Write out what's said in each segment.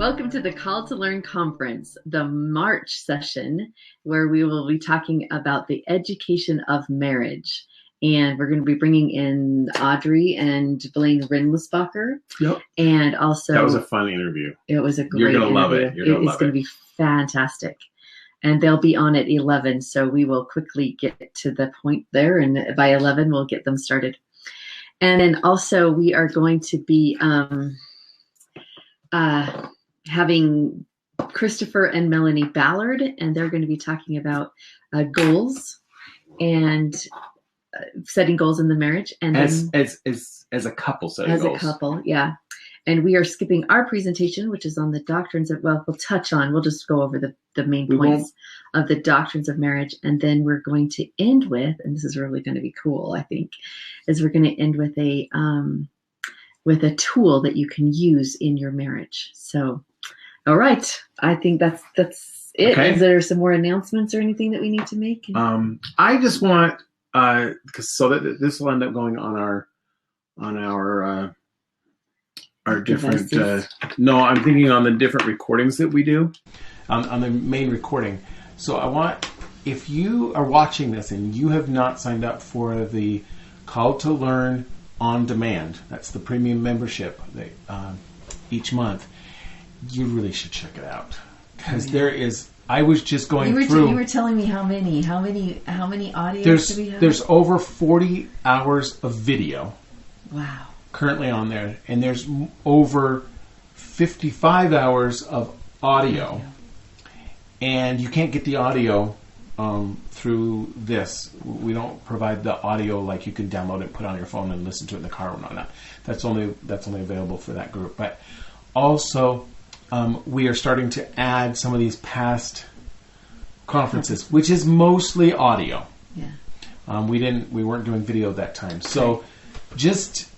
Welcome to the Call to Learn conference, the March session, where we will be talking about the education of marriage. And we're going to be bringing in Audrey and Blaine Rindlisbacher. Yep. And also... That was a fun interview. It was a great interview. You're going to love interview. it. You're going to love it. It's going to be fantastic. And they'll be on at 11, so we will quickly get to the point there. And by 11, we'll get them started. And then also we are going to be... having Christopher and Melanie Ballard, and they're going to be talking about goals and setting goals in the marriage. And as a couple setting goals. As a couple, yeah. And we are skipping our presentation, which is on the doctrines of, we'll just go over the main points of the doctrines of marriage. And then we're going to end with, and this is really going to be cool, I think, is we're going to end with a tool that you can use in your marriage. So, all right. I think that's it. Okay. Is there some more announcements or anything that we need to make? I just want, so that this will end up going on our different, no, I'm thinking on the different recordings that we do on the main recording. So I want, if you are watching this and you have not signed up for the Call to Learn on demand, that's the premium membership each month, you really should check it out, because there is, I was just going through, you were telling me how many audios do we have? There's over 40 hours of video. Wow. Currently on there, and there's over 55 hours of audio. And you can't get the audio through this. We don't provide the audio like you can download it, put it on your phone, and listen to it in the car and whatnot. That's only available for that group. But also, we are starting to add some of these past conferences, which is mostly audio. Yeah. We weren't doing video at that time, so just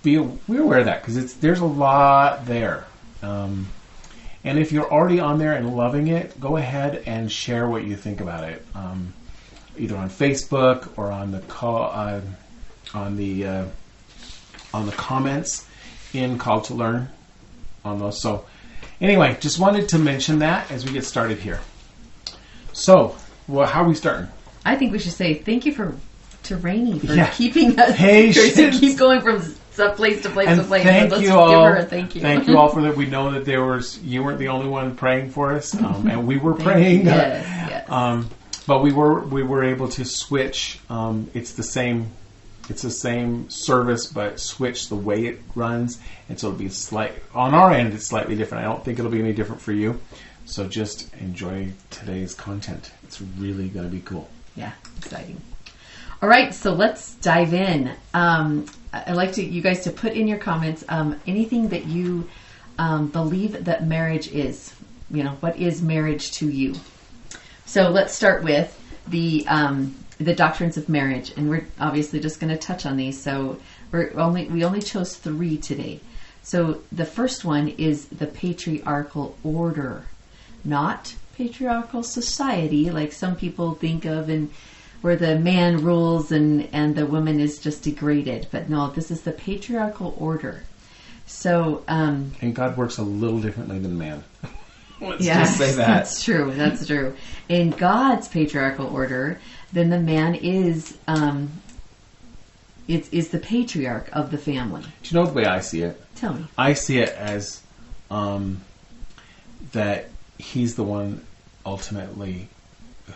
be aware of that, because there's a lot there. And if you're already on there and loving it, go ahead and share what you think about it, either on Facebook or on the on the comments in Call to Learn on those. So anyway, just wanted to mention that as we get started here. So, how are we starting? I think we should say thank you to Rainey for keeping us to keep going from place to place to place. Thank Let's you give all. her a thank you. Thank you all for that. We know that you weren't the only one praying for us, and we were praying. Yes. But we were able to switch. It's the same service, but switch the way it runs, and so it'll be on our end. It's slightly different. I don't think it'll be any different for you. So just enjoy today's content. It's really going to be cool. Yeah, exciting. All right, so let's dive in. I'd like you guys to put in your comments anything that you believe that marriage is. What is marriage to you? So let's start with the doctrines of marriage, and we're obviously just going to touch on these. So we only chose 3 today. So the first one is the patriarchal order, not patriarchal society like some people think of, and where the man rules and the woman is just degraded. But no, this is the patriarchal order. So and God works a little differently than man. Let's just say that. That's true. In God's patriarchal order, then the man is the patriarch of the family. Do you know the way I see it? Tell me. I see it as that he's the one ultimately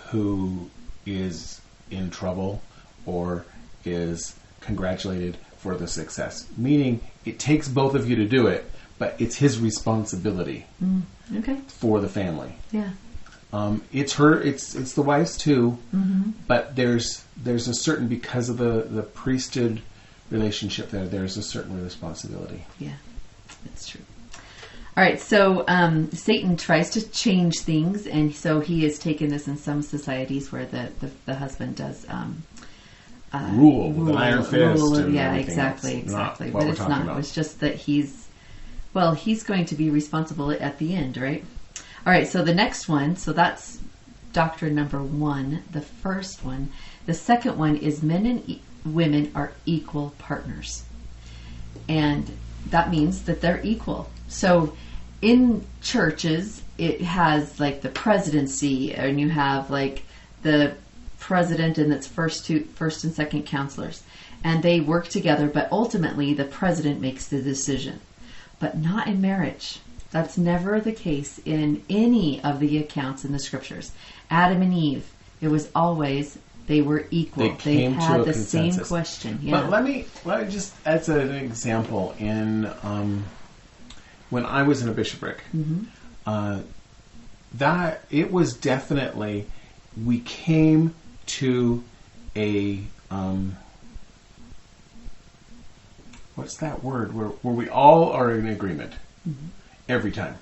who is in trouble or is congratulated for the success. Meaning it takes both of you to do it, but it's his responsibility for the family. Yeah. It's the wife's too, but there's a certain, because of the priesthood relationship there's a certain responsibility. Yeah, that's true. All right, so Satan tries to change things, and so he has taken this in some societies where the husband does rule with an iron fist. Exactly. But it's not. About. It's just that he's going to be responsible at the end, right? All right, so the next one, so that's doctrine number 1, the first one. The second one is men and women are equal partners, and that means that they're equal. So in churches, it has like the presidency, and you have like the president and its first and second counselors, and they work together, but ultimately the president makes the decision. But not in marriage. That's never the case in any of the accounts in the scriptures. Adam and Eve, it was always they were equal. They had the same question. Yeah. But let me just, as an example, in when I was in a bishopric, that it was definitely, we came to a what's that word where we all are in agreement every time.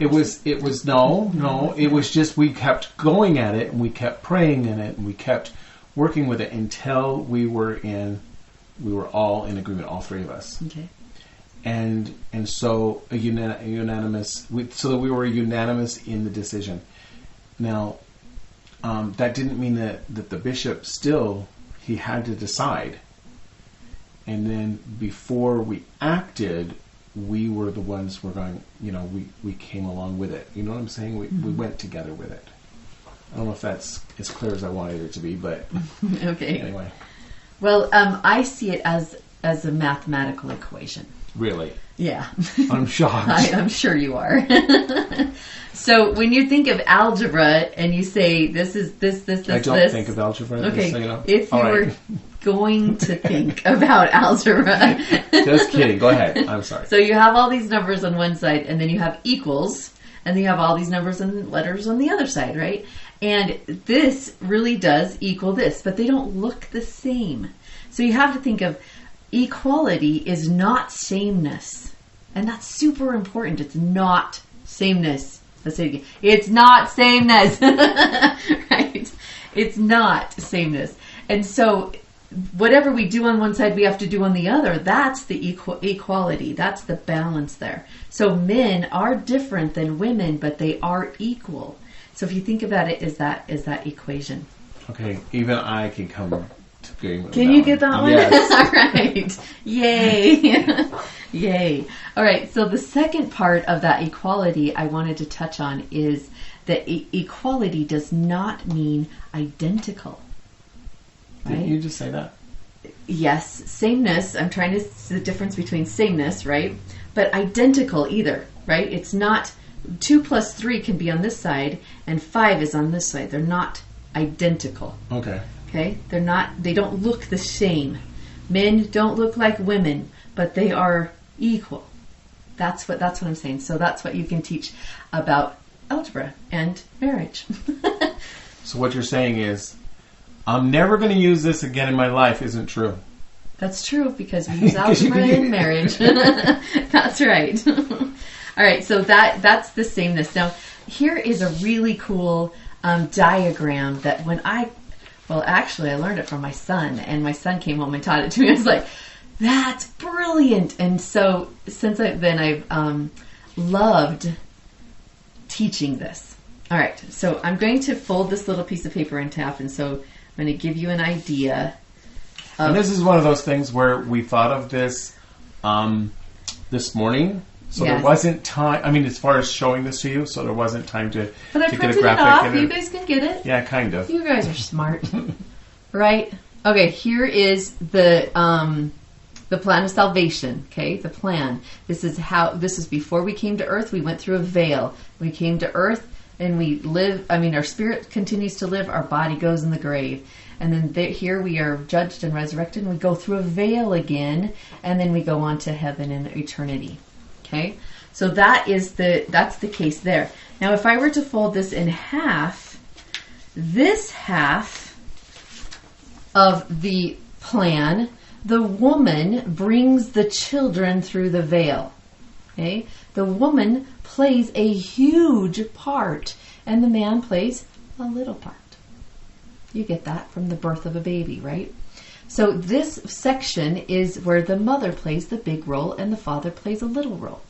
It was no. It was just we kept going at it, and we kept praying in it, and we kept working with it until we were all in agreement, all three of us. Okay. And so unanimous. So that we were unanimous in the decision. Now, that didn't mean that the bishop still, he had to decide. And then before we acted, we were the ones who were going, we came along with it. You know what I'm saying? We went together with it. I don't know if that's as clear as I wanted it to be, but okay. Anyway. Well, I see it as a mathematical equation. Really? Yeah. I'm shocked. I'm sure you are. So when you think of algebra and you say this is this, I don't think of algebra. Okay. So you know. If you were going to think about algebra. Just kidding. Go ahead. I'm sorry. So you have all these numbers on one side, and then you have equals, and then you have all these numbers and letters on the other side, right? And this really does equal this, but they don't look the same. So you have to think of equality is not sameness. And that's super important. It's not sameness. Let's say it again. It's not sameness. Right? It's not sameness. And so whatever we do on one side, we have to do on the other. That's the equality. That's the balance there. So men are different than women, but they are equal. So if you think about it, is that equation. Okay, even I can come to agreement. Can you get that one? Yes. All right. Yay. Yay. All right. So the second part of that equality I wanted to touch on is that equality does not mean identical. Right? Didn't you just say that? Yes. Sameness. I'm trying to see the difference between sameness, right? But identical either, right? It's not 2 plus 3 can be on this side and 5 is on this side. They're not identical. Okay. Okay? They don't look the same. Men don't look like women, but they are equal. That's what I'm saying. So that's what you can teach about algebra and marriage. So what you're saying is, I'm never going to use this again in my life isn't true. That's true, because we use algebra in marriage. That's right. All right, so that's the sameness. Now, here is a really cool diagram that I learned it from my son, and my son came home and taught it to me. I was like, that's brilliant. And so since I've loved teaching this. All right, so I'm going to fold this little piece of paper in half, and so I'm going to give you an idea. And this is one of those things where we thought of this this morning. So yes. There wasn't time. I mean, as far as showing this to you, so there wasn't time to but I get a printed graphic. It off. You guys can get it. Yeah, kind of. You guys are smart, right? Okay, here is the plan of salvation. Okay, the plan. This is before we came to earth. We went through a veil. We came to earth and we live. I mean, our spirit continues to live. Our body goes in the grave. And then here we are judged and resurrected, and we go through a veil again, and then we go on to heaven and eternity. Okay, so that's the case there. Now, if I were to fold this in half, this half of the plan, the woman brings the children through the veil. Okay, the woman plays a huge part, and the man plays a little part. You get that from the birth of a baby, right? So this section is where the mother plays the big role and the father plays a little role.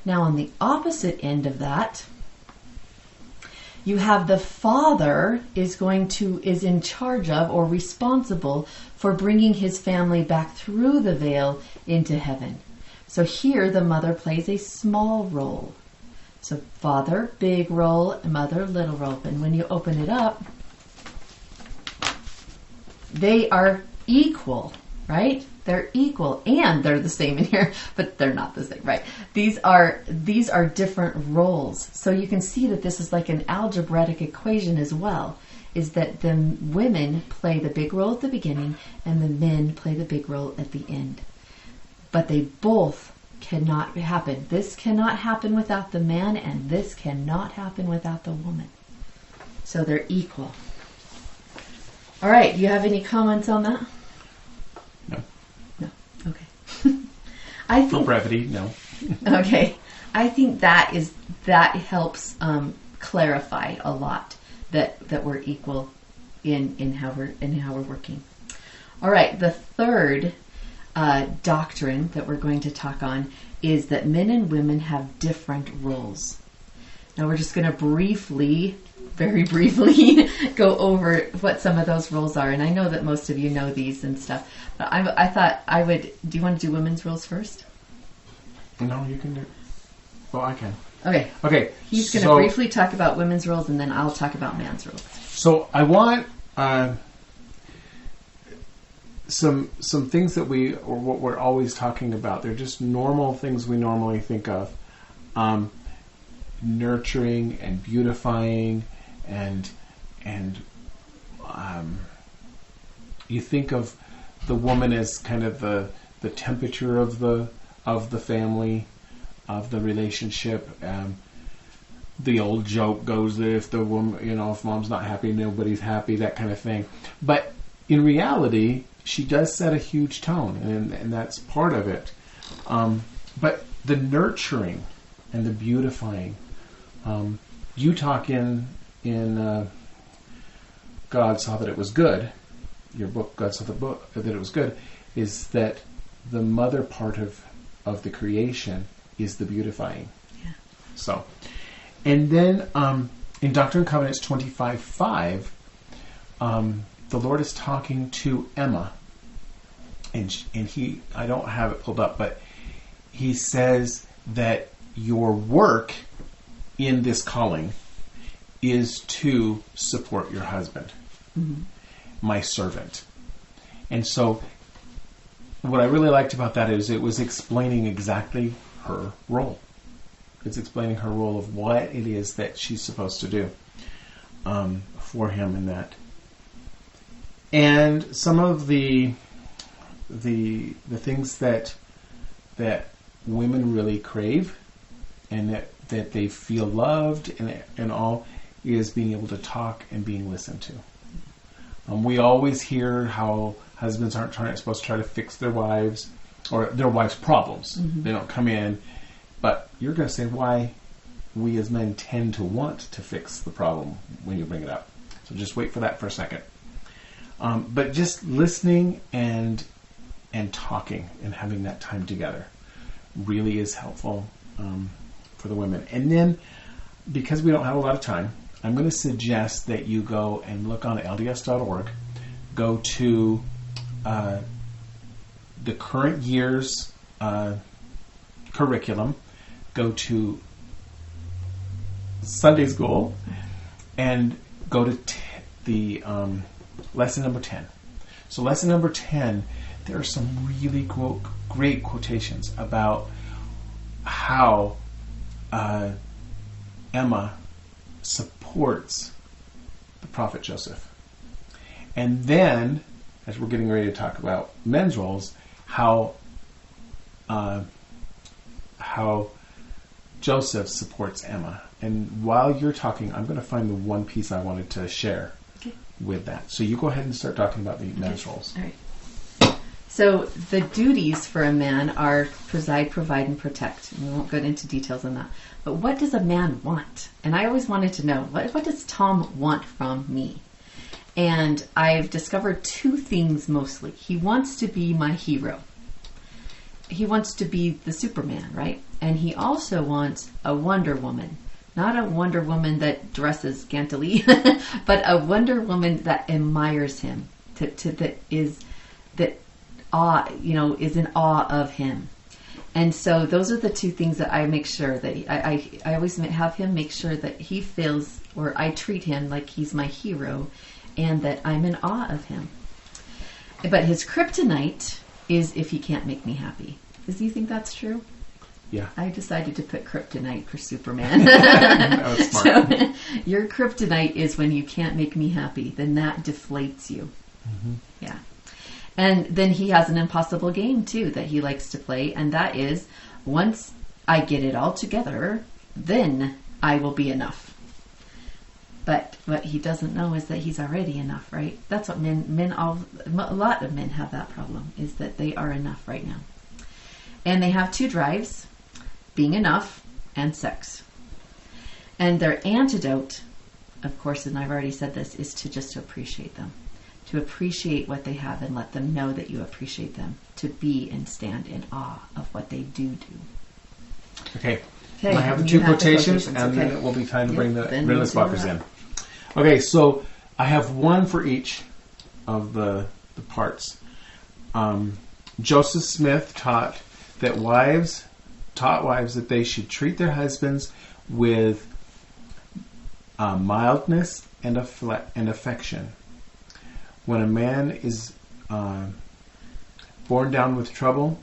Now on the opposite end of that, you have the father is in charge of or responsible for bringing his family back through the veil into heaven. So here the mother plays a small role. So father, big role, mother, little role. And when you open it up, they are equal, right? They're equal, and they're the same in here, but they're not the same, right? These are different roles. So you can see that this is like an algebraic equation as well, is that the women play the big role at the beginning and the men play the big role at the end. But they both cannot happen. This cannot happen without the man, and this cannot happen without the woman. So they're equal. All right, do you have any comments on that? No. No. Okay. I think for brevity, no. Okay. I think that helps clarify a lot that we're equal in how we're working. All right, the third doctrine that we're going to talk on is that men and women have different roles. Now we're just going to very briefly go over what some of those roles are. And I know that most of you know these and stuff, but I thought I would, do you want to do women's roles first? No, you can do it. Well, I can. Okay. He's going to briefly talk about women's roles, and then I'll talk about man's roles. So I want some things that what we're always talking about. They're just normal things we normally think of. Nurturing and beautifying, and you think of the woman as kind of the temperature of the family, of the relationship. The old joke goes that if the woman, if mom's not happy, nobody's happy, that kind of thing. But in reality, she does set a huge tone, and that's part of it. But the nurturing and the beautifying, you talk in God Saw That It Was Good, your book, God Saw That It Was Good, is that the mother part of the creation is the beautifying. Yeah. So, and then in Doctrine and Covenants 25:5, the Lord is talking to Emma, and he, I don't have it pulled up, but he says that your work in this calling is to support your husband, my servant. And so what I really liked about that is it was explaining exactly her role. It's explaining her role of what it is that she's supposed to do for him in that. And some of the things that women really crave and that they feel loved and all is being able to talk and being listened to. We always hear how husbands aren't supposed to try to fix their wives or their wives' problems. Mm-hmm. They don't come in. But you're going to say why we as men tend to want to fix the problem when you bring it up. So just wait for that for a second. But just listening and talking and having that time together really is helpful for the women. And then, because we don't have a lot of time, I'm going to suggest that you go and look on LDS.org, go to the current year's curriculum, go to Sunday school, and go to the lesson number 10. So lesson number 10, there are some really great quotations about how Emma supports the prophet Joseph. And then, as we're getting ready to talk about men's roles, how Joseph supports Emma. And while you're talking, I'm going to find the one piece I wanted to share with that. So you go ahead and start talking about the men's roles. All right. So the duties for a man are preside, provide, and protect. We won't go into details on that. But what does a man want? And I always wanted to know, what does Thom want from me? And I've discovered two things mostly. He wants to be my hero. He wants to be the Superman, right? And he also wants a Wonder Woman. Not a Wonder Woman that dresses scantily, but a Wonder Woman that admires him, is in awe of him. And so those are the two things that I make sure that I always have him make sure that he feels, or I treat him like he's my hero and that I'm in awe of him. But his kryptonite is if he can't make me happy. Do you think that's true? Yeah. I decided to put kryptonite for Superman. That was smart. So, your kryptonite is when you can't make me happy. Then that deflates you. Mm-hmm. Yeah. And then he has an impossible game, too, that he likes to play. And that is, once I get it all together, then I will be enough. But what he doesn't know is that he's already enough, right? That's what a lot of men have that problem, is that they are enough right now. And they have two drives, being enough and sex. And their antidote, of course, and I've already said this, is to just appreciate them. To appreciate what they have and let them know that you appreciate them. To be and stand in awe of what they do. Okay. Okay, I have the you two have the quotations, quotations, and okay. then it will be time to Yep, bring the then real we'll do Spockers that. in. Okay, so I have one for each of the parts. Joseph Smith taught wives that they should treat their husbands with mildness and affection. When a man is borne down with trouble,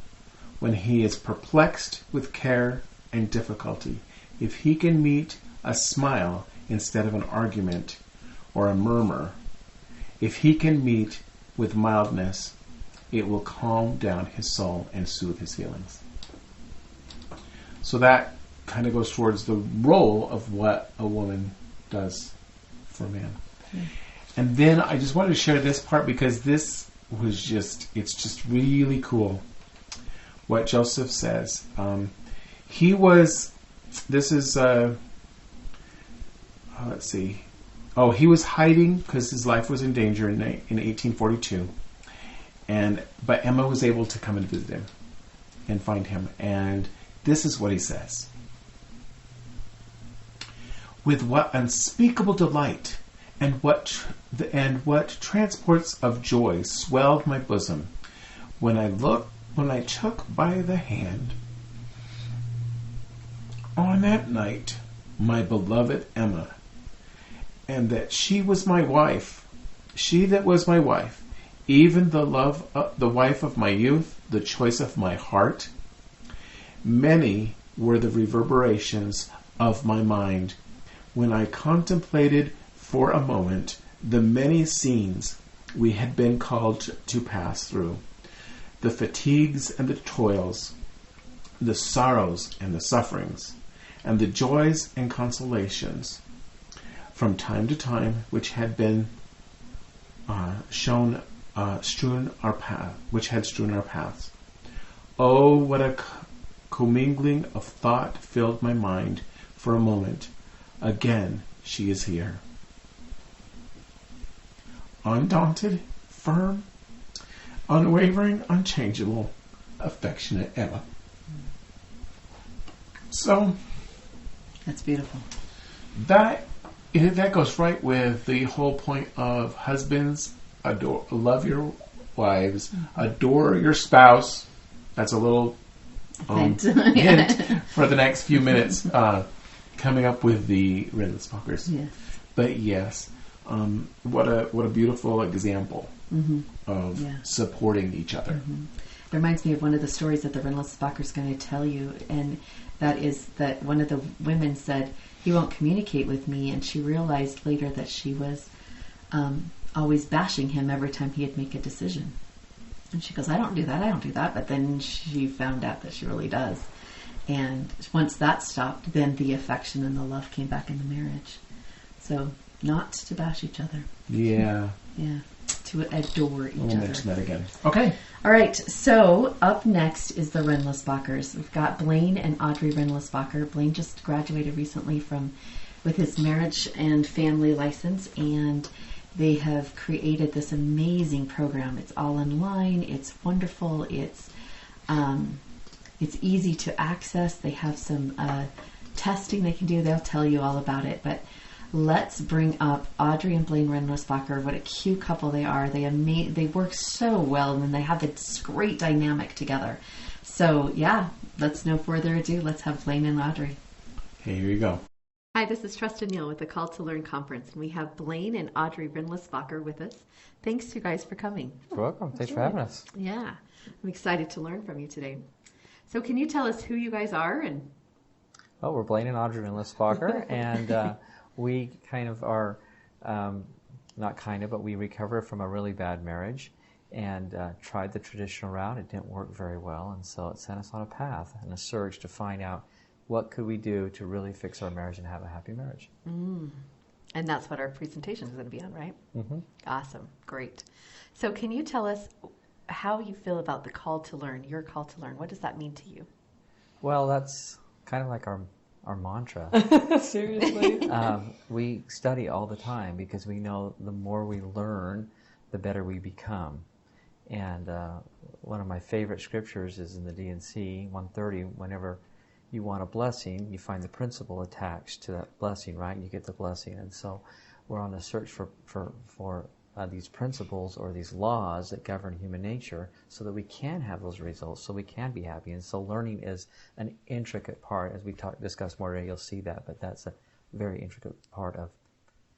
when he is perplexed with care and difficulty, if he can meet a smile instead of an argument or a murmur, if he can meet with mildness, it will calm down his soul and soothe his feelings. So that kind of goes towards the role of what a woman does for a man. Okay. And then I just wanted to share this part because this was it's just really cool what Joseph says. He was hiding because his life was in danger in 1842. But Emma was able to come and visit him and find him. And this is what he says. With what unspeakable delight and what transports of joy swelled my bosom when I took by the hand on that night my beloved Emma, and that she was my wife, she that was my wife, even the wife of my youth, the choice of my heart. Many were the reverberations of my mind when I contemplated for a moment the many scenes we had been called to pass through, the fatigues and the toils, the sorrows and the sufferings, and the joys and consolations from time to time which had been strewn our paths. Oh, what a commingling of thought filled my mind for a moment. Again, she is here. Undaunted, firm, unwavering, unchangeable, affectionate Emma. So that's beautiful. That goes right with the whole point of husbands, love your wives, adore your spouse. That's a little hint for the next few minutes coming up with the Redless Spockers. Yes. But yes, what a beautiful example of supporting each other. Mm-hmm. It reminds me of one of the stories that the Redless Spocker is going to tell you, and that is that one of the women said, "He won't communicate with me," and she realized later that she was always bashing him every time he'd make a decision. And she goes, I don't do that. But then she found out that she really does. And once that stopped, then the affection and the love came back in the marriage. So not to bash each other. Yeah. Yeah. To adore each other. We'll mention that again. Okay. All right. So up next is the Renlesbachers. We've got Blaine and Audrey Renlesbacher. Blaine just graduated recently with his marriage and family license, and they have created this amazing program. It's all online. It's wonderful. It's easy to access. They have some testing they can do. They'll tell you all about it. But let's bring up Audrey and Blaine Renlesbacher. What a cute couple they are. They work so well, and they have this great dynamic together. So yeah, let's no further ado. Let's have Blaine and Audrey. Okay, here you go. Hi, this is Tresta with the Call to Learn Conference, and we have Blaine and Audrey Rindlisbacher with us. Thanks, you guys, for coming. You're welcome. Thanks for having us. Yeah, I'm excited to learn from you today. So can you tell us who you guys are? And Well, we're Blaine and Audrey Rindlisbacher, and we kind of are, not kind of, but we recovered from a really bad marriage and tried the traditional route. It didn't work very well, and so it sent us on a path and a search to find out what could we do to really fix our marriage and have a happy marriage. and that's what our presentation is going to be on, right? Mm-hmm. Awesome, great. So can you tell us how you feel about the call to learn, your call to learn? What does that mean to you? Well, that's kind of like our mantra. Seriously? We study all the time because we know the more we learn, the better we become. And one of my favorite scriptures is in the D&C 130. Whenever you want a blessing, you find the principle attached to that blessing, right? You get the blessing. And so we're on a search for these principles or these laws that govern human nature so that we can have those results, so we can be happy. And so learning is an intricate part. As we discuss more today, you'll see that, but that's a very intricate part of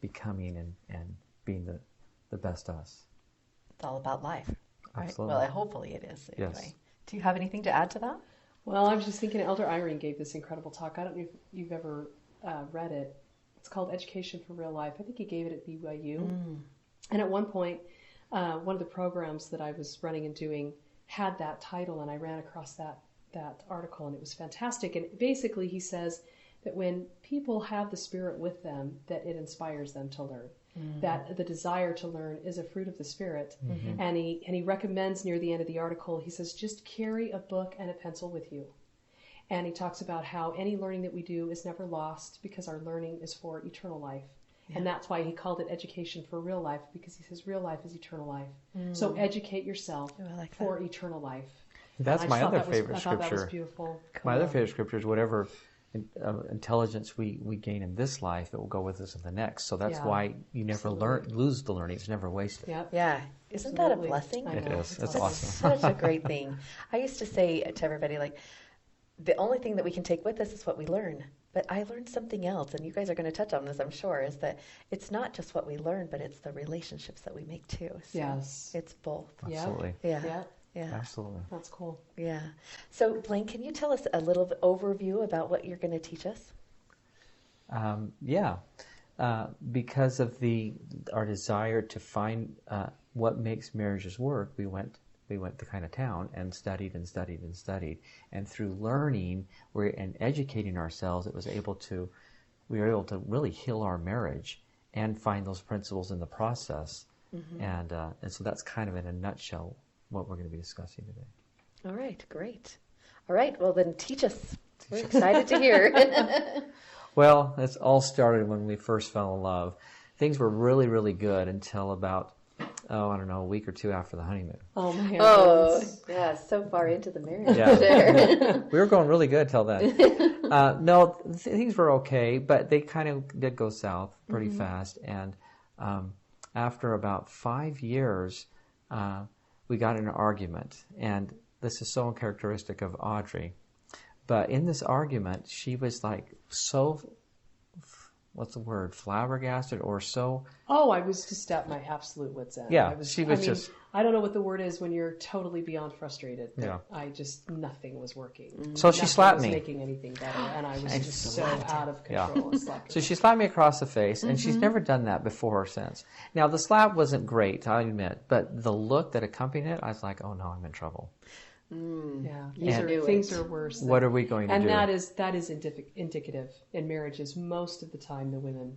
becoming and being the best us. It's all about life, right? Absolutely. Well, hopefully it is anyway. Yes. Do you have anything to add to that? Well, I was just thinking Elder Irene gave this incredible talk. I don't know if you've ever read it. It's called Education for Real Life. I think he gave it at BYU. And at one point, one of the programs that I was running and doing had that title, and I ran across that article, and it was fantastic. And basically he says that when people have the Spirit with them, that it inspires them to learn. That the desire to learn is a fruit of the Spirit. And he recommends near the end of the article, he says, just carry a book and a pencil with you. And he talks about how any learning that we do is never lost because our learning is for eternal life. Yeah. And that's why he called it Education for Real Life, because he says real life is eternal life. So educate yourself for eternal life. That's my other favorite I scripture. thought that was beautiful. My other favorite scripture is whatever intelligence we gain in this life, it will go with us in the next. So that's why you never lose the learning. It's never wasted. Yep. Yeah. Isn't that a blessing? It is. It's awesome. Such a great thing. I used to say to everybody, like, the only thing that we can take with us is what we learn. But I learned something else, and you guys are going to touch on this, I'm sure, is that it's not just what we learn, but it's the relationships that we make too. So yes. It's both. Absolutely. Yeah. Yeah. Absolutely. That's cool. Yeah. So, Blaine, can you tell us a little overview about what you're going to teach us? Because of our desire to find what makes marriages work, we went to kind of town and studied. And through learning and educating ourselves, we were able to really heal our marriage and find those principles in the process. And so that's kind of in a nutshell what we're going to be discussing today. All right, great. All right, well then teach us. We're excited to hear. Well, it all started when we first fell in love. Things were really, really good until about, a week or two after the honeymoon. Oh, my goodness. Yeah, so far into the marriage. Yeah. We were going really good till then. Things were okay, but they kind of did go south pretty fast. And after about 5 years, we got in an argument. And this is so uncharacteristic of Audrey. But in this argument, she was like so, what's the word, flabbergasted or so... Oh, I was just at my absolute wit's end. Yeah, I don't know what the word is when you're totally beyond frustrated. Yeah. Nothing was working. So she slapped me. Nothing was making anything better, and I was just so out of control. Yeah. So she slapped me across the face, and she's never done that before or since. Now, the slap wasn't great, I admit, but the look that accompanied it, I was like, oh no, I'm in trouble. Yeah, things are worse. What are we going to do? And that is indicative in marriages. Most of the time, the women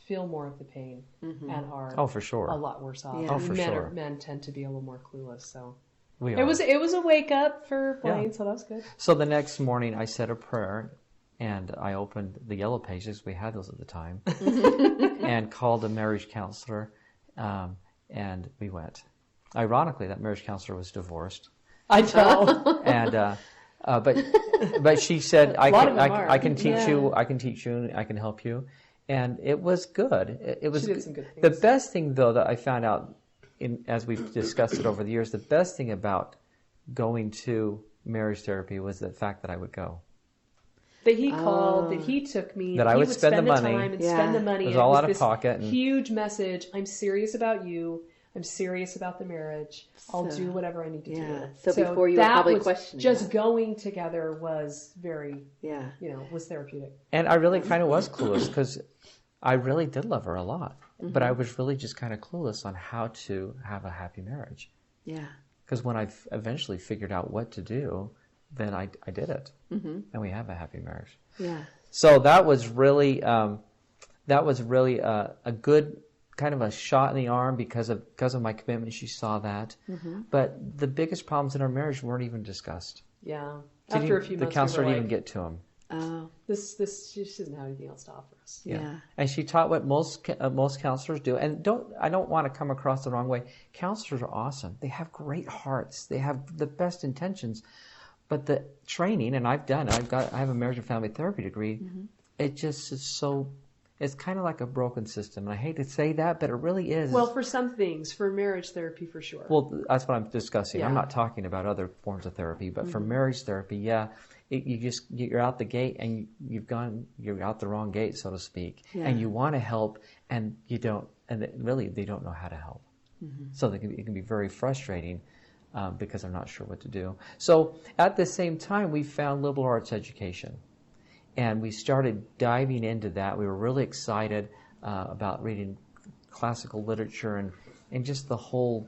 feel more of the pain and are for sure. a lot worse off. Yeah. Men tend to be a little more clueless. So it was a wake up for Blaine, so that was good. So the next morning, I said a prayer. And I opened the yellow pages, we had those at the time, and called a marriage counselor, and we went. Ironically, that marriage counselor was divorced. I know. And but she said, I can teach you, I can help you, and it was good. It was she did some good things. The best thing, though, that I found out as we've discussed it over the years, the best thing about going to marriage therapy was the fact that I would go. That he called, that he took me, that I would spend the money, time and spend the money. It was all out of pocket. Huge message. I'm serious about you. I'm serious about the marriage. I'll do whatever I need to do. So before you were probably questioning just going together was very, was therapeutic. And I really kind of was clueless because I really did love her a lot. But I was really just kind of clueless on how to have a happy marriage. Yeah. Because when I eventually figured out what to do, then I did it. And we have a happy marriage. Yeah. So that was really a good kind of a shot in the arm because of my commitment. She saw that. But the biggest problems in our marriage weren't even discussed. Yeah. After a few months, the counselor we were didn't even get to them. Oh, this she doesn't have anything else to offer us. Yeah. And she taught what most counselors do. And I don't want to come across the wrong way. Counselors are awesome. They have great hearts. They have the best intentions. But the training, and I have a marriage and family therapy degree. It just is so. It's kind of like a broken system. And I hate to say that, but it really is. Well, for some things, for marriage therapy, for sure. Well, that's what I'm discussing. Yeah. I'm not talking about other forms of therapy, but for marriage therapy, you're out the gate and you're out the wrong gate, so to speak. Yeah. And you want to help, and you don't, and they don't know how to help. So it can be very frustrating because they're not sure what to do. So at the same time, we found liberal arts education. And we started diving into that. We were really excited about reading classical literature and just the whole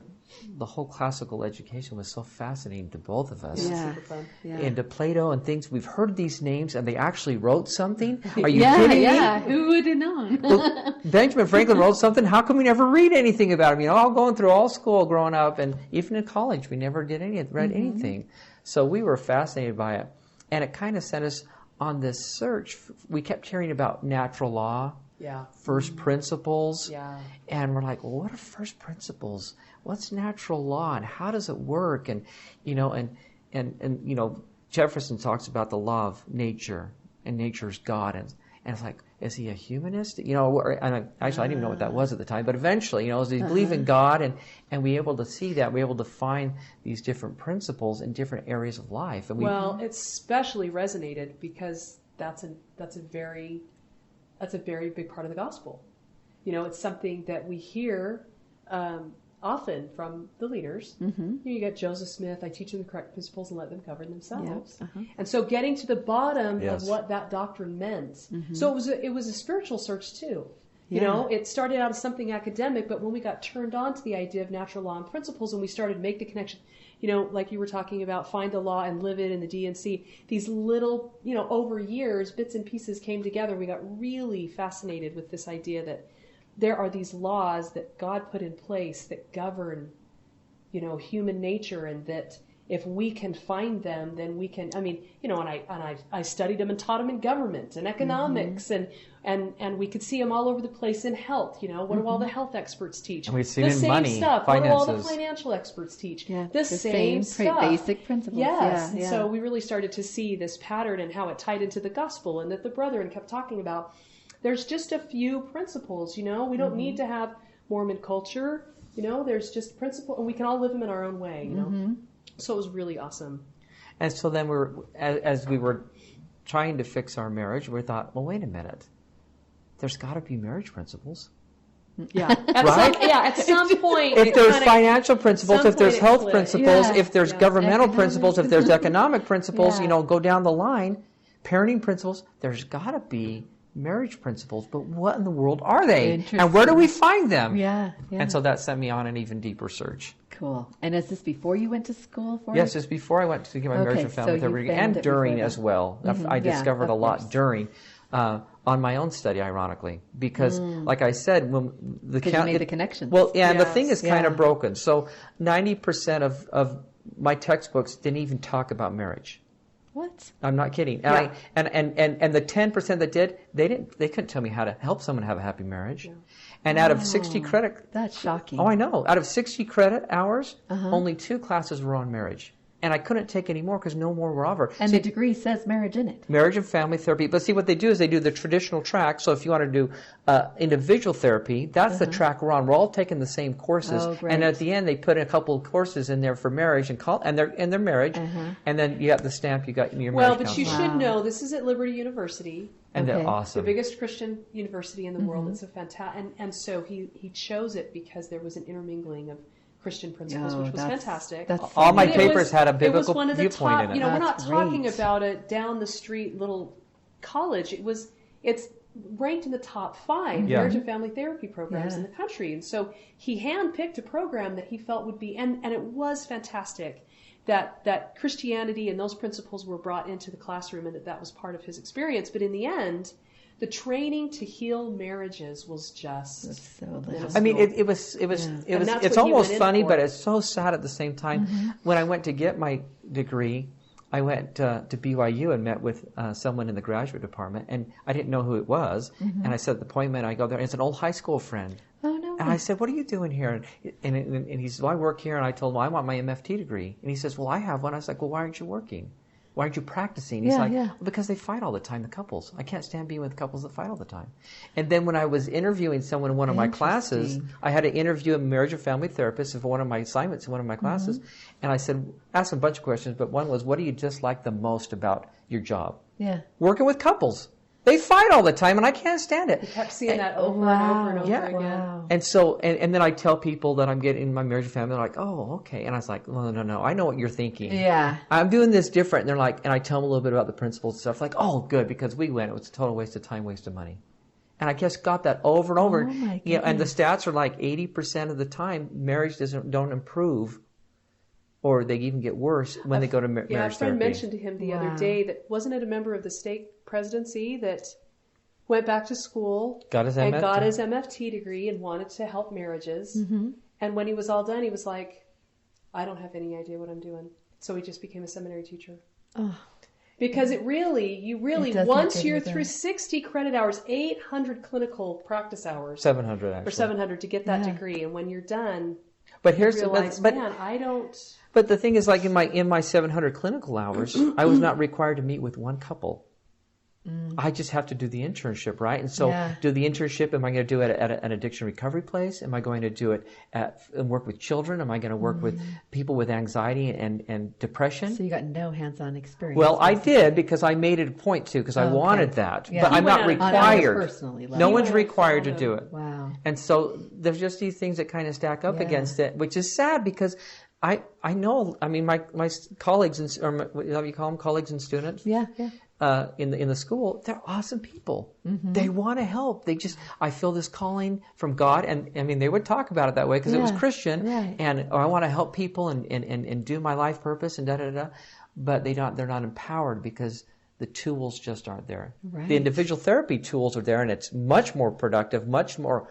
classical education was so fascinating to both of us. Yeah. Super fun. Yeah. Into Plato and things. We've heard these names and they actually wrote something. Are you kidding me? Yeah, who would have known? Well, Benjamin Franklin wrote something. How come we never read anything about him? You know, all going through all school growing up and even in college, we never did read anything. So we were fascinated by it. And it kind of sent us on this search. We kept hearing about natural law, first principles, and we're like, well, what are first principles? What's natural law, and how does it work? And Jefferson talks about the law of nature, and nature's God, and it's like, is he a humanist? And actually, I didn't even know what that was at the time, but eventually, does he believe in God? And we're able to see that, we're able to find these different principles in different areas of life. And it especially resonated because that's a very big part of the gospel. It's something that we hear often from the leaders. You got Joseph Smith, I teach them the correct principles and let them govern themselves. And so getting to the bottom of what that doctrine meant. So it was a spiritual search too. It started out as something academic, but when we got turned on to the idea of natural law and principles and we started to make the connection, like you were talking about, find the law and live it in the D&C, these little, over years, bits and pieces came together. We got really fascinated with this idea that there are these laws that God put in place that govern, human nature, and that if we can find them, then we can. I studied them and taught them in government and economics, and we could see them all over the place in health. What do all the health experts teach? And we see the them in same money, stuff. finances. What do all the financial experts teach? The same stuff. Basic principles. Yes. And so we really started to see this pattern and how it tied into the gospel, and that the brethren kept talking about. There's just a few principles, we don't need to have Mormon culture, there's just principles, and we can all live them in our own way, So it was really awesome. And so then as we were trying to fix our marriage, we thought, well, wait a minute. There's got to be marriage principles. Yeah. At some point. If there's financial principles, if there's health principles, if there's governmental principles, if there's economic principles, go down the line, parenting principles, there's got to be marriage principles, but what in the world are they? And where do we find them? Yeah. And so that sent me on an even deeper search. Cool. And is this before you went to school for it? Yes, it's before I went to get my marriage and family therapy, and during as well. I discovered a lot during, on my own study, ironically, because like I said, when you made the connections. Well, the thing is kind of broken. So 90% of my textbooks didn't even talk about marriage. What? I'm not kidding. And the 10% that did, they couldn't tell me how to help someone have a happy marriage. And out of 60 credit, that's shocking. Oh, I know. Out of 60 credit hours, only 2 classes were on marriage. And I couldn't take any more because no more were offered. And the degree says marriage in it. Marriage and family therapy. But see, what they do is they do the traditional track. So if you want to do individual therapy, that's the track we're on. We're all taking the same courses. Oh, great. And at the end, they put a couple of courses in there for marriage and their marriage. And then you got the stamp, you got your marriage But you counselor. should know, this is at Liberty University. And they're Okay. awesome. The biggest Christian university in the world. It's a fantastic, and so he chose it because there was an intermingling of Christian principles, Oh, which was that's- fantastic. that's All my And it papers was- had a it was biblical one of the viewpoint top, in it. You know, we're not That's talking great. about a down the street little college. It's ranked in the top 5 Yeah. marriage and family therapy programs Yeah. in the country. And so he handpicked a program that he felt would be, and it was fantastic that Christianity and those principles were brought into the classroom and that was part of his experience. But in the end, the training to heal marriages was just That's so little. I mean, it was And that's it's what he almost went in funny, for. but it's so sad at the same time. When I went to get my degree, I went to BYU and met with someone in the graduate department, and I didn't know who it was. And I set the appointment. I go there, and it's an old high school friend. Oh, no. And I said, "What are you doing here?" And he says, "Well, I work here." And I told him, "Well, I want my MFT degree." And he says, "Well, I have one." I was like, "Well, why aren't you working? Why aren't you practicing?" He's Yeah, like, yeah. "Well, because they fight all the time, the couples. I can't stand being with couples that fight all the time." And then when I was interviewing someone in one of my classes, Interesting. I had to interview a marriage and family therapist for one of my assignments in one of my classes. And I said, asked him a bunch of questions, but one was, "What do you dislike the most about your job?" Yeah. "Working with couples. They fight all the time, and I can't stand it." He kept seeing that over Wow. and over and over Yeah. again. Wow. And so, and then I tell people that I'm getting my marriage and family, they're like, "Oh, okay." And I was like, no, I know what you're thinking. Yeah. I'm doing this different. And they're like, and I tell them a little bit about the principles and stuff, like, "Oh, good, because we went. It was a total waste of time, waste of money." And I just got that over and over. Oh, my You know, and the goodness. stats are like 80% of the time, marriage don't improve, or they even get worse when they go to marriage Yeah, a therapy. friend mentioned to him the Wow. other day that wasn't it a member of the state presidency that went back to school Got his and MFT. got his MFT degree and wanted to help marriages. And when he was all done, he was like, "I don't have any idea what I'm doing." So he just became a seminary teacher. Oh. Because you really, It doesn't once get you're any better. through 60 credit hours, 800 clinical practice hours, 700 actually. or 700 to get that Yeah. degree. And when you're done, But you here's realize, but man, I don't. But the thing is, like in my 700 clinical hours, I was not required to meet with one couple. I just have to do the internship, right? And so, Yeah. do the internship. Am I going to do it at an addiction recovery place? Am I going to do it and work with children? Am I going to work with people with anxiety and depression? So you got no hands-on experience. Well, I basically. did because I made it a point to, because I Okay. wanted that. Yeah. But He I'm went not out of required. personally, like- No He one's went out of required to fandom. do it. Wow. And so there's just these things that kind of stack up Yeah. against it, which is sad because I know, I mean, my colleagues, or what do you call them, colleagues and students? Yeah, yeah. In the school, they're awesome people. They want to help. I feel this calling from God, and I mean, they would talk about it that way because it was Yeah, Christian, right. and I want to help people and do my life purpose and da da da. But they're not empowered because the tools just aren't there. Right. The individual therapy tools are there, and it's much more productive, much more.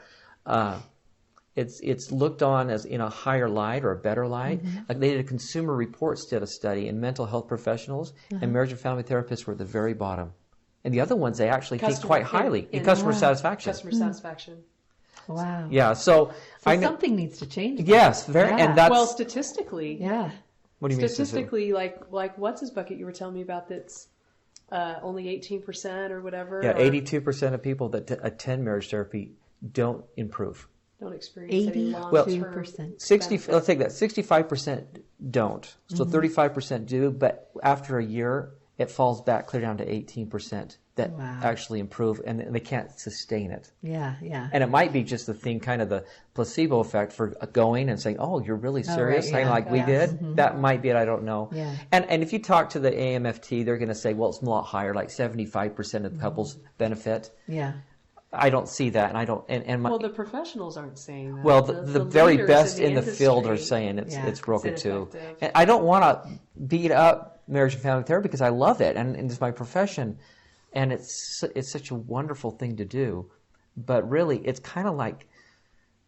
It's looked on as in a higher light or a better light. Like they did a Consumer Reports did a study, and mental health professionals and marriage and family therapists were at the very bottom, and the other ones they actually think Customer- quite highly in customer Wow. satisfaction. Customer satisfaction. Wow. Yeah, so So I know. something needs to change. Yes, very, Yeah. and that's Well, statistically, Yeah. what do you mean? statistically, like what's his bucket you were telling me about? That's only 18% or whatever. Yeah, or 82% of people that attend marriage therapy don't improve. don't experience any 82%. 60. Let's take that. 65% don't. So 35% do, but after a year, it falls back clear down to 18% that Wow. actually improve, and they can't sustain it. Yeah, yeah. And it might be just the thing, kind of the placebo effect for going and saying, "Oh, you're really serious," right, yeah. like we Yes. did. That might be it. I don't know. Yeah. And if you talk to the AMFT, they're going to say, "Well, it's a lot higher. Like 75% of couples benefit." Yeah. I don't see that, and I don't. And my, Well, the professionals aren't saying that. well, the very leaders best in the industry- field are saying Yeah, it's broken it's too. ineffective. And I don't want to beat up marriage and family therapy because I love it and it's my profession, and it's such a wonderful thing to do. But really, it's kind of like,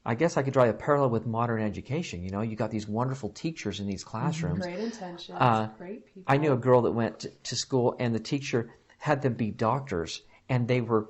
I guess I could draw a parallel with modern education. You know, you got these wonderful teachers in these classrooms. Great intentions, great people. I knew a girl that went to school, and the teacher had them be doctors, and they were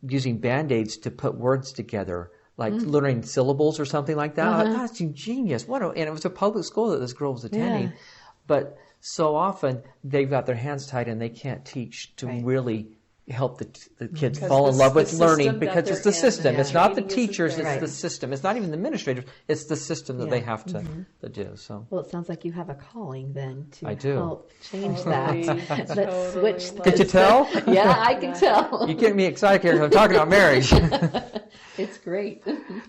using Band-Aids to put words together, like learning syllables or something like that. I thought, that's genius. And it was a public school that this girl was attending. Yeah. But so often they've got their hands tied and they can't teach to really help the kids fall in love with learning, because it's the system. It's not the teachers, it's the system. It's not even the administrators, it's the system that they have to do. So, well, it sounds like you have a calling then to I do. help change that. Let's switch. Could you tell? Yeah, I can tell. You get me excited here because I'm talking about marriage. It's great.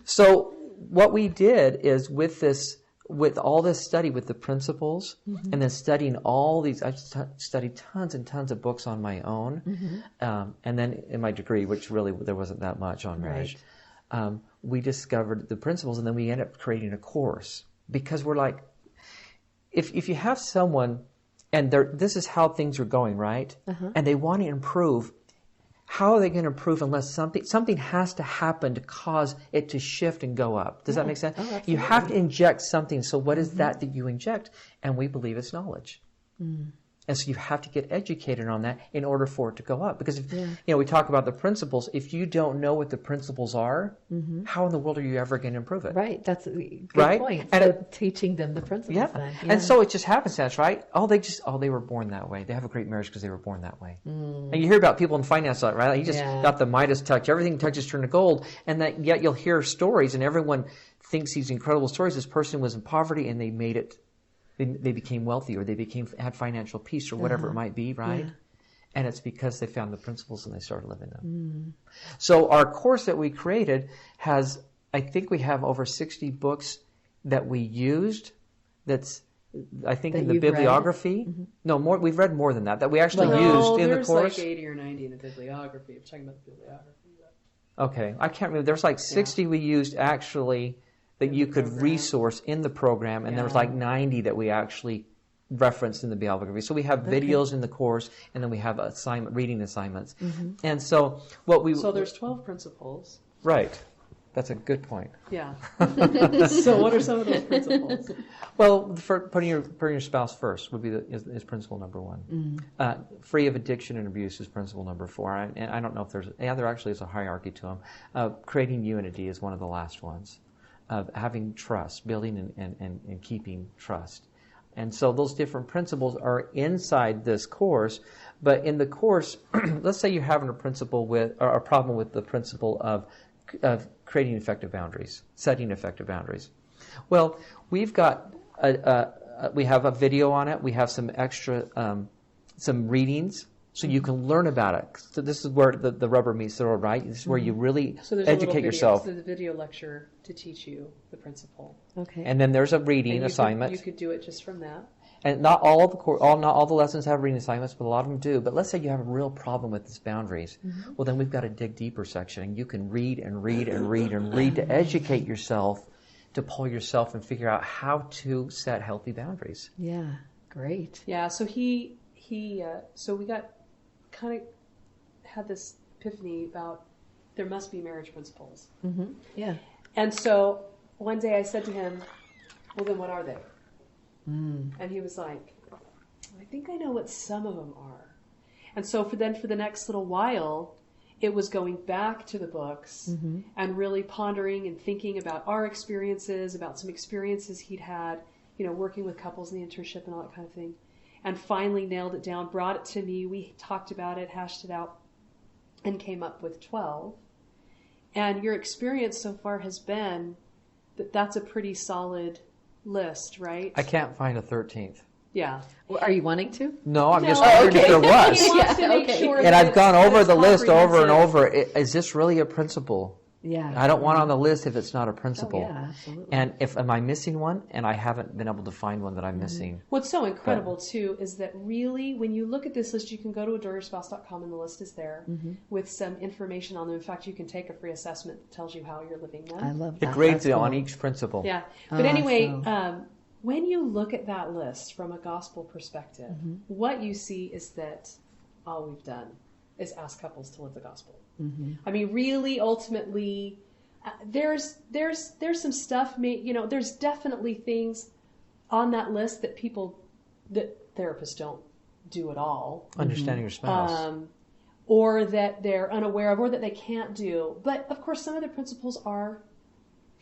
So what we did is with all this study with the principles, and then studying all these, I studied tons and tons of books on my own, and then in my degree, which really there wasn't that much on marriage, we discovered the principles, and then we ended up creating a course, because we're like, if you have someone and this is how things are going, right, and they want to improve. How are they going to improve unless something has to happen to cause it to shift and go up? Does that make sense? Oh, you have to inject something. So what is that you inject? And we believe it's knowledge. And so you have to get educated on that in order for it to go up. Because if, we talk about the principles. If you don't know what the principles are, how in the world are you ever going to improve it? Right. That's a good point. And so teaching them the principles then. Yeah. And so it just happenstance, right? They were born that way. They have a great marriage because they were born that way. And you hear about people in finance, right? He just got the Midas touch. Everything touches turn to gold. And that yet you'll hear stories and everyone thinks these incredible stories. This person was in poverty and they made it. They became wealthy, or they had financial peace, or whatever it might be, right? Yeah. And it's because they found the principles and they started living them. So our course that we created has, I think we have over 60 books that we used. That's, I think, in the bibliography. No, more. We've read more than that we actually used in the course. There's like 80 or 90 in the bibliography. I'm talking about the bibliography. Okay, I can't remember. There's like 60 we used actually that you could resource in the program, and there was like 90 that we actually referenced in the bibliography. So we have videos in the course, and then we have reading assignments. And so So there's 12 principles. Right. That's a good point. Yeah. So what are some of those principles? Well, for putting your spouse first would be is principle number 1. Free of addiction and abuse is principle number 4. And I don't know if there actually is a hierarchy to them. Creating unity is one of the last ones. Of having trust, building and keeping trust. And so those different principles are inside this course, but in the course, let's say you're having a problem with the principle of creating effective boundaries, setting effective boundaries. Well, we've got we have a video on it. We have some extra some readings. So you can learn about it. So this is where the rubber meets the road, right? This is where you really educate yourself. So there's a video lecture to teach you the principle. Okay. And then there's a reading assignment. You could do it just from that. And not all the lessons have reading assignments, but a lot of them do. But let's say you have a real problem with these boundaries. Well, then we've got a dig deeper section, and you can read and read and read and read to educate yourself, to pull yourself and figure out how to set healthy boundaries. Yeah, great. Yeah. So so we kind of had this epiphany about there must be marriage principles. Yeah. And so one day I said to him, well, then what are they? And he was like, I think I know what some of them are. And so for the next little while, it was going back to the books and really pondering and thinking about our experiences, about some experiences he'd had, working with couples in the internship and all that kind of thing. And finally nailed it down, brought it to me. We talked about it, hashed it out, and came up with 12. And your experience so far has been that that's a pretty solid list, right? I can't find a 13th. Yeah. Well, are you wanting to? No, I'm just wondering if there was. He wants to make sure and I've gone over the list over and comprehensive. over. Is this really a principle? Yeah. I don't want on the list if it's not a principle. Oh, yeah, absolutely. And am I missing one? And I haven't been able to find one that I'm missing. What's so incredible, too, is that really, when you look at this list, you can go to adoreourspouse.com and the list is there with some information on them. In fact, you can take a free assessment that tells you how you're living them. I love that. It grades That's on cool. each principle. Yeah. But anyway, when you look at that list from a gospel perspective, what you see is that all we've done is ask couples to live the gospel. I mean, really, ultimately, there's some stuff. There's definitely things on that list that therapists don't do at all. Understanding your spouse. Or that they're unaware of, or that they can't do. But of course, some of the principles are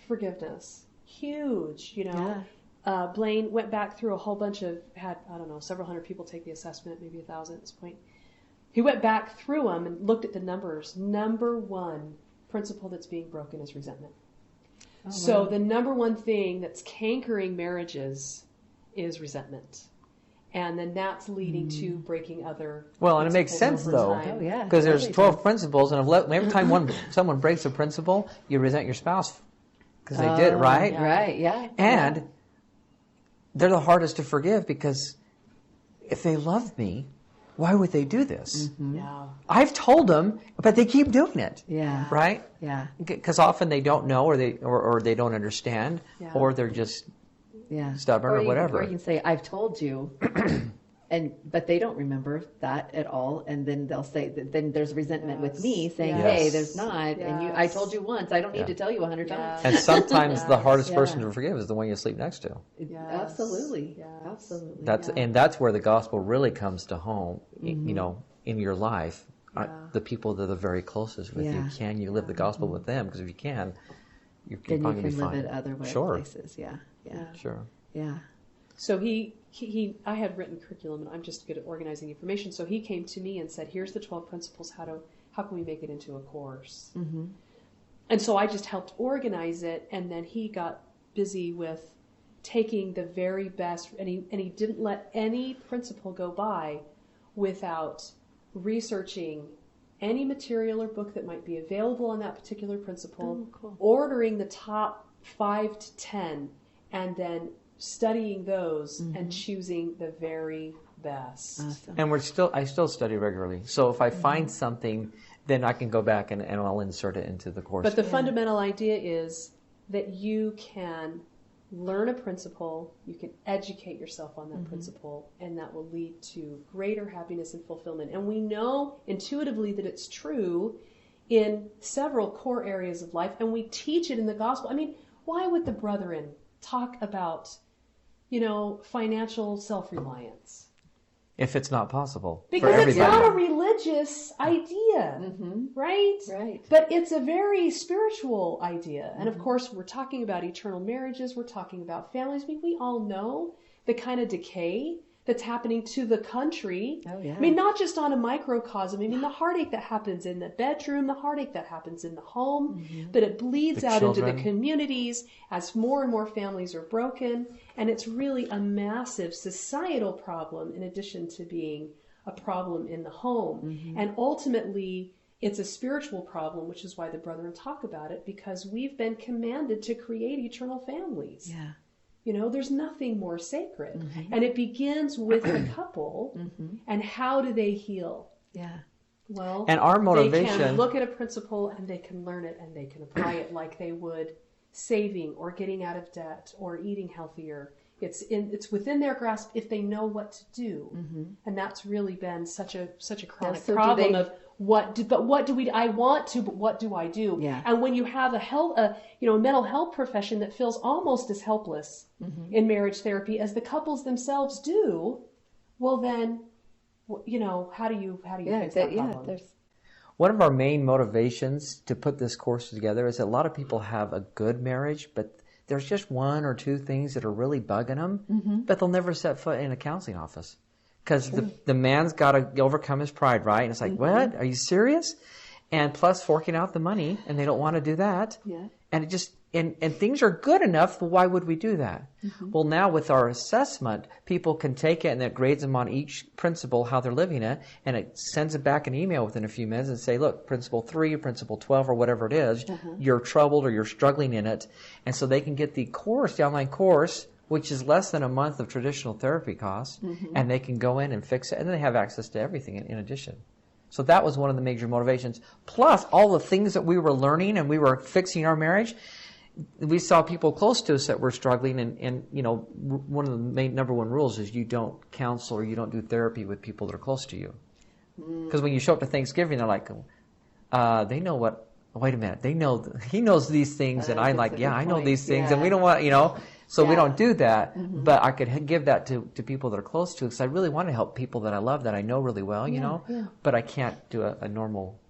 forgiveness. Huge, Blaine went back through a whole bunch of, several hundred people take the assessment, maybe 1,000 at this point. He went back through them and looked at the numbers. Number one principle that's being broken is resentment. Oh, so wow. The number one thing that's cankering marriages is resentment. And then that's leading to breaking other. Well, and it makes sense though, because there's 12 principles, and every time someone breaks a principle, you resent your spouse because they did it, right? Right, yeah. And they're the hardest to forgive, because if they love me, why would they do this? Mm-hmm. Yeah. I've told them, but they keep doing it. Yeah. Right? Yeah. Because often they don't know, or they don't understand, or they're just stubborn or whatever. Or you can say, I've told you, but they don't remember that at all, and then they'll say, then there's resentment with me saying, hey, there's not, and I told you once, I don't need to tell you 100 times. And sometimes the hardest person to forgive is the one you sleep next to. Yes. Absolutely. Yes. Absolutely. That's where the gospel really comes to home, in your life. The people that are very closest with you. Can you live the gospel with them? Because if you can, you're then probably you going to be can fine. live it other places. Yeah. Sure. Yeah. So I had written curriculum, and I'm just good at organizing information. So he came to me and said, here's the 12 principles. How can we make it into a course? Mm-hmm. And so I just helped organize it, and then he got busy with taking the very best, and he didn't let any principle go by without researching any material or book that might be available on that particular principle, ordering the top 5 to 10, and then studying those and choosing the very best. Awesome. And I still study regularly. So if I find something, then I can go back and I'll insert it into the course. But the fundamental idea is that you can learn a principle, you can educate yourself on that principle, and that will lead to greater happiness and fulfillment. And we know intuitively that it's true in several core areas of life, and we teach it in the gospel. I mean, why would the brethren talk about, financial self-reliance? If it's not possible. Because it's not a religious idea, right? Right. But it's a very spiritual idea. And of course, we're talking about eternal marriages. We're talking about families. I mean, we all know the kind of decay that's happening to the country. Oh, yeah. I mean, not just on a microcosm. I mean, the heartache that happens in the bedroom, the heartache that happens in the home, but it bleeds out into the communities as more and more families are broken. And it's really a massive societal problem in addition to being a problem in the home. And ultimately, it's a spiritual problem, which is why the brethren talk about it, because we've been commanded to create eternal families. Yeah. There's nothing more sacred. And it begins with the couple and how do they heal? Yeah. Well, and our motivation, they can look at a principle and they can learn it and they can apply it like they would saving or getting out of debt or eating healthier. It's within their grasp if they know what to do. And that's really been such a chronic problem of what do I want to, but what do I do? Yeah. And when you have a mental health profession that feels almost as helpless in marriage therapy as the couples themselves do, well then, how do you fix that problem? One of our main motivations to put this course together is that a lot of people have a good marriage, but there's just one or two things that are really bugging them, but they'll never set foot in a counseling office. Because the man's got to overcome his pride, right? And it's like, what? Are you serious? And plus forking out the money, and they don't want to do that. Yeah. And it just and things are good enough, well, why would we do that? Well, now with our assessment, people can take it and it grades them on each principle, how they're living it, and it sends it back an email within a few minutes and say, look, principle 3, principle 12, or whatever it is, you're troubled or you're struggling in it. And so they can get the online course, which is less than a month of traditional therapy costs, and they can go in and fix it, and then they have access to everything in addition. So that was one of the major motivations. Plus, all the things that we were learning and we were fixing our marriage, we saw people close to us that were struggling, and one of the main number one rules is you don't counsel or you don't do therapy with people that are close to you. Because when you show up to Thanksgiving, they're like, they know what, wait a minute, he knows these things, and I'm like, I know these things, and we don't want, so we don't do that, but I could give that to people that are close to us, because I really want to help people that I love, that I know really well, but I can't do a normal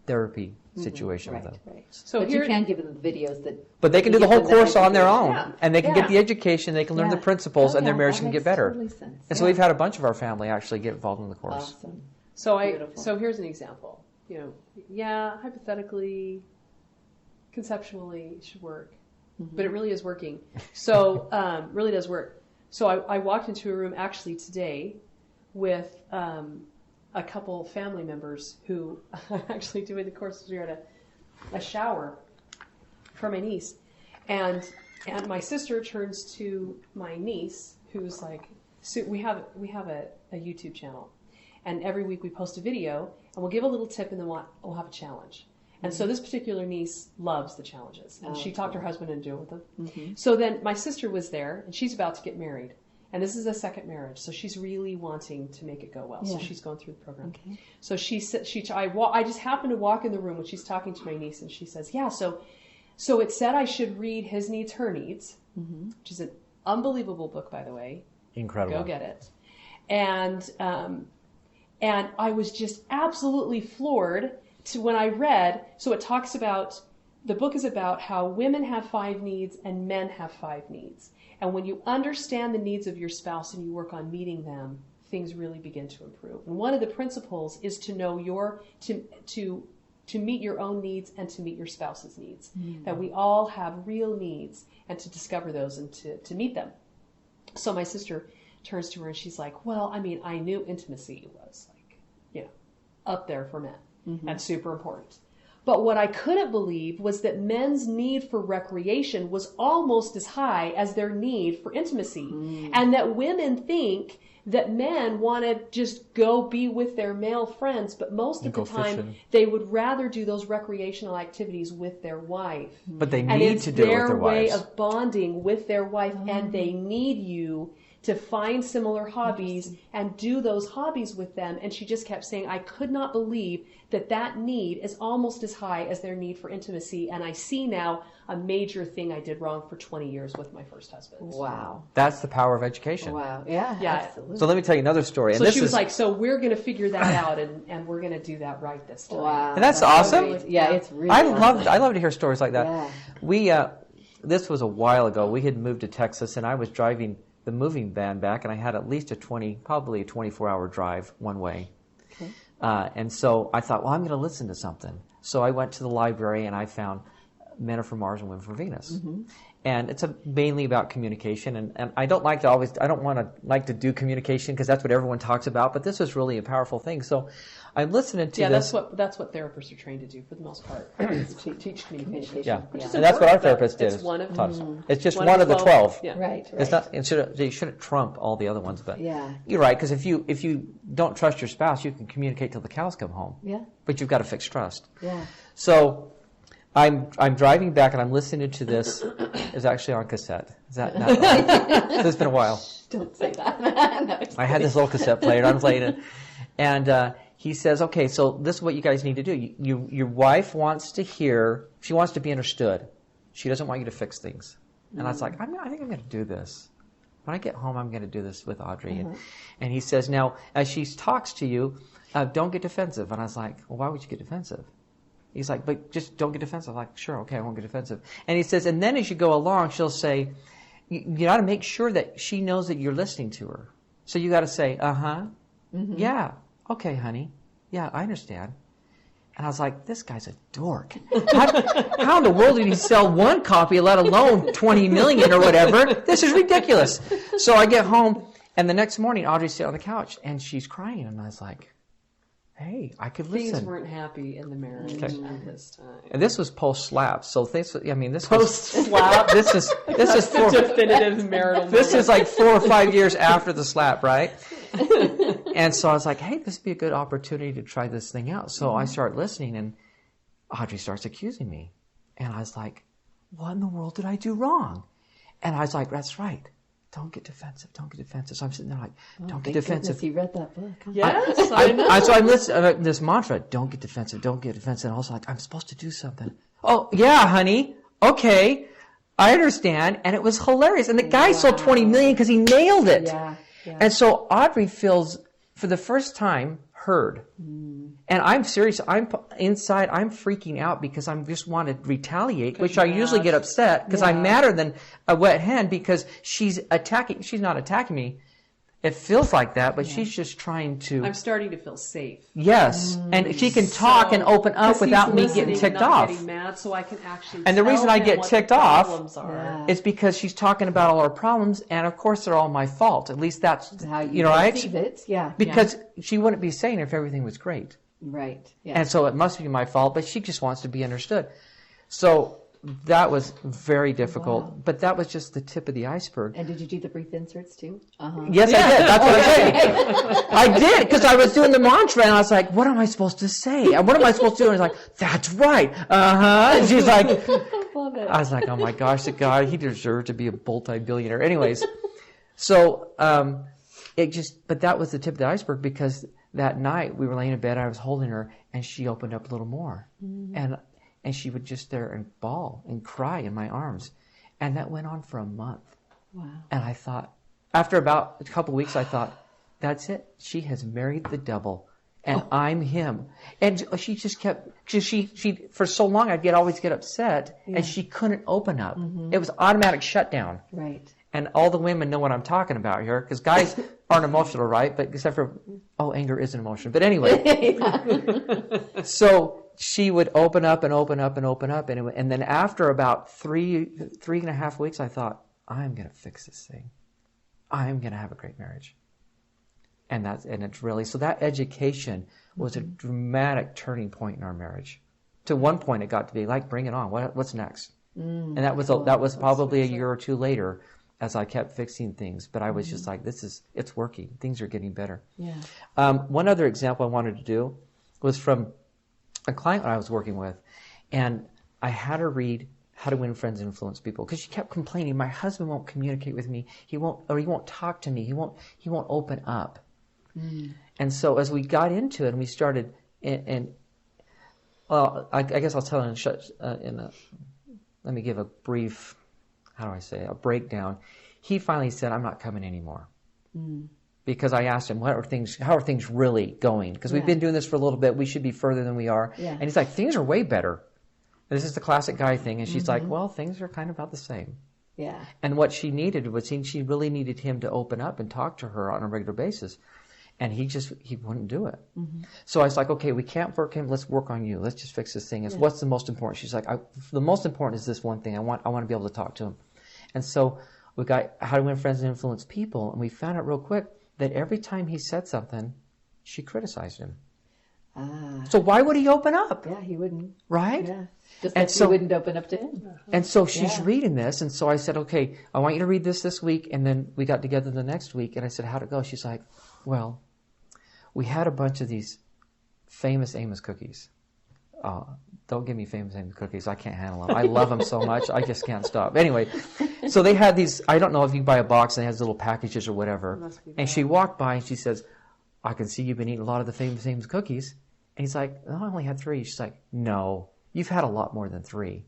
therapy situation Right, with them. right. So but here, you can give them videos that. But they can do the give whole them course on their education. own, Yeah. and they can Yeah. get the education, they can learn the Yeah. principles, Oh, and their yeah, marriage that can get makes better. totally sense. And so we've had a bunch of our family actually get involved in the course. Awesome. Beautiful. so here's an example. You know, yeah, hypothetically, conceptually, it should work, but it really is working. So really does work. So I walked into a room actually today with a couple family members who are actually doing the course. We were at a shower for my niece, and my sister turns to my niece, who's like, so we have a YouTube channel, and every week we post a video, and we'll give a little tip, and then we'll have a challenge. And so this particular niece loves the challenges, and she talked her husband into doing them. So then my sister was there, and she's about to get married. And this is a second marriage, so she's really wanting to make it go well. So she's going through the program. Okay. So she said, I just happened to walk in the room when she's talking to my niece, and she says, "Yeah, so it said I should read His Needs, Her Needs," which is an unbelievable book, by the way. Incredible. Go get it. And I was just absolutely floored to when I read. So it talks about, the book is about how women have 5 needs and men have 5 needs. And when you understand the needs of your spouse and you work on meeting them, things really begin to improve. And one of the principles is to know to meet your own needs and to meet your spouse's needs. That we all have real needs, and to discover those and to meet them. So my sister turns to her and she's like, "Well, I mean, I knew intimacy was like, you know, up there for men and super important. But what I couldn't believe was that men's need for recreation was almost as high as their need for intimacy. And that women think that men want to just go be with their male friends, but most of the time fishing. they would rather do those recreational activities with their wife. But they And need it's to do it with their their way wives. of bonding with their wife, and they need you to find similar hobbies and do those hobbies with them. And she just kept saying, I could not believe that need is almost as high as their need for intimacy. And I see now a major thing I did wrong for 20 years with my first husband. Wow. That's the power of education. Wow. Yeah. Yeah. Absolutely. So let me tell you another story. And So this she was is, like, so we're going to figure that out, and we're going to do that right this time. Wow. And that's awesome. Great. Yeah, it's really. I awesome. love to hear stories like that. Yeah. We this was a while ago. We had moved to Texas, and I was driving the moving van back, and I had at least probably a 24-hour drive one way. Okay. And so I thought, well, I'm going to listen to something. So I went to the library and I found Men Are From Mars and Women From Venus. And it's mainly about communication. And I don't want to do communication because that's what everyone talks about, but this is really a powerful thing. So I'm listening to this. That's what therapists are trained to do for the most part. Is to teach communication. Yeah. Yeah. And that's what our therapist did. It's one of taught us. It's just one of the 12. Yeah. Right. It's not. You shouldn't trump all the other ones, but Yeah. you're right. Because if you don't trust your spouse, you can communicate till the cows come home. Yeah. But you've got to fix trust. Yeah. So I'm driving back and I'm listening to this. It's actually on cassette. Is that not? So it's been a while. Don't say that. No, I had this little cassette player. I'm playing it, and he says, "Okay, so this is what you guys need to do. Your wife wants to hear. She wants to be understood. She doesn't want you to fix things." And I was like, I think I'm going to do this. When I get home, I'm going to do this with Audrey. And he says, now, as she talks to you, don't get defensive. And I was like, well, why would you get defensive? He's like, but just don't get defensive. I'm like, sure, okay, I won't get defensive. And he says, and then as you go along, she'll say, you got to make sure that she knows that you're listening to her. So you got to say, yeah, okay, honey, yeah, I understand. And I was like, this guy's a dork. How in the world did he sell one copy, let alone 20 million or whatever? This is ridiculous. So I get home, and the next morning, Audrey's sitting on the couch, and she's crying. And I was like, hey, I could listen. Things weren't happy in the marriage at this time. And this was post-slap. So this Post-slap? This is The definitive marital This is like 4 or 5 years after the slap, right? And so I was like, hey, this would be a good opportunity to try this thing out. So I start listening, and Audrey starts accusing me. And I was like, what in the world did I do wrong? And I was like, that's right. Don't get defensive. Don't get defensive. So I'm sitting there like, don't get defensive. You read that book. Huh? Yes, I know. So I'm listening this mantra, don't get defensive, don't get defensive. And I was like, I'm supposed to do something. Oh, yeah, honey. Okay. I understand. And it was hilarious. And the guy sold 20 million because he nailed it. Yeah. And so Audrey feels, for the first time, heard. And I'm serious. I'm inside. I'm freaking out because I just want to retaliate, which I usually get upset because I'm madder than a wet hen because she's attacking. She's not attacking me. It feels like that, but she's just trying to. I'm starting to feel safe. Yes, and she can talk and open up without me getting ticked off. Getting mad, so I can actually. And the reason I get ticked off are. is because she's talking about all our problems, and of course they're all my fault. At least that's how you right. perceive it. Yeah. Because she wouldn't be saying if everything was great. Right. Yeah. And so it must be my fault, but she just wants to be understood. So that was very difficult, but that was just the tip of the iceberg. And did you do the brief inserts too? Yes, I did. That's what I'm saying. I did, because I was doing the mantra, and I was like, what am I supposed to say? And what am I supposed to do? And he's like, that's right. And she's like, Love it. I was like, oh my gosh, the guy, he deserved to be a multi-billionaire. Anyways, so but that was the tip of the iceberg, because that night we were laying in bed, I was holding her, and she opened up a little more. And she would just there and bawl and cry in my arms. And that went on for a month. Wow. And I thought, after about a couple of weeks, I thought, that's it. She has married the devil. And I'm him. And she just kept, she for so long, always get upset, and she couldn't open up. It was automatic shutdown. Right. And all the women know what I'm talking about here, because guys aren't emotional, right? But except for, anger is an emotion. But anyway. So she would open up and open up and open up. And then after about 3.5 weeks, I thought, I'm going to fix this thing. I'm going to have a great marriage. And it's really, so that education was a dramatic turning point in our marriage. To one point, it got to be like, bring it on. What's next? And that was probably a year or two later, as I kept fixing things. But I was just like, it's working. Things are getting better. Yeah. One other example I wanted to do was from a client I was working with, and I had her read How to Win Friends and Influence People, because she kept complaining, my husband won't communicate with me. He won't talk to me. He won't open up. And so as we got into it and we started, I guess I'll tell her let me give a brief, a breakdown. He finally said, I'm not coming anymore. Because I asked him, how are things really going? Because we've been doing this for a little bit. We should be further than we are. Yeah. And he's like, things are way better. This is the classic guy thing. And she's like, well, things are kind of about the same. Yeah. And what she needed was, she really needed him to open up and talk to her on a regular basis. And he wouldn't do it. So I was like, okay, we can't work him. Let's work on you. Let's just fix this thing. What's the most important? She's like, the most important is this one thing. I want to be able to talk to him. And so we got How to Win Friends and Influence People. And we found out real quick that every time he said something, she criticized him. So why would he open up? Yeah, he wouldn't. Right? Yeah. Just like he wouldn't open up to him. And so she's reading this, and so I said, okay, I want you to read this week, and then we got together the next week, and I said, how'd it go? She's like, well, we had a bunch of these famous Amos cookies. Don't give me famous Amos cookies. I can't handle them. I love them so much, I just can't stop. Anyway, so they had these, I don't know if you buy a box and it has little packages or whatever. And she walked by and she says, I can see you've been eating a lot of the famous Amos cookies. And he's like, oh, I only had 3. She's like, no, you've had a lot more than 3.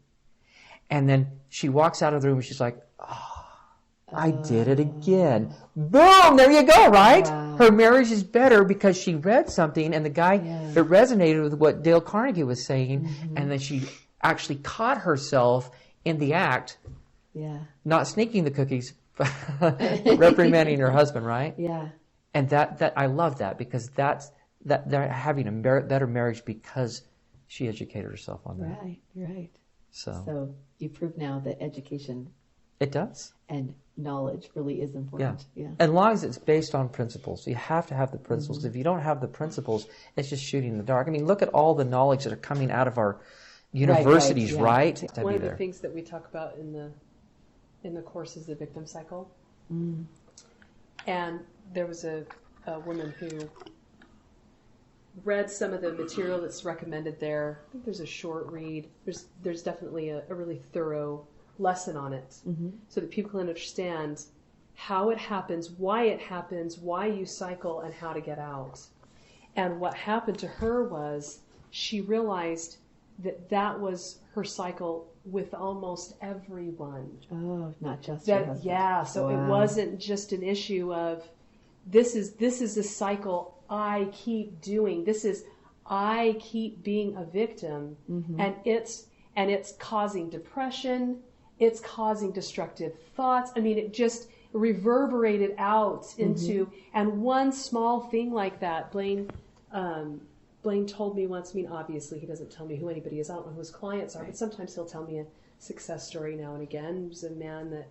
And then she walks out of the room and she's like, I did it again. Boom! There you go, right? Wow. Her marriage is better because she read something and the guy, it resonated with what Dale Carnegie was saying, and then she actually caught herself in the act, not sneaking the cookies, but reprimanding her husband, right? Yeah. And that I love that, because that they're having a better marriage because she educated herself on that. Right. So So you prove now that education it does. and knowledge really is important. Yeah. As long as it's based on principles. You have to have the principles. If you don't have the principles, it's just shooting in the dark. I mean, look at all the knowledge that are coming out of our universities, right? One of the things that we talk about in the course is the victim cycle. And there was a woman who read some of the material that's recommended there. I think there's a short read. There's definitely a really thorough lesson on it, so that people can understand how it happens, why you cycle, and how to get out. And what happened to her was she realized that was her cycle with almost everyone. Oh, not just her husband. So it wasn't just an issue of this is a cycle I keep doing. This is I keep being a victim, and it's causing depression. It's causing destructive thoughts. I mean, it just reverberated out into, and one small thing like that, Blaine told me once, I mean, obviously he doesn't tell me who anybody is. I don't know who his clients are, but sometimes he'll tell me a success story now and again. He was a man that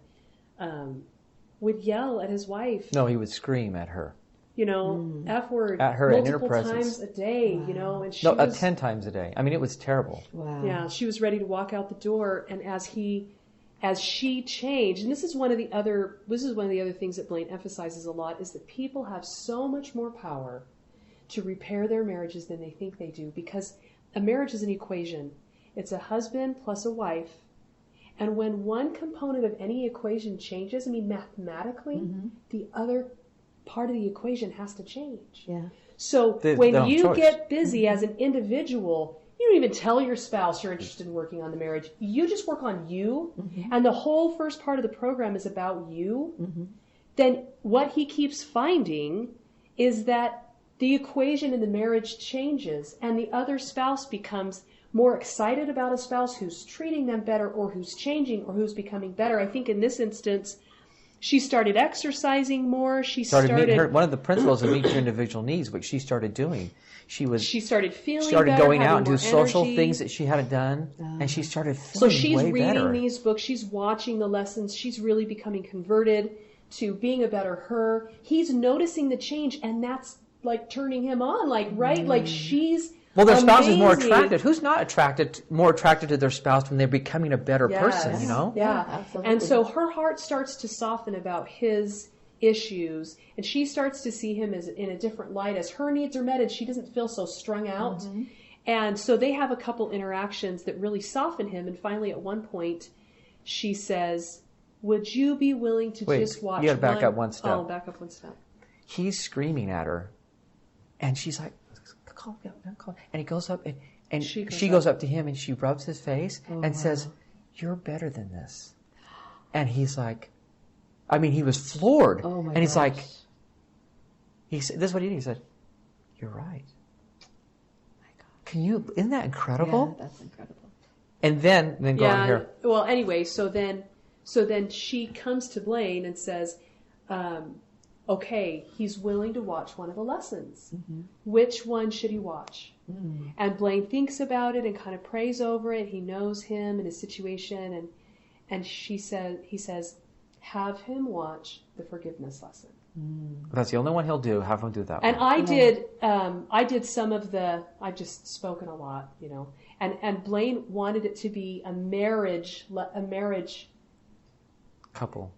would yell at his wife. No, he would scream at her. F word At her, in her multiple presence. times a day, and she No, was, 10 times a day. I mean, it was terrible. Wow. yeah, she was ready to walk out the door, and as she changed, and this is one of the other things that Blaine emphasizes a lot, is that people have so much more power to repair their marriages than they think they do, because a marriage is an equation. It's a husband plus a wife, and when one component of any equation changes, I mean, mathematically, the other part of the equation has to change. Yeah. So They when don't have you choice. get busy as an individual, you don't even tell your spouse you're interested in working on the marriage. You just work on you, and the whole first part of the program is about you. Then what he keeps finding is that the equation in the marriage changes, and the other spouse becomes more excited about a spouse who's treating them better, or who's changing, or who's becoming better. I think in this instance, she started exercising more. She started One of the principles of meet your individual needs, which she started doing. She started feeling better, going out having and do more social energy. things that she hadn't done, and she started So feeling she's way reading better. these books. She's watching the lessons. She's really becoming converted to being a better her. He's noticing the change, and that's like turning him on. Like, right? Like she's Well, their spouse is more amazing. attracted. Who's not more attracted to their spouse when they're becoming a better person, Yeah. Yeah, absolutely. And so her heart starts to soften about his issues, and she starts to see him as in a different light as her needs are met, and she doesn't feel so strung out. And so they have a couple interactions that really soften him, and finally at one point she says, "Would you be willing to just watch you gotta back up one step. Oh, back up one step. He's screaming at her, and she's like, calm down, calm. And he goes up, and she goes up to him, and she rubs his face and says, "You're better than this." And he's like, I mean, he was floored. Oh my and he's gosh. like, this is what he did. He said, "You're right." Isn't that incredible? Yeah, that's incredible. And then go on here. Well, anyway, so then she comes to Blaine and says, okay, he's willing to watch one of the lessons. Which one should he watch? And Blaine thinks about it and kind of prays over it. He knows him and his situation, and he says, have him watch the forgiveness lesson. That's the only one he'll do. Have him do that one. And I did some of I've just spoken a lot, and Blaine wanted it to be a marriage couple.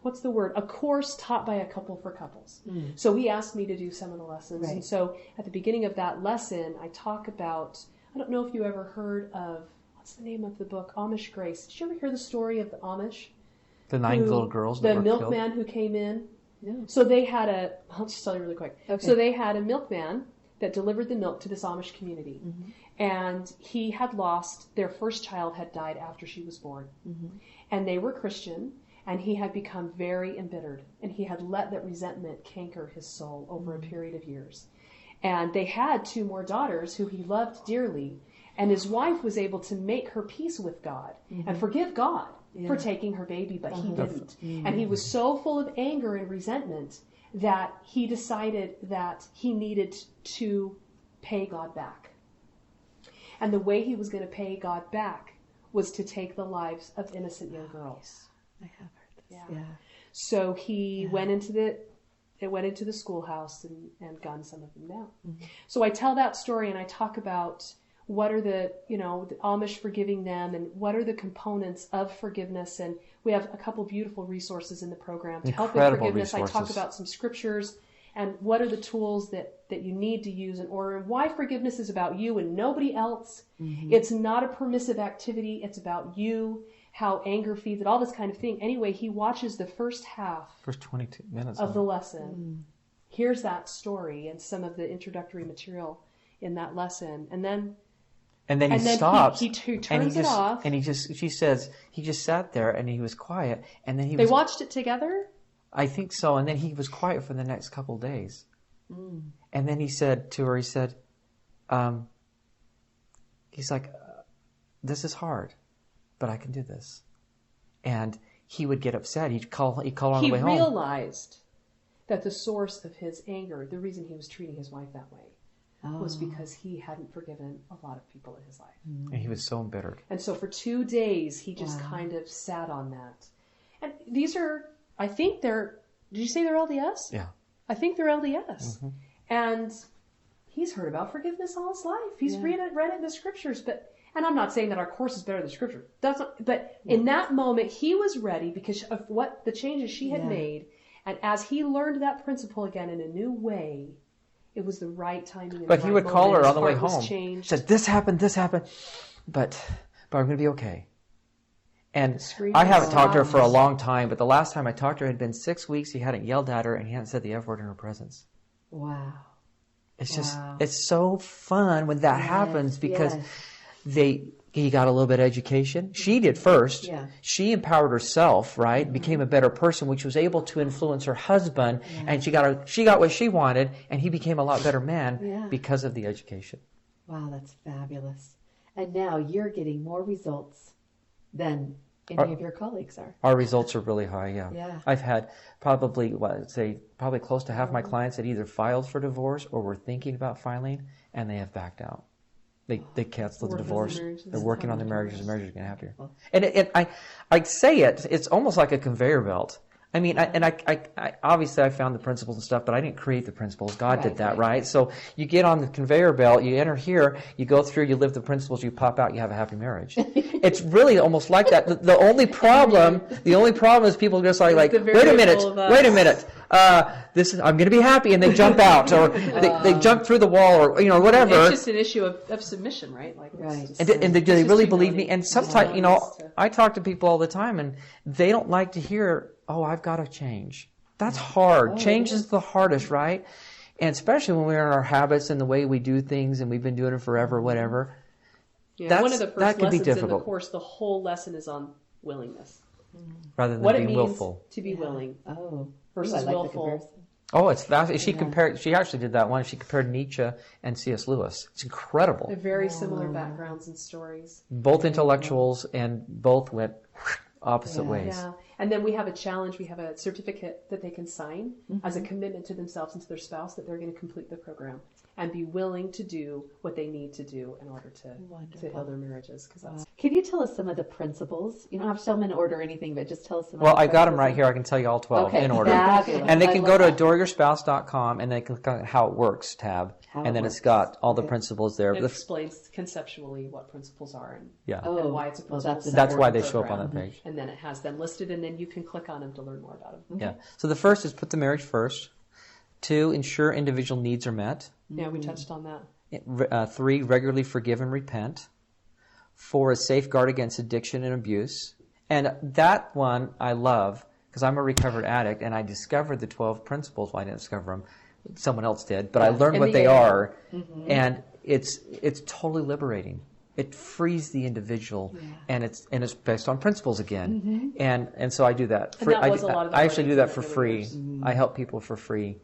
What's the word? A course taught by a couple for couples. So he asked me to do some of the lessons. Right. And so at the beginning of that lesson, I talk about, I don't know if you ever heard of, what's the name of the book? Amish Grace. Did you ever hear the story of the Amish? The 9 little girls that the were killed. milkman who came in. No. So they had I'll just tell you really quick. Okay. So they had a milkman that delivered the milk to this Amish community. And he had their first child had died after she was born. And they were Christian, and he had become very embittered. And he had let that resentment canker his soul over a period of years. And they had 2 more daughters who he loved dearly. And his wife was able to make her peace with God and forgive God for taking her baby, but he didn't. And he was so full of anger and resentment that he decided that he needed to pay God back. And the way he was going to pay God back was to take the lives of innocent young girls. I have heard this. Yeah. So he went into the schoolhouse and gunned some of them down. So I tell that story, and I talk about what are the Amish forgiving them, and what are the components of forgiveness. And we have a couple beautiful resources in the program to help with forgiveness. I talk about some scriptures and what are the tools that you need to use in order, and why forgiveness is about you and nobody else. It's not a permissive activity. It's about you, how anger feeds it, all this kind of thing. Anyway, he watches the first 22 minutes of the lesson. Here's that story and some of the introductory material in that lesson. And then he stops. He turns it off. And she says, he just sat there and he was quiet. And then They watched it together? I think so. And then he was quiet for the next couple of days. And then he said to her, he's like, this is hard, but I can do this. And he would get upset. He'd call on the way home. He realized that the source of his anger, the reason he was treating his wife that way, was because he hadn't forgiven a lot of people in his life. And he was so embittered. And so for 2 days, he just kind of sat on that. And these are, I think did you say they're LDS? Yeah. I think they're LDS. And he's heard about forgiveness all his life. He's read it in the scriptures. And I'm not saying that our course is better than the scripture. But in that moment, he was ready because of what the changes she had made. And as he learned that principle again in a new way, it was the right timing. But he would call her on the way home. He said, this happened, but I'm going to be okay. And I haven't talked to her for a long time, but the last time I talked to her had been 6 weeks. He hadn't yelled at her and he hadn't said the F word in her presence. Wow. It's just, it's so fun when that happens because he got a little bit of education. She did first. Yeah. She empowered herself, right? Became a better person, which was able to influence her husband. And she got what she wanted, and he became a lot better man because of the education. Wow, that's fabulous. And now you're getting more results than any of your colleagues are. Our results are really high, Yeah. I've had probably close to half my clients that either filed for divorce or were thinking about filing, and they have backed out. They canceled the divorce. They're working on their marriages. The marriages are getting happier. And I say it's almost like a conveyor belt. I mean, I obviously I found the principles and stuff, but I didn't create the principles. God did that, right? So you get on the conveyor belt, you enter here, you go through, you live the principles, you pop out, you have a happy marriage. It's really almost like that. The only problem is people just like wait a minute. I'm going to be happy, and they jump out, or they jump through the wall, or whatever. It's just an issue of submission, right? Like, And do they really believe me? And sometimes, I talk to people all the time, and they don't like to hear, "Oh, I've got to change." That's hard. Change is the hardest, right? And especially when we're in our habits and the way we do things, and we've been doing it forever, whatever. Yeah, one of the first lessons in the course, the whole lesson is on willingness. Rather than being willful. What it means to be willing. Versus I like willful. Oh, it's fascinating. She actually did that one. She compared Nietzsche and C.S. Lewis. It's incredible. They're very similar backgrounds and stories. Both intellectuals, and both went opposite ways. Yeah. And then we have a challenge. We have a certificate that they can sign as a commitment to themselves and to their spouse that they're going to complete the program and be willing to do what they need to do in order to heal their marriages. Can you tell us some of the principles? You don't have to tell them in order or anything, but just tell us some Well, I got them right here. I can tell you all 12 in order. Fabulous. And they can go to adoreyourspouse.com, and they can click on How It Works tab. And then it's got all the principles there. It explains conceptually what principles are and why it's a principle. That's why they show up on that page. And then it has them listed, and then you can click on them to learn more about them. Yeah. So the first is put the marriage first. 2, ensure individual needs are met. Yeah, we touched on that. 3, regularly forgive and repent. 4 is safeguard against addiction and abuse. And that one I love because I'm a recovered addict, and I discovered the 12 principles. Well, I didn't discover them. Someone else did. But I learned what they are. And it's totally liberating. It frees the individual, and it's based on principles again. And so I do that. I actually do that for free. I help people for free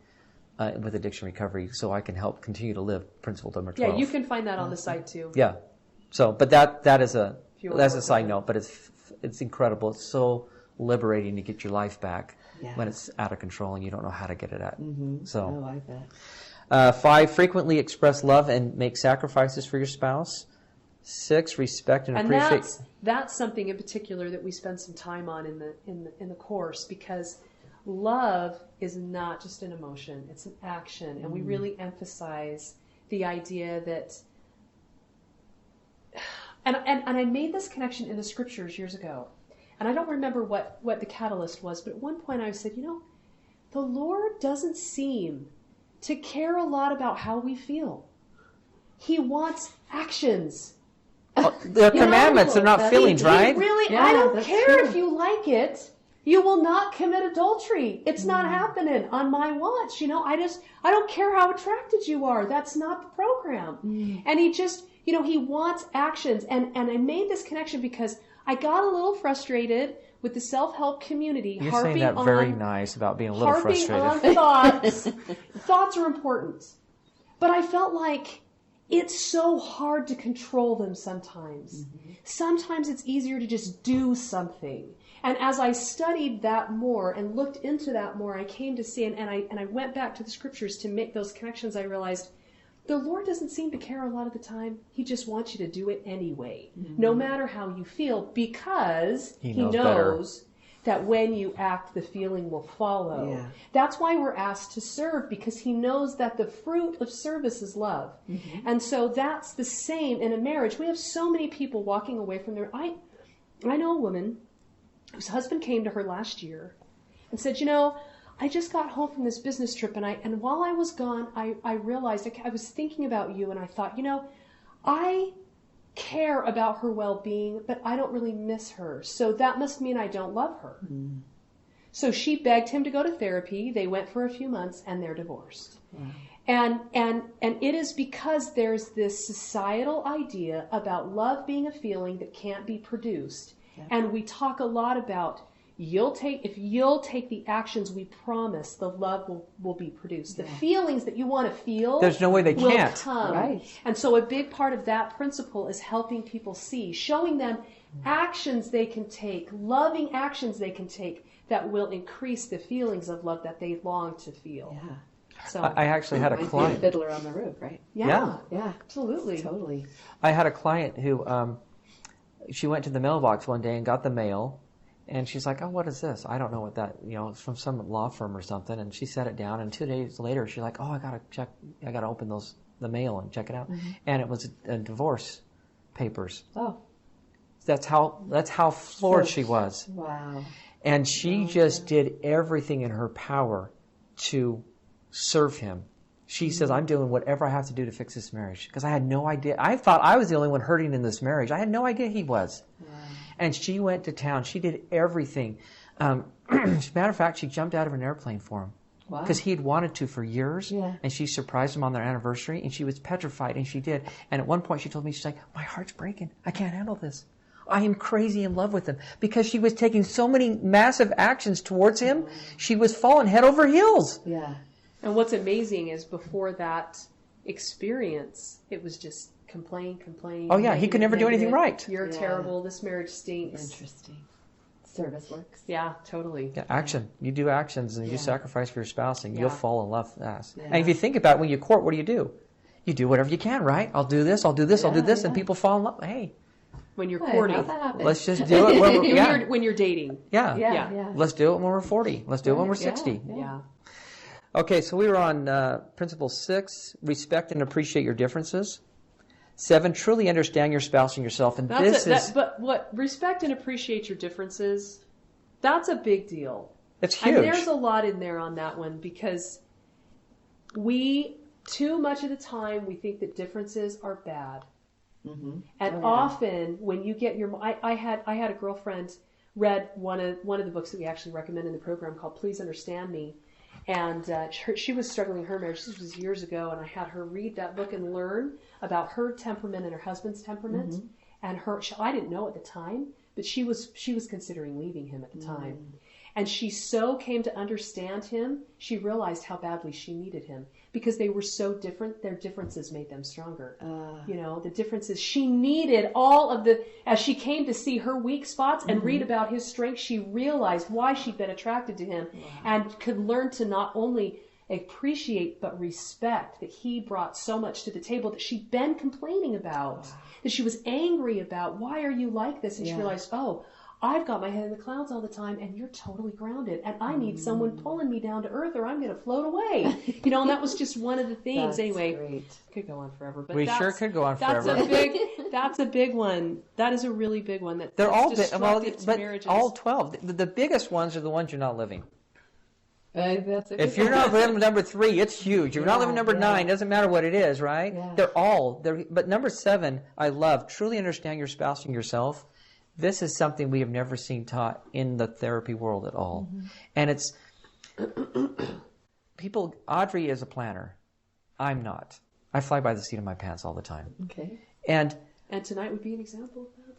with addiction recovery, so I can help continue to live principle number 12. Yeah, you can find that on the site too. Yeah. So, but that's a side note. But it's incredible. It's so liberating to get your life back when it's out of control and you don't know how to get it at. So, I bet. 5, frequently express love and make sacrifices for your spouse. 6, respect and appreciate. And that's something in particular that we spend some time on in the course, because love is not just an emotion, it's an action. And we really emphasize the idea that, and I made this connection in the scriptures years ago. And I don't remember what the catalyst was, but at one point I said, the Lord doesn't seem to care a lot about how we feel. He wants actions. They're commandments, they're not feelings, right? Really, I don't care if you like it. You will not commit adultery. It's not happening on my watch. I don't care how attracted you are. That's not the program. And he just, he wants actions. And I made this connection because I got a little frustrated with the self-help community. You're saying that very nice about being a little frustrated. Thoughts are important. But I felt like it's so hard to control them sometimes. Mm-hmm. Sometimes it's easier to just do something. And as I studied that more and looked into that more, I came to see, and I went back to the scriptures to make those connections. I realized the Lord doesn't seem to care a lot of the time. He just wants you to do it anyway, no matter how you feel, because He knows that when you act, the feeling will follow. Yeah. That's why we're asked to serve, because He knows that the fruit of service is love. Mm-hmm. And so that's the same in a marriage. We have so many people walking away from their... I know a woman whose husband came to her last year and said, I just got home from this business trip, and while I was gone, I realized I was thinking about you, and I thought, I care about her well-being, but I don't really miss her. So that must mean I don't love her. Mm. So she begged him to go to therapy. They went for a few months, and they're divorced. Mm. And it is because there's this societal idea about love being a feeling that can't be produced. Yeah. And we talk a lot about if you'll take the actions we promise, the love will be produced. Yeah. The feelings that you want to feel, there's no way they can't. Come. Right. And so a big part of that principle is helping people see, showing them actions they can take, loving actions they can take that will increase the feelings of love that they long to feel. Yeah. So I actually had a client. Fiddler on the Roof, right? Yeah. Yeah. Absolutely. Totally. I had a client who she went to the mailbox one day and got the mail. And she's like, oh, what is this? I don't know what that, it's from some law firm or something. And she set it down. And 2 days later, she's like, oh, I got to open the mail and check it out. Mm-hmm. And it was a divorce papers. Oh. That's how floored she was. Wow. And she just did everything in her power to serve him. She says, I'm doing whatever I have to do to fix this marriage. Because I had no idea. I thought I was the only one hurting in this marriage. I had no idea he was. Wow. And she went to town. She did everything. As a matter of fact, she jumped out of an airplane for him. Wow. Because he had wanted to for years. Yeah. And she surprised him on their anniversary. And she was petrified. And she did. And at one point she told me, she's like, my heart's breaking. I can't handle this. I am crazy in love with him. Because she was taking so many massive actions towards him. She was falling head over heels. Yeah. And what's amazing is before that experience, it was just complain. Oh yeah, he could never do anything right. You're terrible. This marriage stinks. Interesting. Service works. Yeah, totally. Yeah, action. You do actions and you sacrifice for your spouse and you'll fall in love fast. Yeah. And if you think about it, when you court, what do? You do whatever you can, right? I'll do this, and people fall in love. Hey. When you're courting. Let's just do it when you're dating. Yeah. Let's do it when we're 40. Let's do it when we're 60. Yeah. Okay, so we were on Principle 6, respect and appreciate your differences. 7, truly understand your spouse and yourself. And but what respect and appreciate your differences, that's a big deal. It's huge. And there's a lot in there on that one, because too much of the time, we think that differences are bad. Mm-hmm. And often when you get I had a girlfriend read one of the books that we actually recommend in the program called Please Understand Me. And she was struggling in her marriage. This was years ago, and I had her read that book and learn about her temperament and her husband's temperament. Mm-hmm. And I didn't know at the time, but she was considering leaving him at the time. Mm-hmm. And she so came to understand him, she realized how badly she needed him. Because they were so different, their differences made them stronger. The differences, she needed all of as she came to see her weak spots and read about his strengths, she realized why she'd been attracted to him and could learn to not only appreciate but respect that he brought so much to the table that she'd been complaining about, that she was angry about. Why are you like this? And she realized, I've got my head in the clouds all the time, and you're totally grounded, and I need someone pulling me down to earth, or I'm going to float away. And that was just one of the things. Anyway, great. Could go on forever, but we sure could go on forever. That's a big one. That is a really big one. They're all big, but marriages. All 12. The biggest ones are the ones you're not living. If you're not living number 3, it's huge. If you're not living number 9, doesn't matter what it is, right? Yeah. They're all. But number 7, I love. Truly understand your spouse and yourself. This is something we have never seen taught in the therapy world at all. Mm-hmm. And it's Audrey is a planner. I'm not. I fly by the seat of my pants all the time. Okay. And tonight would be an example of that.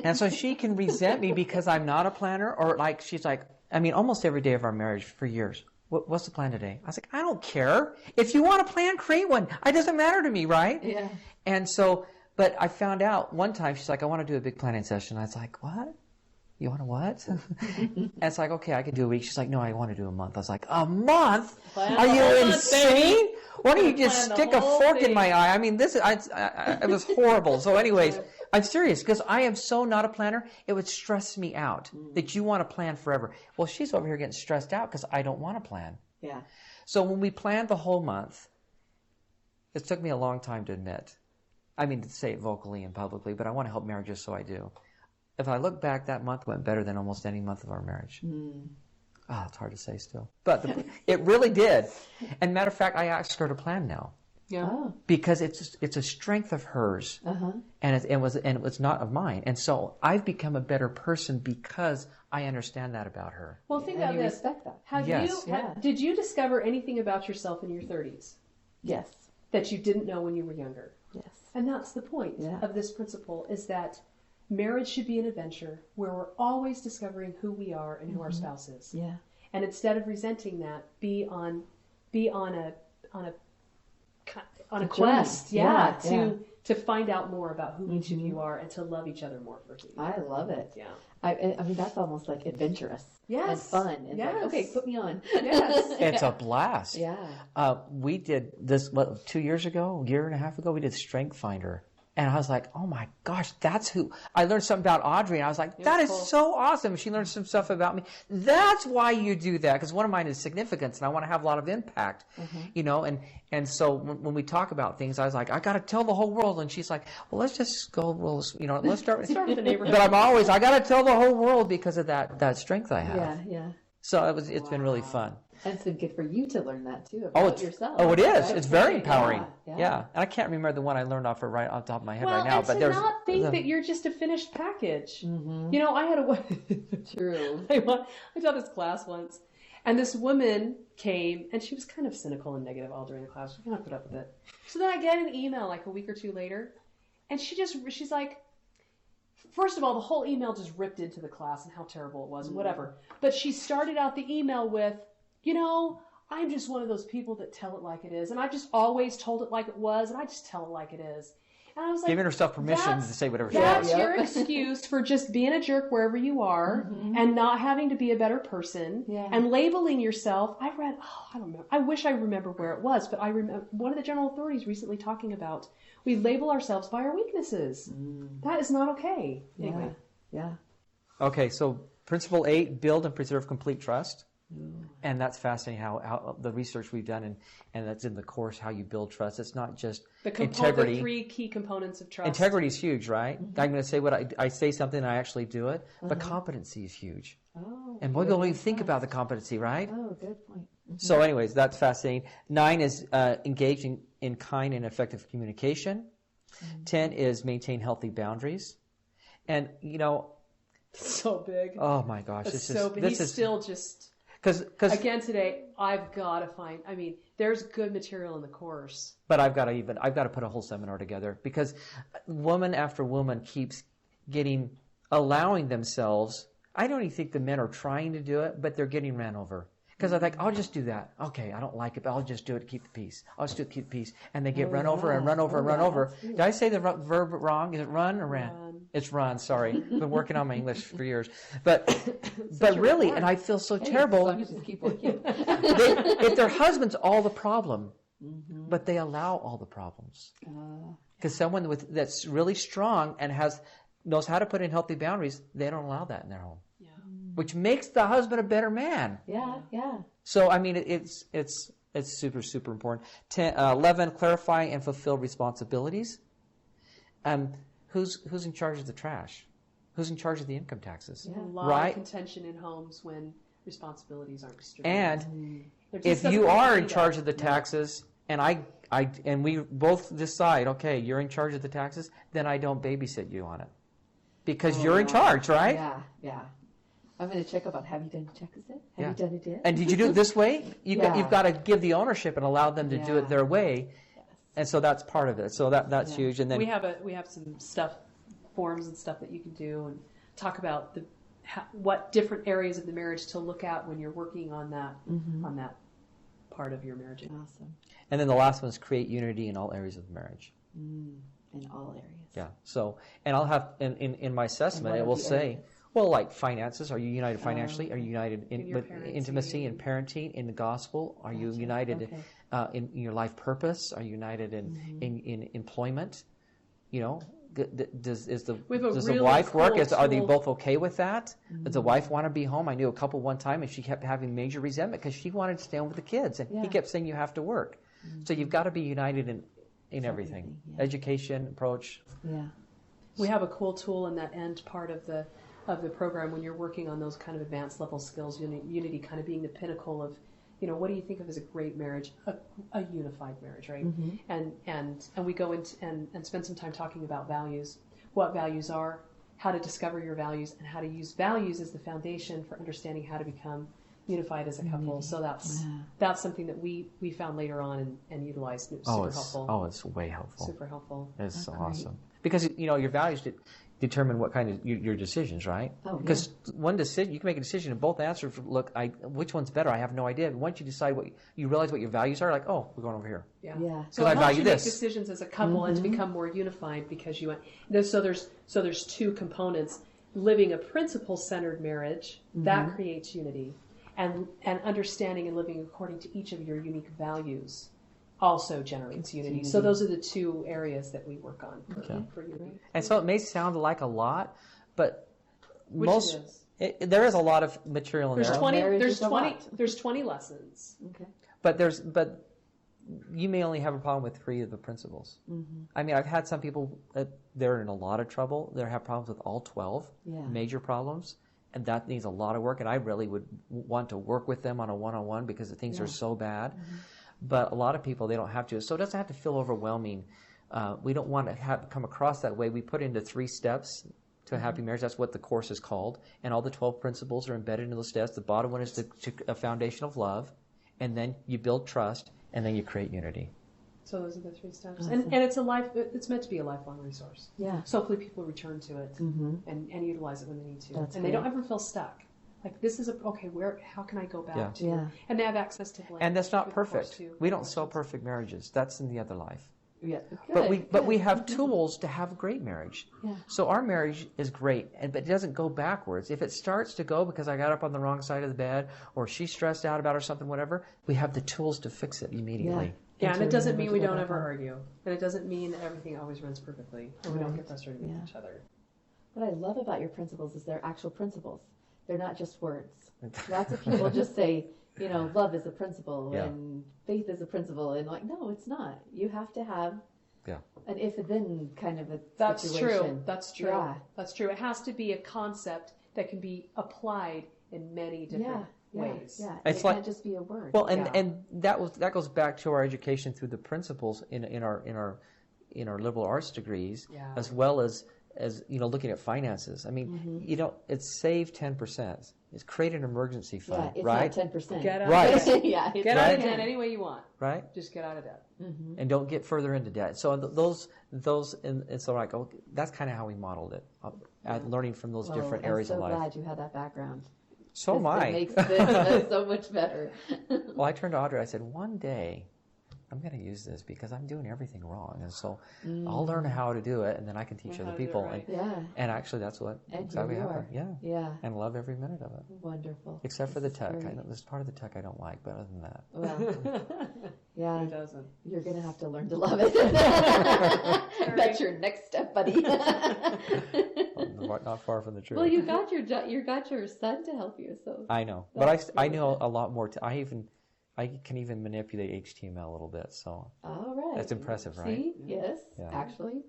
And so she can resent me because I'm not a planner, or like she's like, I mean, almost every day of our marriage for years. What's the plan today? I was like, I don't care. If you want a plan, create one. It doesn't matter to me, right? Yeah. And so, but I found out one time, she's like, I want to do a big planning session. I was like, what? You want to what? And it's like, okay, I can do a week. She's like, no, I want to do a month. I was like, a month? Are you insane? Why don't you just stick a fork in my eye? I mean, it was horrible. So anyways, I'm serious because I am so not a planner. It would stress me out that you want to plan forever. Well, she's over here getting stressed out because I don't want to plan. Yeah. So when we planned the whole month, it took me a long time to admit. I mean, to say it vocally and publicly, but I want to help marriages, so I do. If I look back, that month went better than almost any month of our marriage. It's hard to say still. But it really did. And matter of fact, I asked her to plan now. Yeah. Oh. Because it's a strength of hers, and it was not of mine. And so I've become a better person because I understand that about her. Well, think And about you this. respect that. Yes. Did you discover anything about yourself in your 30s Yes. that you didn't know when you were younger? Yes. And that's the point Yeah. of this principle, is that marriage should be an adventure where we're always discovering who we are and who our spouse is. Yeah. And instead of resenting that, be on a quest, Yeah. to find out more about who each of you are and to love each other more for who you are. I love it. Yeah. I mean, that's almost like adventurous. Yes. And fun. And Yes. like, okay, put me on. Yes. It's a blast. Yeah. We did this, 2 years ago, a year and a half ago, we did Strength Finder. And I was like, oh my gosh, that's who. I learned something about Audrey, and I was like, that is cool. so awesome. She learned some stuff about me. That's why you do that, because one of mine is significance, and I want to have a lot of impact, you know. And so when we talk about things, I was like, I got to tell the whole world. And she's like, well, let's just go, let's start with the neighborhood. But I got to tell the whole world because of that strength I have. Yeah. Yeah. So it's been really fun. And it's been good for you to learn that too about yourself. Oh, it is. Right? It's very empowering. Yeah. And I can't remember the one I learned off right off the top of my head Well, right now. and But to there's not think that you're just a finished package. Mm-hmm. You know, I had a True. I taught this class once, and this woman came, and she was kind of cynical and negative all during the class. We can't put up with it. So then I get an email like a week or two later, and she's like, first of all, the whole email just ripped into the class and how terrible it was and whatever. But she started out the email with, you know, I'm just one of those people that tell it like it is. And I've just always told it like it was, and I just tell it like it is. And I was like, giving herself permission to say whatever she that's wants. your excuse for just being a jerk wherever you are and not having to be a better person and labeling yourself. I don't know. I wish I remember where it was, but I remember one of the general authorities recently talking about we label ourselves by our weaknesses. That is not okay. Anyway. Yeah. Okay, so principle 8, build and preserve complete trust. And that's fascinating how the research we've done, and that's in the course, how you build trust. It's not just integrity. The 3 key components of trust. Integrity is huge, right? I'm going to say what I say something and I actually do it. But competency is huge. Oh. And we don't even think about the competency, right? Oh, good point. So anyways, that's fascinating. 9 is engaging in kind and effective communication. 10 is maintain healthy boundaries. And, you know... So big. Oh my gosh. It's so big. He's still just... Because again today, I've got to find. I mean, there's good material in the course, but I've got to put a whole seminar together because woman after woman keeps allowing themselves. I don't even think the men are trying to do it, but they're getting ran over. Because I think, I'll just do that. Okay, I don't like it, but I'll just do it to keep the peace. I'll just do it to keep the peace. And they get run over and run over and run over. Did I say the verb wrong? Is it run or ran? It's run, sorry. I've been working on my English for years. But really, and I feel so terrible. As long as you keep working. If their husband's all the problem, but they allow all the problems. Because someone that's really strong and knows how to put in healthy boundaries, they don't allow that in their home. Yeah. Which makes the husband a better man. Yeah. So, I mean, it's super, super important. 11, clarify and fulfill responsibilities. Who's in charge of the trash? Who's in charge of the income taxes? A lot of contention in homes when responsibilities aren't distributed. And if you are in charge of the taxes, and we both decide, okay, you're in charge of the taxes, then I don't babysit you on it. Because you're in charge, right? Yeah. I'm going to check about, have you done taxes yet? Have you done it yet? And did you do it this way? You've got to give the ownership and allow them to do it their way. Yes. And so that's part of it. So that's huge. And then we have some stuff forms and stuff that you can do, and talk about what different areas of the marriage to look at when you're working on that part of your marriage. Awesome. And then the last one is create unity in all areas of the marriage. In all areas. Yeah. So, and I'll have in my assessment, it will say, well, like finances. Are you united financially? Are you united in with intimacy and parenting in the gospel? Are you united in your life purpose? Are you united in employment? You know, does the wife work? Are they both okay with that? Does the wife want to be home? I knew a couple one time, and she kept having major resentment because she wanted to stay home with the kids, and he kept saying you have to work. So you've got to be united in everything. Education, approach. Yeah. We have a cool tool in that end part of the program when you're working on those kind of advanced level skills, unity kind of being the pinnacle of, what do you think of as a great marriage, a unified marriage, right? And we go into and spend some time talking about values, what values are, how to discover your values, and how to use values as the foundation for understanding how to become unified as a couple. So that's something that we found later on and utilized. Super helpful. Oh, it's way helpful. Super helpful. It's so awesome. Because, your values determine what kind of your decisions, right? Because one decision, you can make a decision and both answers look, which one's better? I have no idea. And once you decide you realize what your values are, like, oh, we're going over here. Yeah. So I it helps value you this. make decisions as a couple and to become more unified because you want. So there's two components: living a principle-centered marriage that creates unity, and understanding and living according to each of your unique values also generates unity. So those are the two areas that we work on for unity. And so it may sound like a lot, but there is a lot of material in there. There's 20 lessons. Okay. But you may only have a problem with 3 of the principles. I mean, I've had some people they're in a lot of trouble. They have problems with all 12 major problems, and that needs a lot of work. And I really would want to work with them on a one-on-one because the things are so bad. But a lot of people, they don't have to. So it doesn't have to feel overwhelming. We don't want to come across that way. We put into 3 steps to a happy marriage. That's what the course is called. And all the 12 principles are embedded in those steps. The bottom one is a foundation of love. And then you build trust. And then you create unity. So those are the 3 steps. And it's meant to be a lifelong resource. Yeah. So hopefully people return to it and utilize it when they need to. That's and they don't ever feel stuck. Like, this is how can I go back to? Yeah. And they have access to blank. And that's not perfect. We don't sell perfect marriages. That's in the other life. Yeah. But we have tools to have a great marriage. Yeah. So our marriage is great, but it doesn't go backwards. If it starts to go because I got up on the wrong side of the bed, or she's stressed out about or something, whatever, we have the tools to fix it immediately. Yeah, and it doesn't mean we don't ever argue. And it doesn't mean that everything always runs perfectly, or we don't get frustrated with each other. What I love about your principles is they're actual principles. They're not just words. Lots of people just say, love is a principle and faith is a principle, and no, it's not. You have to have an if-then kind of a situation. That's true. Yeah. That's true. It has to be a concept that can be applied in many different ways. Yeah, it can't just be a word. Well, and that goes back to our education through the principles in our liberal arts degrees, as well as looking at finances. I mean, it's save 10%. It's create an emergency fund, it's right? Not 10%. Get out. Right. Get out of debt any way you want. Right. Just get out of debt. And don't get further into debt. So and so like, that's kind of how we modeled it, learning from those different areas of life. I'm so glad you had that background. So am I. It makes this so much better. Well, I turned to Audrey. I said, one day I'm going to use this because I'm doing everything wrong, and so I'll learn how to do it, and then I can teach other people. Right. And actually, that's what exactly happened. Yeah. And love every minute of it. Wonderful. Except for the tech. There's part of the tech I don't like, but other than that, well, Who doesn't? You're going to have to learn to love it. That's your next step, buddy. Not far from the truth. Well, you got your son to help you, so I know, but I know a lot more. I can even manipulate HTML a little bit, so all right. That's impressive, right? See? Yes, actually.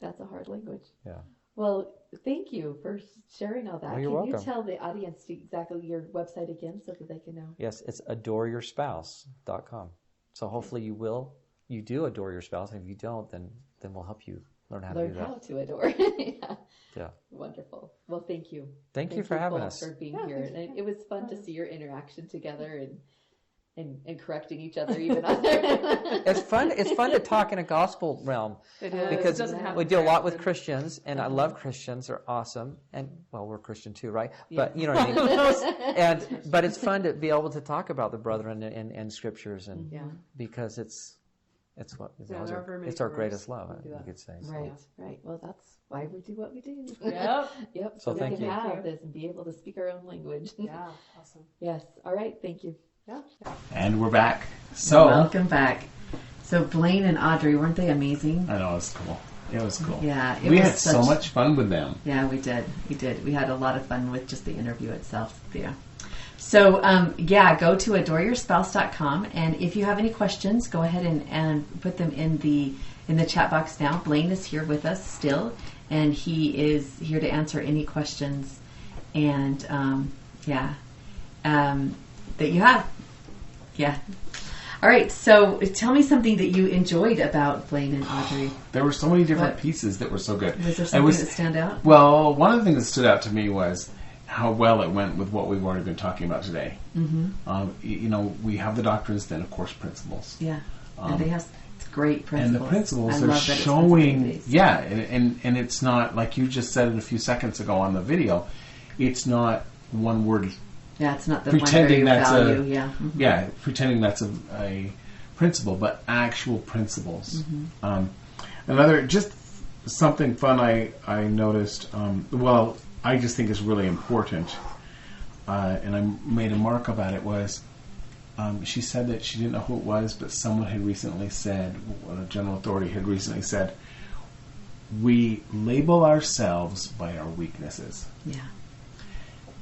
That's a hard language. Yeah. Well, thank you for sharing all that. Well, you're welcome. You tell the audience exactly your website again so that they can know? Yes, it's adoreyourspouse.com. So hopefully you do adore your spouse, and if you don't, then we'll help you learn how to do that. Learn how to adore. Yeah. Wonderful. Well, thank you. Thank you for having us. For being here. And it was fun to see your interaction together and correcting each other even on there. It's fun. It's fun to talk in a gospel realm. It is. Because It doesn't happen we deal a very lot with often. Christians, and I love Christians. They're awesome, and well, we're Christian too, right? Yeah. But you know what I mean. But it's fun to be able to talk about the brethren and scriptures, and because it's what there are very many it's our groups greatest love, that do you that. could say. So. Right. Well, that's why we do what we do. Yep. Yep. So So we thank can you. have this and be able to speak our own language. Yeah. Awesome. Yes. All right. Thank you. Yeah. And we're back. So Welcome back. So Blaine and Audrey, weren't they amazing? I know, it was cool. It was cool. Yeah, we had so much fun with them. Yeah, we did. We had a lot of fun with just the interview itself. Yeah. So, go to adoreyourspouse.com, and if you have any questions, go ahead and put them in the chat box now. Blaine is here with us still, and he is here to answer any questions, and that you have. Yeah. All right, so tell me something that you enjoyed about Blaine and Audrey. There were so many different What? pieces that were so good. Was there something that stand out? Well, one of the things that stood out to me was how well it went with what we've already been talking about today. Mm-hmm. We have the doctrines, then of course principles. Yeah, and they have great principles. And the principles I are love that it's showing, principle-based. and it's not, like you just said it a few seconds ago on the video, it's not one word. Yeah, it's not the Pretending one that's value. pretending that's a principle, but actual principles. Mm-hmm. Another, just something fun I noticed, I just think is really important, and I made a mark about it, was she said that she didn't know who it was, but someone had recently said, a general authority had recently said, we label ourselves by our weaknesses. Yeah.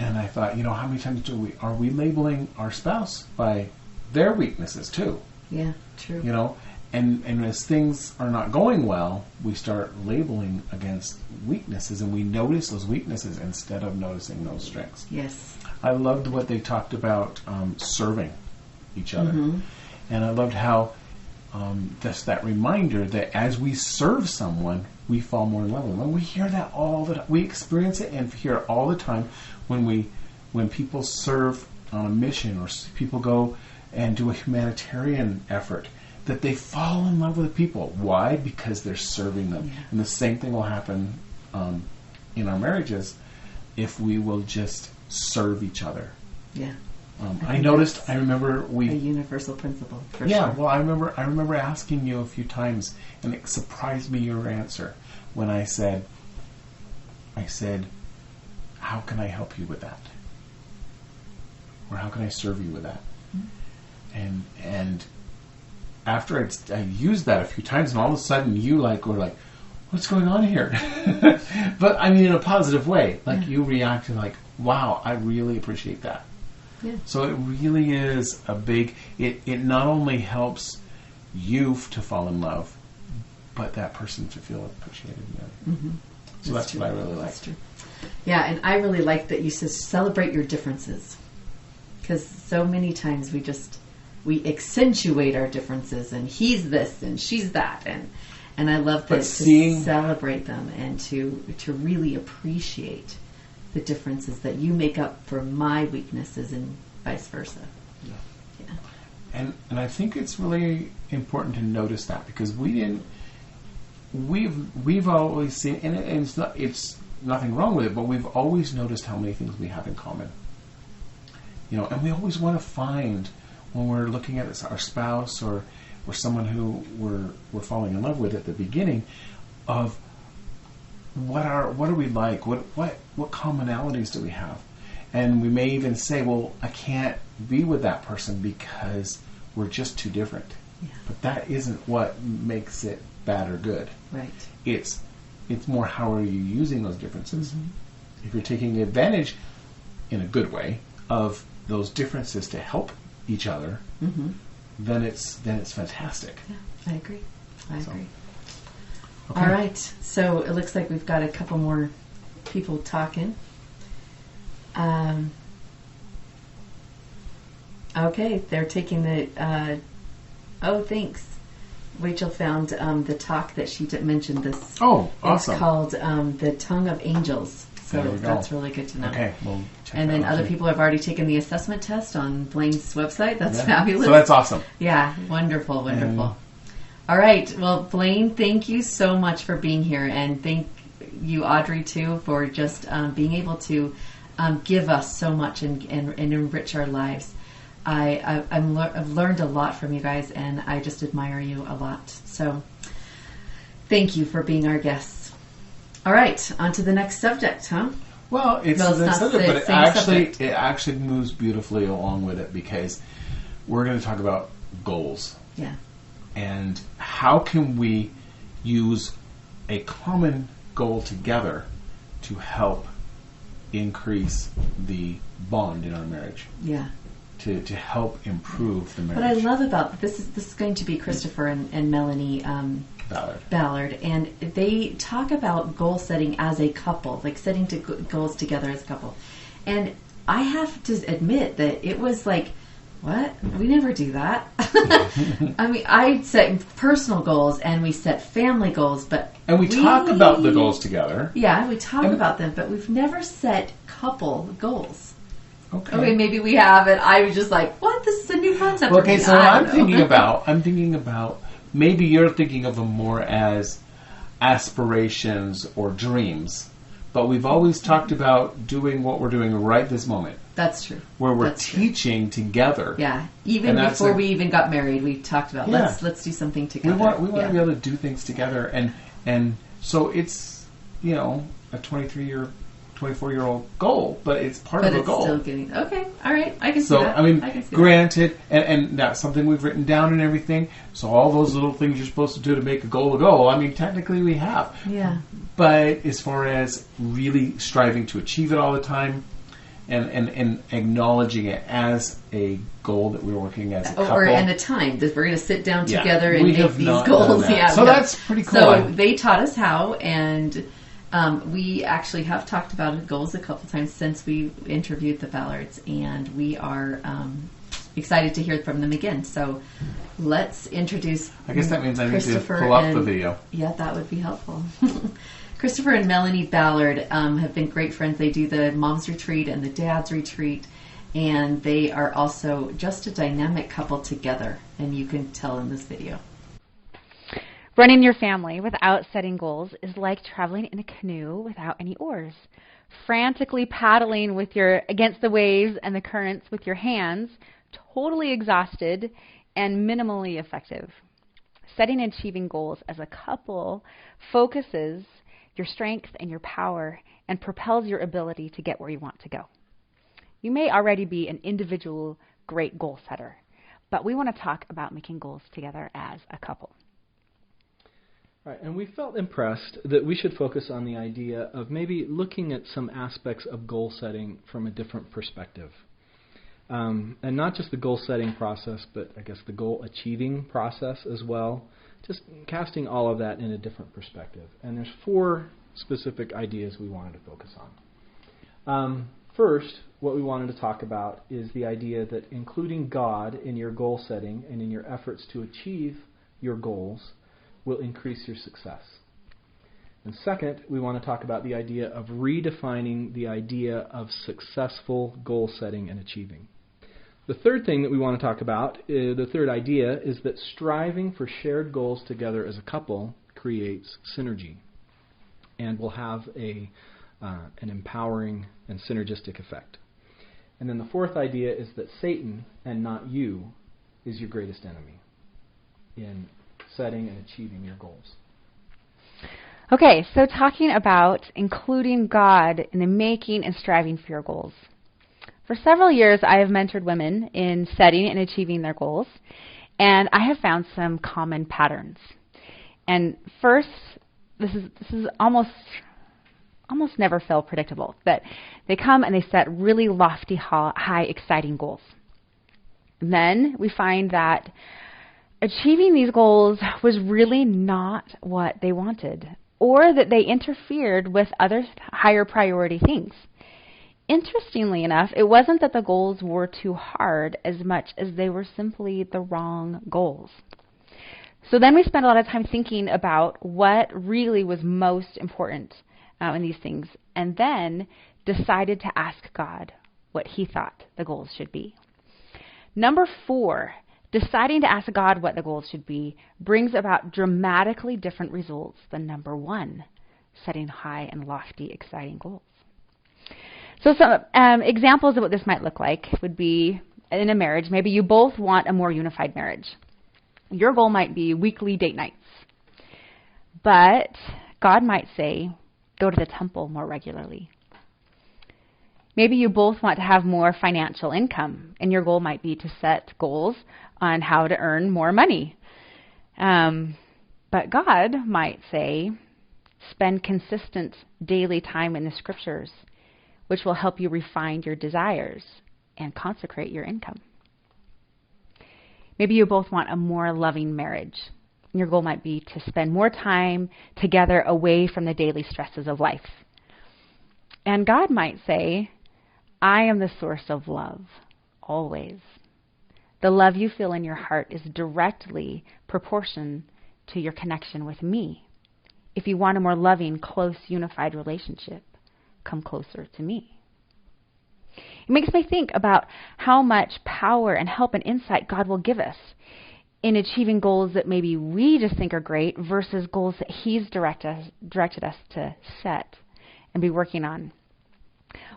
And I thought, how many times are we labeling our spouse by their weaknesses too? Yeah, true. And as things are not going well, we start labeling against weaknesses, and we notice those weaknesses instead of noticing those strengths. Yes. I loved what they talked about serving each other. Mm-hmm. And I loved how just that reminder that as we serve someone, we fall more in love with them. And we hear that all the time. We experience it and hear it all the time when people serve on a mission, or people go and do a humanitarian effort, that they fall in love with the people. Why? Because they're serving them. Yeah. And the same thing will happen in our marriages if we will just serve each other. Yeah. I remember a universal principle. For yeah. Sure. Well, I remember asking you a few times, and it surprised me your answer when I said, how can I help you with that? Or how can I serve you with that? Mm-hmm. And after I used that a few times, and all of a sudden you were like, what's going on here? But I mean, in a positive way. You reacted like, wow, I really appreciate that. Yeah. So it really is a big, it not only helps you to fall in love, but that person to feel appreciated. Mm-hmm. So that's what I really like. That's true. Yeah, and I really like that you said celebrate your differences. Because so many times we accentuate our differences, and he's this and she's that, and I love that to celebrate them and to really appreciate the differences that you make up for my weaknesses and vice versa. Yeah. And I think it's really important to notice that, because we've always seen, and it's nothing wrong with it, but we've always noticed how many things we have in common. And we always want to find, when we're looking at our spouse or someone who we're falling in love with at the beginning, of what are we like? What commonalities do we have? And we may even say, well, I can't be with that person because we're just too different. Yeah. But that isn't what makes it bad or good. Right. It's more, how are you using those differences? Mm-hmm. If you're taking advantage, in a good way, of those differences to help each other, mm-hmm. then it's fantastic. Yeah, I agree. Okay. All right. So it looks like we've got a couple more people talking. Okay, they're taking the. Thanks. Rachel found the talk that she mentioned. This. Oh, awesome! It's called "The Tongue of Angels." So There we go. that's really good to know. Okay, we'll check And that then out other too. people have already taken the assessment test on Blaine's website. That's Yeah. fabulous. So that's awesome. Yeah, wonderful, wonderful. All right. Well, Blaine, thank you so much for being here. And thank you, Audrey, too, for just being able to give us so much and enrich our lives. I've learned a lot from you guys, and I just admire you a lot. So thank you for being our guests. All right, on to the next subject, huh? Well, it's No, it's the not subject, the but same subject. it actually moves beautifully along with it, because we're going to talk about goals Yeah. and how can we use a common goal together to help increase the bond in our marriage, Yeah. to help improve the What I marriage. love about this is going to be Christopher and Melanie Ballard, and they talk about goal setting as a couple, like setting goals together as a couple. And I have to admit that it was like, what? We never do that. I mean, I set personal goals and we set family goals, but And we talk about the goals together. Yeah, we talk about them, but we've never set couple goals. Okay. Okay, maybe we have, and I was just like, what? This is a new concept for Okay, me. so I I'm don't know. thinking about maybe you're thinking of them more as aspirations or dreams, but we've always talked about doing what we're doing right this moment, That's true. where we're That's true. teaching together. Yeah, even And that's before a- we even got married, we talked about Yeah. let's do something We together. want Yeah. to be able to do things together, and so it's a 24-year-old goal, but it's part But of a it's goal. still getting okay. All right, I can see So, that. I mean, can see granted, and that's something we've written down and everything. So all those little things you're supposed to do to make a goal a goal, I mean, technically we have. that. Yeah, But as far as really striving to achieve it all the time and acknowledging it as a goal that we're working as a couple. and a time that we're going to sit down Yeah, together and we make have these not goals. done that. Yeah, So no. that's pretty cool. So they taught us how, and we actually have talked about goals a couple times since we interviewed the Ballards, and we are excited to hear from them again. So let's introduce. I guess that means I need to Christopher pull up the and- video. Yeah, that would be helpful. Christopher and Melanie Ballard have been great friends. They do the mom's retreat and the dad's retreat, and they are also just a dynamic couple together, and you can tell in this video. Running your family without setting goals is like traveling in a canoe without any oars. Frantically paddling against the waves and the currents with your hands, totally exhausted and minimally effective. Setting and achieving goals as a couple focuses your strength and your power and propels your ability to get where you want to go. You may already be an individual great goal setter, but we want to talk about making goals together as a couple. Right, and we felt impressed that we should focus on the idea of maybe looking at some aspects of goal setting from a different perspective. And not just the goal setting process, but I guess the goal achieving process as well. Just casting all of that in a different perspective. And there's 4 specific ideas we wanted to focus on. First, what we wanted to talk about is the idea that including God in your goal setting and in your efforts to achieve your goals will increase your success. And second, we want to talk about the idea of redefining the idea of successful goal setting and achieving. The third thing that we want to talk about, the third idea, is that striving for shared goals together as a couple creates synergy and will have an empowering and synergistic effect. And then the fourth idea is that Satan, and not you, is your greatest enemy in setting and achieving your goals. Okay, so talking about including God in the making and striving for your goals. For several years, I have mentored women in setting and achieving their goals, and I have found some common patterns. And first, this is almost never fail predictable, that they come and they set really lofty, high, exciting goals. And then we find that achieving these goals was really not what they wanted, or that they interfered with other higher priority things. Interestingly enough, it wasn't that the goals were too hard as much as they were simply the wrong goals. So then we spent a lot of time thinking about what really was most important in these things, and then decided to ask God what he thought the goals should be. Number 4, deciding to ask God what the goals should be brings about dramatically different results than number 1, setting high and lofty, exciting goals. So some examples of what this might look like would be in a marriage. Maybe you both want a more unified marriage. Your goal might be weekly date nights. But God might say, go to the temple more regularly. Maybe you both want to have more financial income, and your goal might be to set goals on how to earn more money. But God might say, spend consistent daily time in the scriptures, which will help you refine your desires and consecrate your income. Maybe you both want a more loving marriage. Your goal might be to spend more time together away from the daily stresses of life. And God might say, I am the source of love, always. The love you feel in your heart is directly proportional to your connection with me. If you want a more loving, close, unified relationship, come closer to me. It makes me think about how much power and help and insight God will give us in achieving goals that maybe we just think are great versus goals that he's directed us to set and be working on.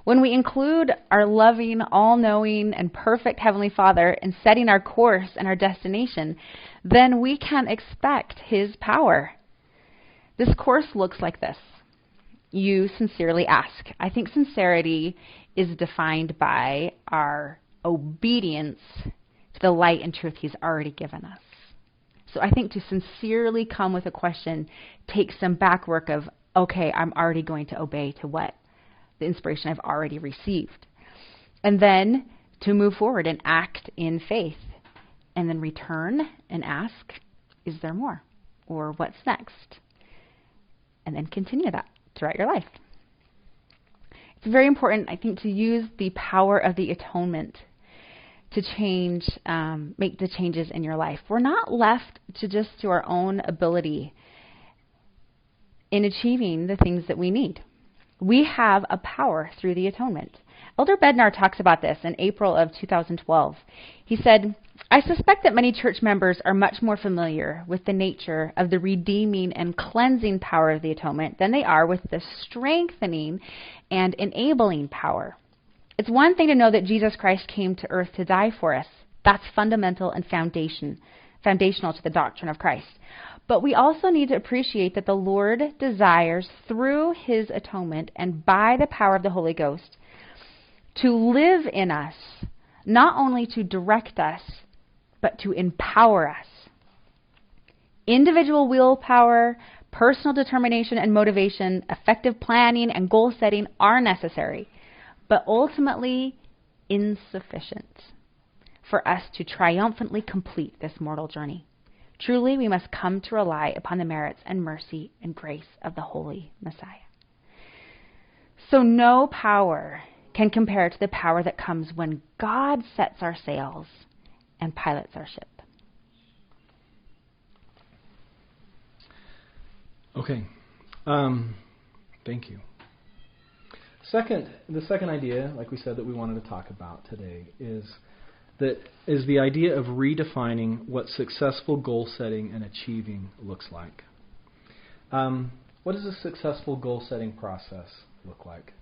When we include our loving, all-knowing, and perfect Heavenly Father in setting our course and our destination, then we can expect his power. This course looks like this. You sincerely ask. I think sincerity is defined by our obedience to the light and truth he's already given us. So I think to sincerely come with a question takes some back work of, okay, I'm already going to obey to what? The inspiration I've already received. And then to move forward and act in faith. And then return and ask, is there more? Or what's next? And then continue that throughout your life. It's very important, I think, to use the power of the atonement to change, make the changes in your life. We're not left to our own ability in achieving the things that we need. We have a power through the atonement. Elder Bednar talks about this in April of 2012. He said, I suspect that many church members are much more familiar with the nature of the redeeming and cleansing power of the atonement than they are with the strengthening and enabling power. It's one thing to know that Jesus Christ came to earth to die for us. That's fundamental and foundational to the doctrine of Christ. But we also need to appreciate that the Lord desires, through his atonement and by the power of the Holy Ghost, to live in us, not only to direct us, but to empower us. Individual willpower, personal determination and motivation, effective planning and goal setting are necessary, but ultimately insufficient for us to triumphantly complete this mortal journey. Truly, we must come to rely upon the merits and mercy and grace of the Holy Messiah. So no power can compare to the power that comes when God sets our sails and pilots our ship. Okay. Thank you. The second idea, like we said, that we wanted to talk about today is the idea of redefining what successful goal setting and achieving looks like. What does a successful goal setting process look like?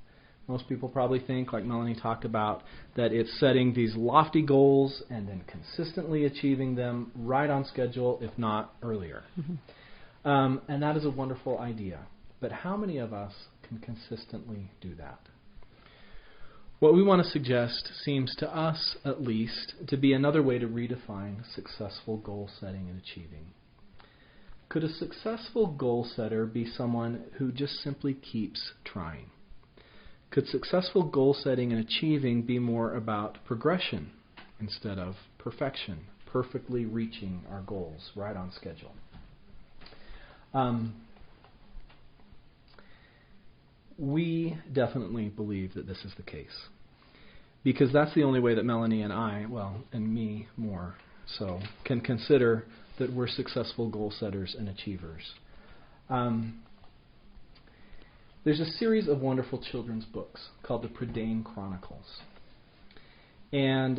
Most people probably think, like Melanie talked about, that it's setting these lofty goals and then consistently achieving them right on schedule, if not earlier. Mm-hmm. And that is a wonderful idea. But how many of us can consistently do that? What we want to suggest seems to us, at least, to be another way to redefine successful goal setting and achieving. Could a successful goal setter be someone who just simply keeps trying? Could successful goal setting and achieving be more about progression instead of perfection, perfectly reaching our goals right on schedule? We definitely believe that this is the case, because that's the only way that Melanie and I, and me more so, can consider that we're successful goal setters and achievers. there's a series of wonderful children's books called the Prydain Chronicles. And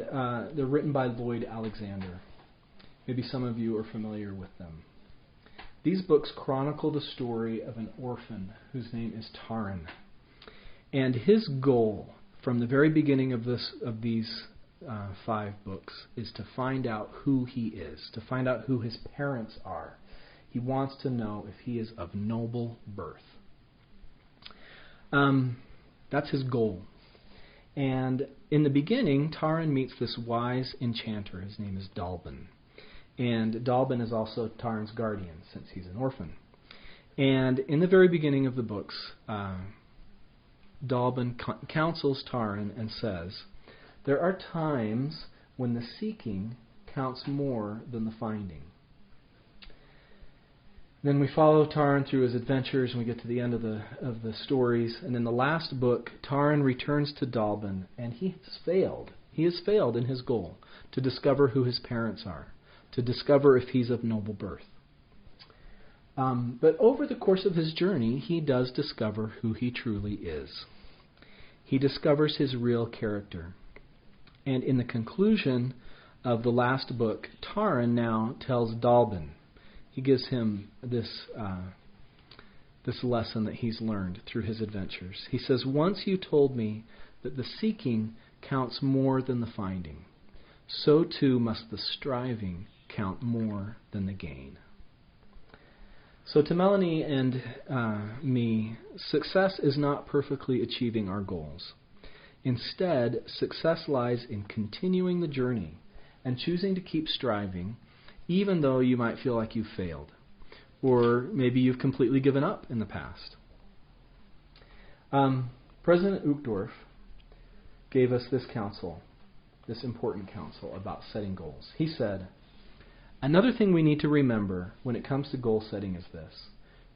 they're written by Lloyd Alexander. Maybe some of you are familiar with them. These books chronicle the story of an orphan whose name is Taran. And his goal from the very beginning of these 5 books is to find out who he is, to find out who his parents are. He wants to know if he is of noble birth. That's his goal. And in the beginning, Taran meets this wise enchanter. His name is Dalban. And Dalban is also Taran's guardian, since he's an orphan. And in the very beginning of the books, Dalban counsels Taran and says, there are times when the seeking counts more than the finding. Then we follow Taran through his adventures, and we get to the end of the stories. And in the last book, Taran returns to Dalban, and he has failed. He has failed in his goal to discover who his parents are, to discover if he's of noble birth. But over the course of his journey, he does discover who he truly is. He discovers his real character. And in the conclusion of the last book, Taran now tells Dalban, he gives him this lesson that he's learned through his adventures. He says, once you told me that the seeking counts more than the finding, so too must the striving count more than the gain. So to Melanie and me, success is not perfectly achieving our goals. Instead, success lies in continuing the journey and choosing to keep striving, even though you might feel like you've failed, or maybe you've completely given up in the past. President Uchtdorf gave us this counsel, this important counsel about setting goals. He said, another thing we need to remember when it comes to goal setting is this.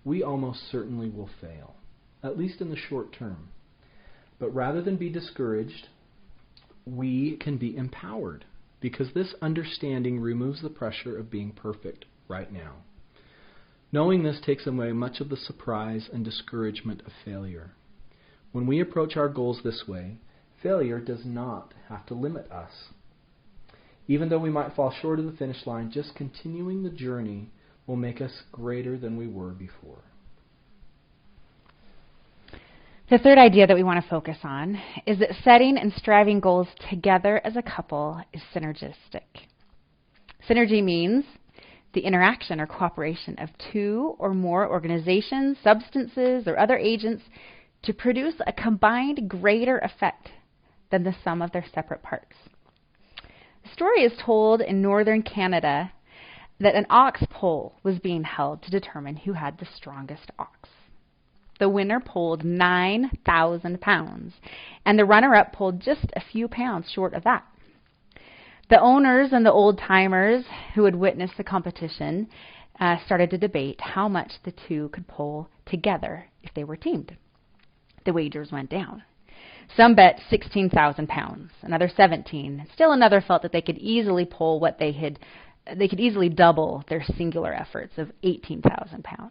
We almost certainly will fail, at least in the short term. But rather than be discouraged, we can be empowered, because this understanding removes the pressure of being perfect right now. Knowing this takes away much of the surprise and discouragement of failure. When we approach our goals this way, failure does not have to limit us. Even though we might fall short of the finish line, just continuing the journey will make us greater than we were before. The third idea that we want to focus on is that setting and striving goals together as a couple is synergistic. Synergy means the interaction or cooperation of 2 or more organizations, substances, or other agents to produce a combined greater effect than the sum of their separate parts. The story is told in northern Canada that an ox poll was being held to determine who had the strongest ox. The winner pulled 9,000 pounds, and the runner-up pulled just a few pounds short of that. The owners and the old-timers who had witnessed the competition started to debate how much the two could pull together if they were teamed. The wagers went down. Some bet 16,000 pounds, another 17. Still another felt that they could easily pull they could easily double their singular efforts of 18,000 pounds.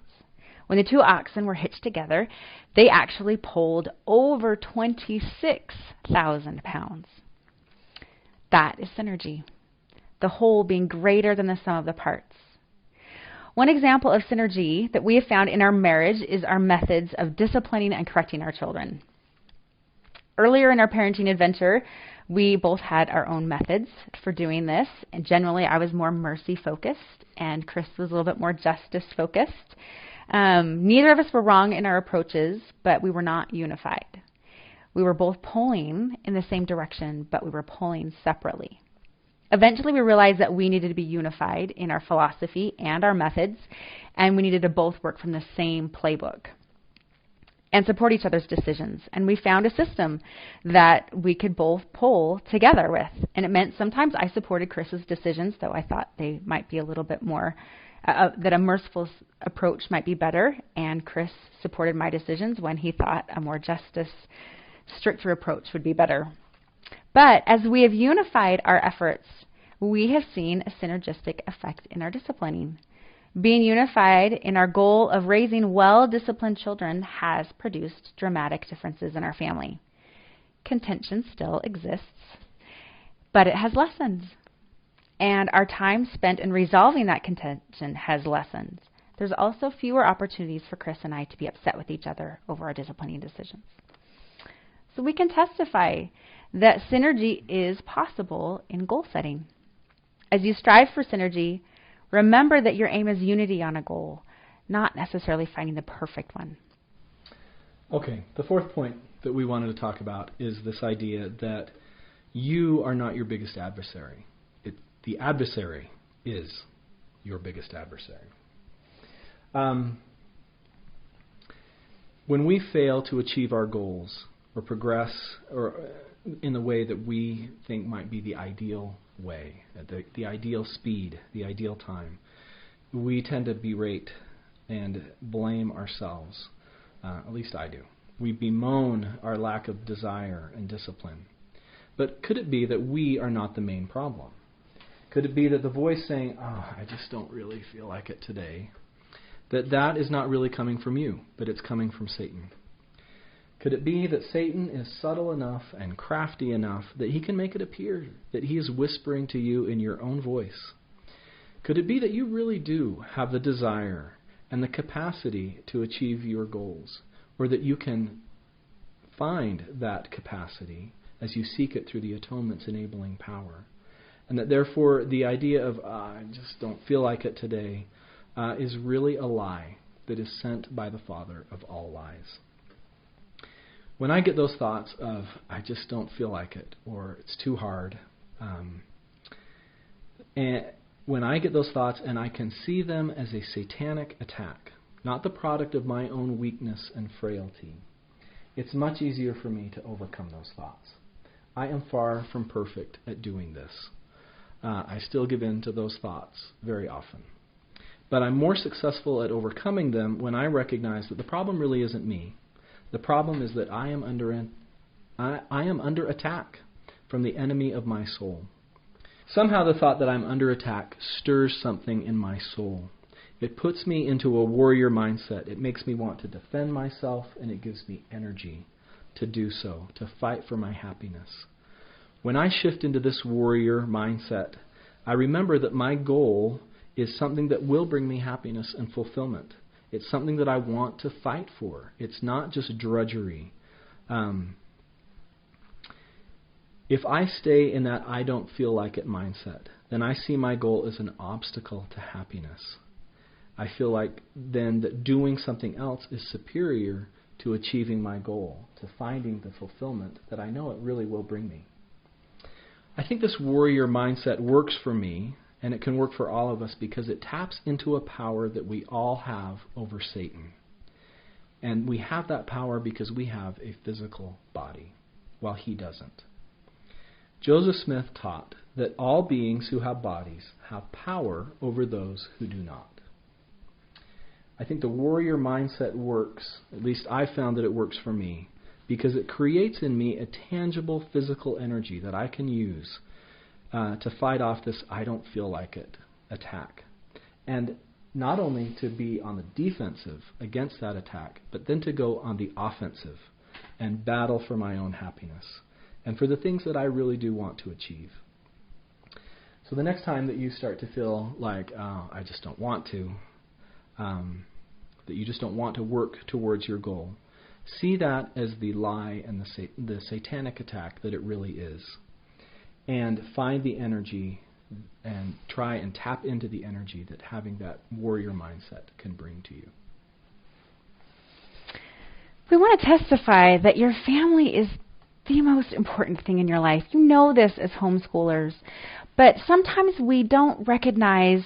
When the 2 oxen were hitched together, they actually pulled over 26,000 pounds. That is synergy, the whole being greater than the sum of the parts. One example of synergy that we have found in our marriage is our methods of disciplining and correcting our children. Earlier in our parenting adventure, we both had our own methods for doing this, and generally I was more mercy-focused, and Chris was a little bit more justice-focused. Neither of us were wrong in our approaches, but we were not unified. We were both pulling in the same direction, but we were pulling separately. Eventually, we realized that we needed to be unified in our philosophy and our methods, and we needed to both work from the same playbook and support each other's decisions. And we found a system that we could both pull together with. And it meant sometimes I supported Chris's decisions, though I thought they might be a little bit more that a merciful approach might be better, and Chris supported my decisions when he thought a more justice, stricter approach would be better. But as we have unified our efforts, we have seen a synergistic effect in our disciplining. Being unified in our goal of raising well-disciplined children has produced dramatic differences in our family. Contention still exists, but it has lessened. And our time spent in resolving that contention has lessened. There's also fewer opportunities for Chris and I to be upset with each other over our disciplining decisions. So we can testify that synergy is possible in goal setting. As you strive for synergy, remember that your aim is unity on a goal, not necessarily finding the perfect one. Okay, the fourth point that we wanted to talk about is this idea that you are not your biggest adversary. The adversary is your biggest adversary. When we fail to achieve our goals or progress or in the way that we think might be the ideal way, the ideal speed, the ideal time, we tend to berate and blame ourselves. At least I do. We bemoan our lack of desire and discipline. But could it be that we are not the main problem? Could it be that the voice saying, I just don't really feel like it today, that is not really coming from you, but it's coming from Satan? Could it be that Satan is subtle enough and crafty enough that he can make it appear that he is whispering to you in your own voice? Could it be that you really do have the desire and the capacity to achieve your goals, or that you can find that capacity as you seek it through the atonement's enabling power? And that therefore the idea of, I just don't feel like it today, is really a lie that is sent by the father of all lies. When I get those thoughts of, I just don't feel like it, or it's too hard, and when I get those thoughts and I can see them as a satanic attack, not the product of my own weakness and frailty, it's much easier for me to overcome those thoughts. I am far from perfect at doing this. I still give in to those thoughts very often. But I'm more successful at overcoming them when I recognize that the problem really isn't me. The problem is that I am under attack from the enemy of my soul. Somehow the thought that I'm under attack stirs something in my soul. It puts me into a warrior mindset. It makes me want to defend myself, and it gives me energy to do so, to fight for my happiness. When I shift into this warrior mindset, I remember that my goal is something that will bring me happiness and fulfillment. It's something that I want to fight for. It's not just drudgery. If I stay in that I don't feel like it mindset, then I see my goal as an obstacle to happiness. I feel like then that doing something else is superior to achieving my goal, to finding the fulfillment that I know it really will bring me. I think this warrior mindset works for me, and it can work for all of us because it taps into a power that we all have over Satan. And we have that power because we have a physical body, while he doesn't. Joseph Smith taught that all beings who have bodies have power over those who do not. I think the warrior mindset works, at least I found that it works for me, because it creates in me a tangible physical energy that I can use to fight off this I don't feel like it attack. And not only to be on the defensive against that attack, but then to go on the offensive and battle for my own happiness and for the things that I really do want to achieve. So the next time that you start to feel like, I just don't want to, that you just don't want to work towards your goal, see that as the lie and the satanic attack that it really is. And find the energy and try and tap into the energy that having that warrior mindset can bring to you. We want to testify that your family is the most important thing in your life. You know this as homeschoolers, but sometimes we don't recognize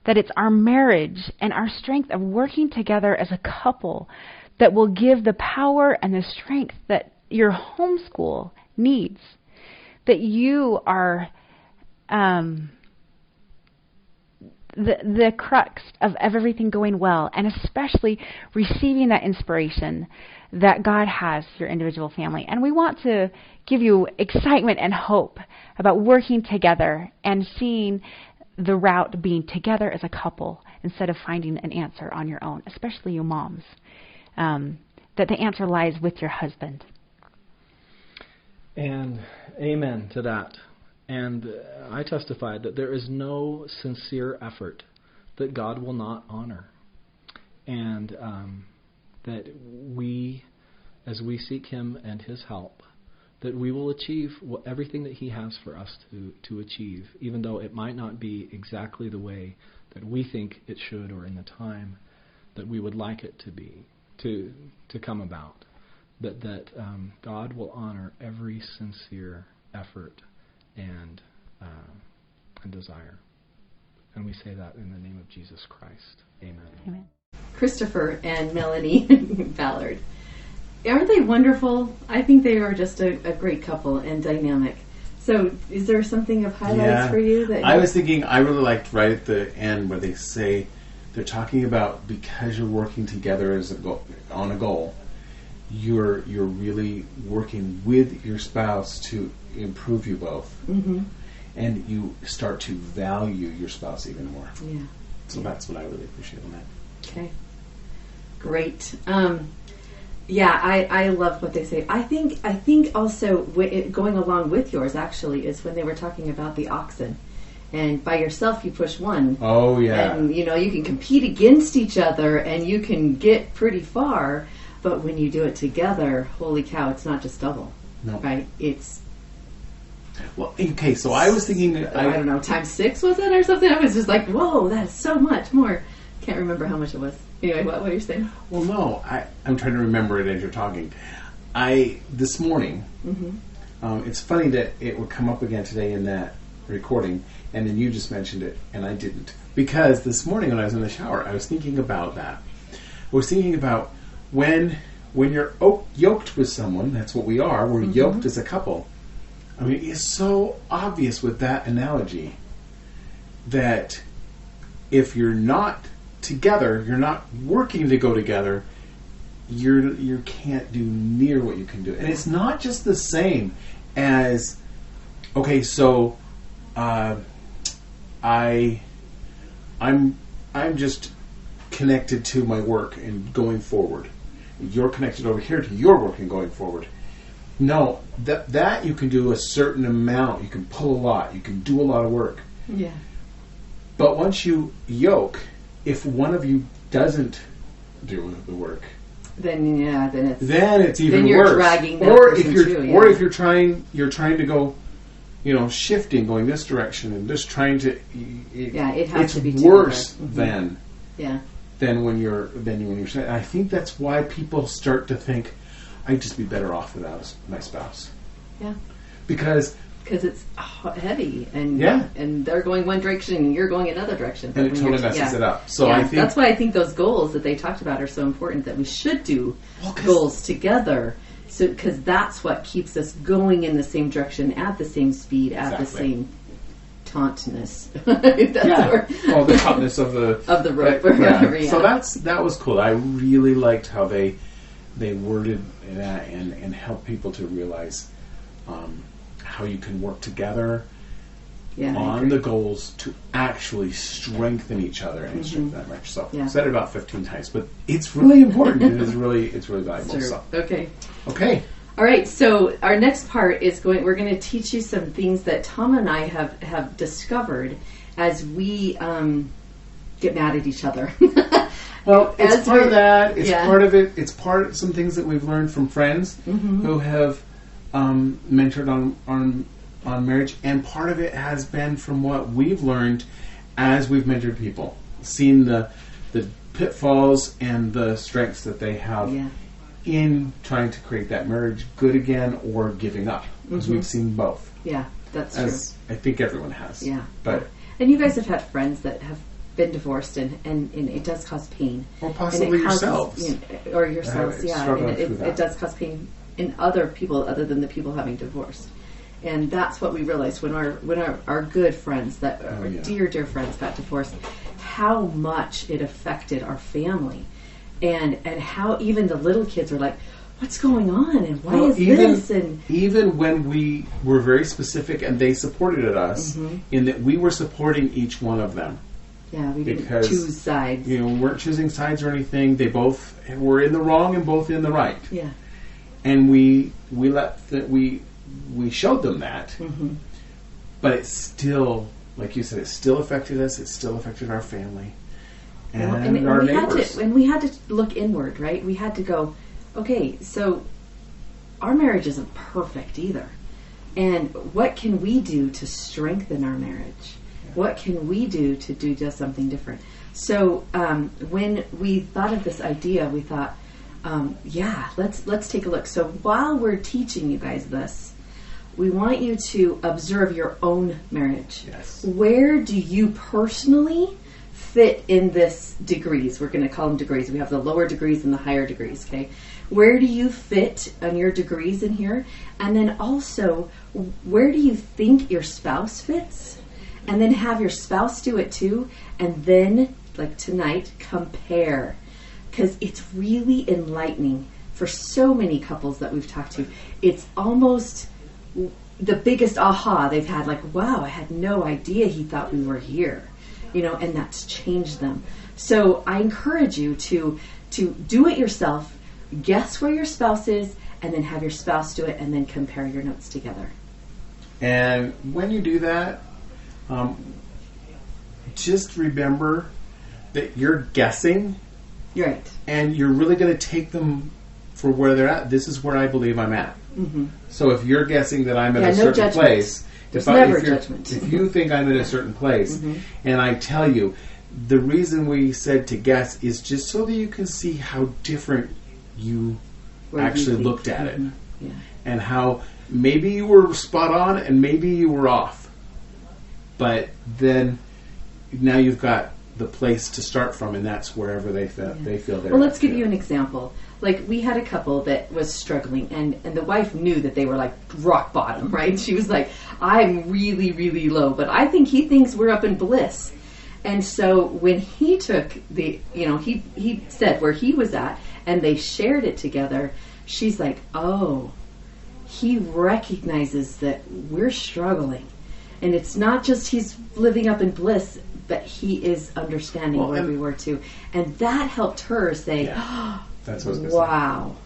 that it's our marriage and our strength of working together as a couple that will give the power and the strength that your homeschool needs. That you are the crux of everything going well, and especially receiving that inspiration that God has for your individual family. And we want to give you excitement and hope about working together and seeing the route being together as a couple instead of finding an answer on your own, especially you moms. That the answer lies with your husband. And amen to that. And I testify that there is no sincere effort that God will not honor. And that we, as we seek Him and His help, that we will achieve everything that He has for us to achieve, even though it might not be exactly the way that we think it should or in the time that we would like it to be, to come about. That God will honor every sincere effort and desire. And we say that in the name of Jesus Christ. Amen. Amen. Christopher and Melanie Ballard. Aren't they wonderful? I think they are just a great couple and dynamic. So is there something of highlights for you? That I was thinking, I really liked right at the end where they say, they're talking about because you're working together as on a goal, you're really working with your spouse to improve you both. Mm-hmm. And you start to value your spouse even more. Yeah. So that's what I really appreciate on that. Okay. Great. I love what they say. I think also going along with yours actually is when they were talking about the oxen. And by yourself, you push one. Oh, yeah. And, you can compete against each other and you can get pretty far. But when you do it together, holy cow, it's not just double. No. Right? It's... Well, okay, so I was thinking... I don't know, times 6 was it or something? I was just like, whoa, that is so much more. Can't remember how much it was. Anyway, what were you saying? Well, no, I'm trying to remember it as you're talking. This morning, it's funny that it would come up again today in that recording, and then you just mentioned it, and I didn't. Because this morning when I was in the shower, I was thinking about that. I was thinking about when you're yoked with someone, that's what we are, we're yoked as a couple. I mean, it's so obvious with that analogy that if you're not together, you're not working to go together, you can't do near what you can do. And it's not just the same as, okay, so I'm just connected to my work and going forward. You're connected over here to your work and going forward. No, that you can do a certain amount. You can pull a lot. You can do a lot of work. Yeah. But once you yoke, if one of you doesn't do the work, then it's even then you're worse. Dragging that or person if you're too, or if you're trying to go, shifting, going this direction, and just trying to. It has to be worse together. than when you're saying. I think that's why people start to think, I'd just be better off without my spouse. Yeah. Because it's heavy, and they're going one direction and you're going another direction. And it totally messes it up. So I think that's why I think those goals that they talked about are so important, that we should do goals together. So because that's what keeps us going in the same direction, at the same speed, at the same tauntness. The tautness of the rope. Right. So that was cool. I really liked how they worded that and helped people to realize how you can work together on the goals to actually strengthen each other and strengthen that marriage. So I said it about 15 times, but it's really important. it's really valuable. So. Okay. All right. So our next part is we're going to teach you some things that Thom and I have discovered as we get mad at each other. Well, it's part of that. It's part of it. It's part of some things that we've learned from friends who have mentored on marriage, and part of it has been from what we've learned as we've mentored people, seen the pitfalls and the strengths that they have in trying to create that marriage good again or giving up, because we've seen both. Yeah, that's true. I think everyone has. Yeah, but and you guys have had friends that have been divorced, and it does cause pain. Or possibly yourselves. Or yourselves, and it does cause pain in other people other than the people having divorced. And that's what we realized when our good friends, that our dear friends, got divorced, how much it affected our family. And how even the little kids were like, what's going on? And why is this? And even when we were very specific and they supported us in that we were supporting each one of them. Yeah, we didn't because, choose sides. We weren't choosing sides or anything. They both were in the wrong and both in the right. Yeah. And we showed them that, Mm-hmm. but it still, like you said, it still affected us. It still affected our family and our neighbors. We had to look inward, right? We had to go, okay, so our marriage isn't perfect either. And what can we do to strengthen our marriage? What can we do to do just something different? So when we thought of this idea, we thought, let's take a look. So while we're teaching you guys this, we want you to observe your own marriage. Yes. Where do you personally fit in this degrees? We're going to call them degrees. We have the lower degrees and the higher degrees, okay? Where do you fit on your degrees in here? And then also, where do you think your spouse fits? And then have your spouse do it too. And then, like tonight, compare. Because it's really enlightening for so many couples that we've talked to. It's almost the biggest aha they've had, like, wow, I had no idea he thought we were here. And that's changed them. So I encourage you to do it yourself, guess where your spouse is, and then have your spouse do it, and then compare your notes together. And when you do that, just remember that you're guessing. Right. And you're really going to take them for where they're at. This is where I believe I'm at. Mm-hmm. So if you're guessing that I'm at a no certain judgment. place, There's never judgment. If you think I'm at a certain place, Mm-hmm. and I tell you, the reason we said to guess is just so that you can see how different you actually looked at it. Yeah. And how maybe you were spot on and maybe you were off. But then now you've got the place to start from, and that's wherever they feel they're Well, let's at, give too. you an example. Like, we had a couple that was struggling, and the wife knew that they were like rock bottom, right? She was like, I'm really, really low, but I think he thinks we're up in bliss. And so when he took he said where he was at, and they shared it together, she's like, oh, he recognizes that we're struggling. And it's not just he's living up in bliss, but he is understanding where we were too. And that helped her say, that's what I was gonna wow,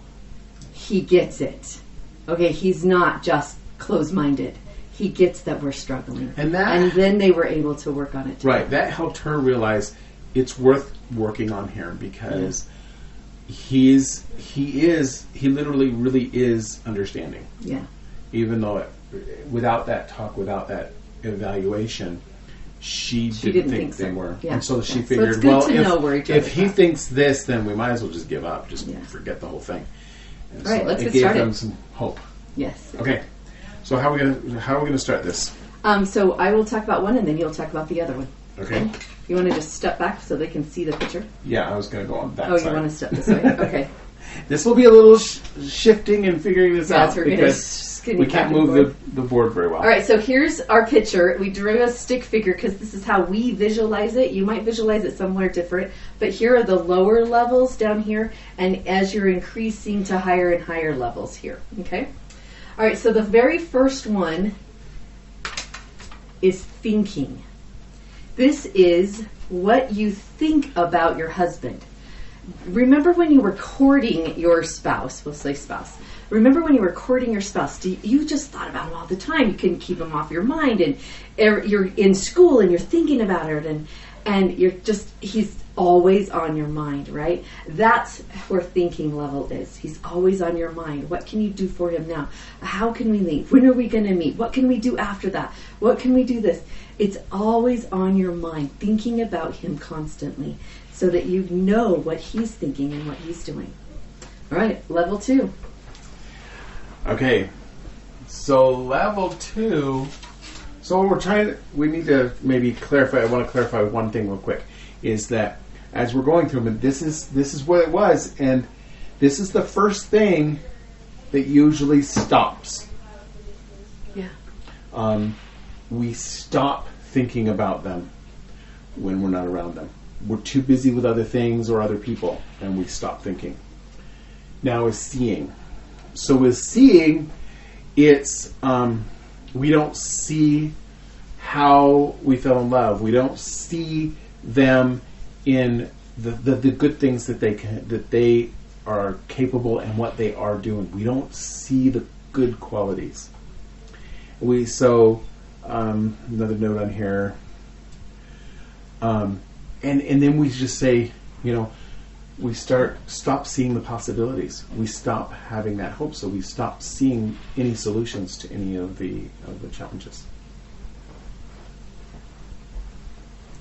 he gets it. Okay, he's not just closed-minded. He gets that we're struggling. And then they were able to work on it too. Right, that helped her realize it's worth working on here because he literally really is understanding. Yeah. Even though without that talk, without that evaluation, she didn't think they were. Yeah. And so she So it's figured, good well, to know where each if other's he at. thinks this, then we might as well just give up, just forget the whole thing. And All right, so let's it get gave started. them some hope. Yes. Okay. So how are we gonna start this? So I will talk about one, and then you'll talk about the other one. Okay. You want to just step back so they can see the picture? Yeah, I was gonna go on that Oh, side. you want to step this way? Okay. This will be a little shifting and figuring this out We're gonna because skinny we back can't and move forth. the board very well. All right, so here's our picture. We drew a stick figure because this is how we visualize it. You might visualize it somewhere different, but here are the lower levels down here, and as you're increasing to higher and higher levels here, okay? All right, so the very first one is thinking. This is what you think about your husband. Remember when you were courting your spouse, we'll say spouse. Remember when you were courting your spouse, you just thought about him all the time. You couldn't keep him off your mind, and you're in school and you're thinking about it, and he's always on your mind, right? That's where thinking level is. He's always on your mind. What can you do for him now? How can we leave? When are we going to meet? What can we do after that? What can we do this? It's always on your mind, thinking about him constantly so that you know what he's thinking and what he's doing. All right, level 2. Okay, so level 2. So we need to maybe clarify. I want to clarify one thing real quick. Is that as we're going through them, this is what it was, and this is the first thing that usually stops. Yeah. We stop thinking about them when we're not around them. We're too busy with other things or other people, and we stop thinking. Now is seeing. So with seeing, it's we don't see how we fell in love. We don't see them in the good things that they are capable and what they are doing. We don't see the good qualities. Another note on here, and then we just say, we stop seeing the possibilities. We stop having that hope, so we stop seeing any solutions to any of the challenges.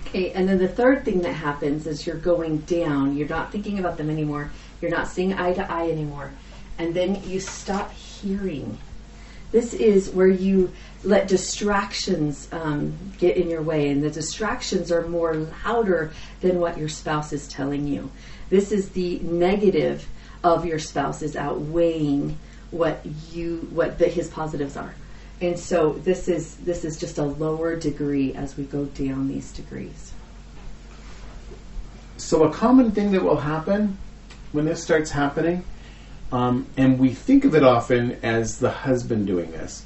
Okay, and then the third thing that happens is you're going down. You're not thinking about them anymore. You're not seeing eye to eye anymore. And then you stop hearing. This is where you let distractions get in your way, and the distractions are more louder than what your spouse is telling you. This is the negative of your spouse is outweighing what his positives are. And so this is just a lower degree as we go down these degrees. So a common thing that will happen when this starts happening, and we think of it often as the husband doing this,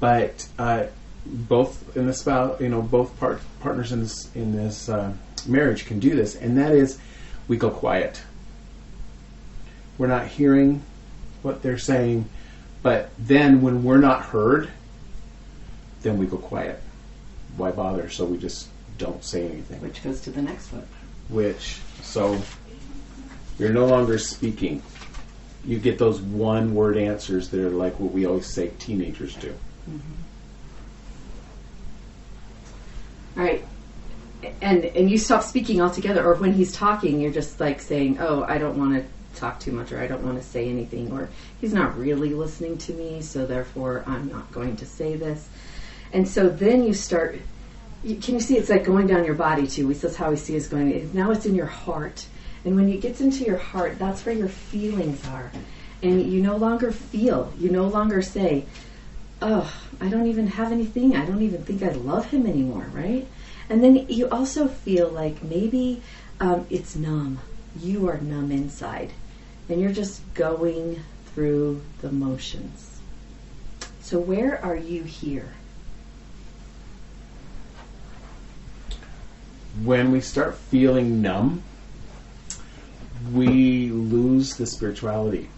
but both in the spouse, both partners in this marriage can do this, and that is we go quiet. We're not hearing what they're saying. But then when we're not heard, then we go quiet. Why bother? So we just don't say anything. Which goes to the next one. So you're no longer speaking. You get those one-word answers that are like what we always say teenagers do. Mm-hmm. All right. And you stop speaking altogether, or when he's talking, you're just like saying, oh, I don't want to talk too much, or I don't want to say anything, or he's not really listening to me, so therefore I'm not going to say this. And so then you start, can you see it's like going down your body too? That's how we see it's going. Now it's in your heart. And when it gets into your heart, that's where your feelings are. And you no longer feel, you no longer say, oh, I don't even have anything. I don't even think I love him anymore, right? And then you also feel like maybe it's numb. You are numb inside. And you're just going through the motions. So where are you here? When we start feeling numb, we lose the spirituality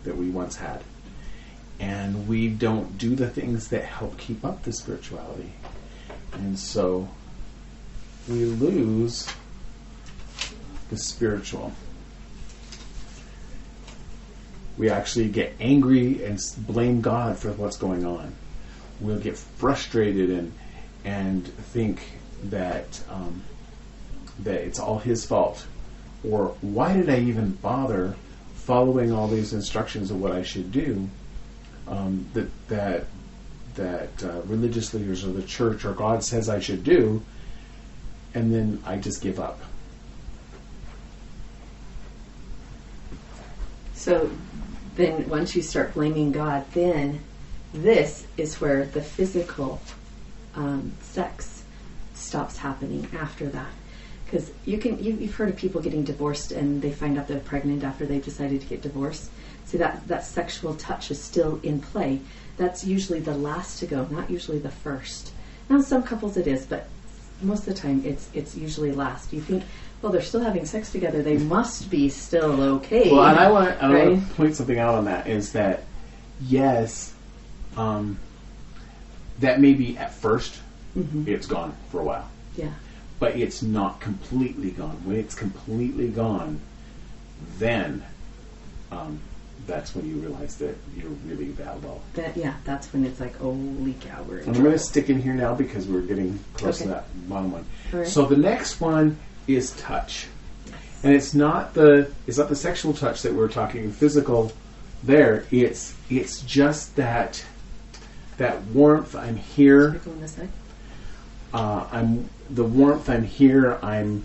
that we once had. And we don't do the things that help keep up the spirituality. And so we lose the spiritual. We actually get angry and blame God for what's going on. We'll get frustrated and think that it's all his fault, or why did I even bother following all these instructions of what I should do? That religious leaders or the church or God says I should do, and then I just give up. So then once you start blaming God, then this is where the physical sex stops happening after that. Because you've heard of people getting divorced and they find out they're pregnant after they've decided to get divorced. See, that sexual touch is still in play. That's usually the last to go, not usually the first. Now, in some couples it is, but most of the time it's usually last. You think, well, they're still having sex together. They must be still okay. Well, and I want to point something out on that, is that, yes, that may be at first, it's gone for a while. Yeah. But it's not completely gone. When it's completely gone, then that's when you realize that you're really valuable. That's when it's like, holy cow, we're in I'm going to stick in here now because we're getting close to that bottom one. Right. So the next one is touch. And it's not the sexual touch that we're talking physical there. It's just that warmth. I'm here. I'm the warmth. I'm here. I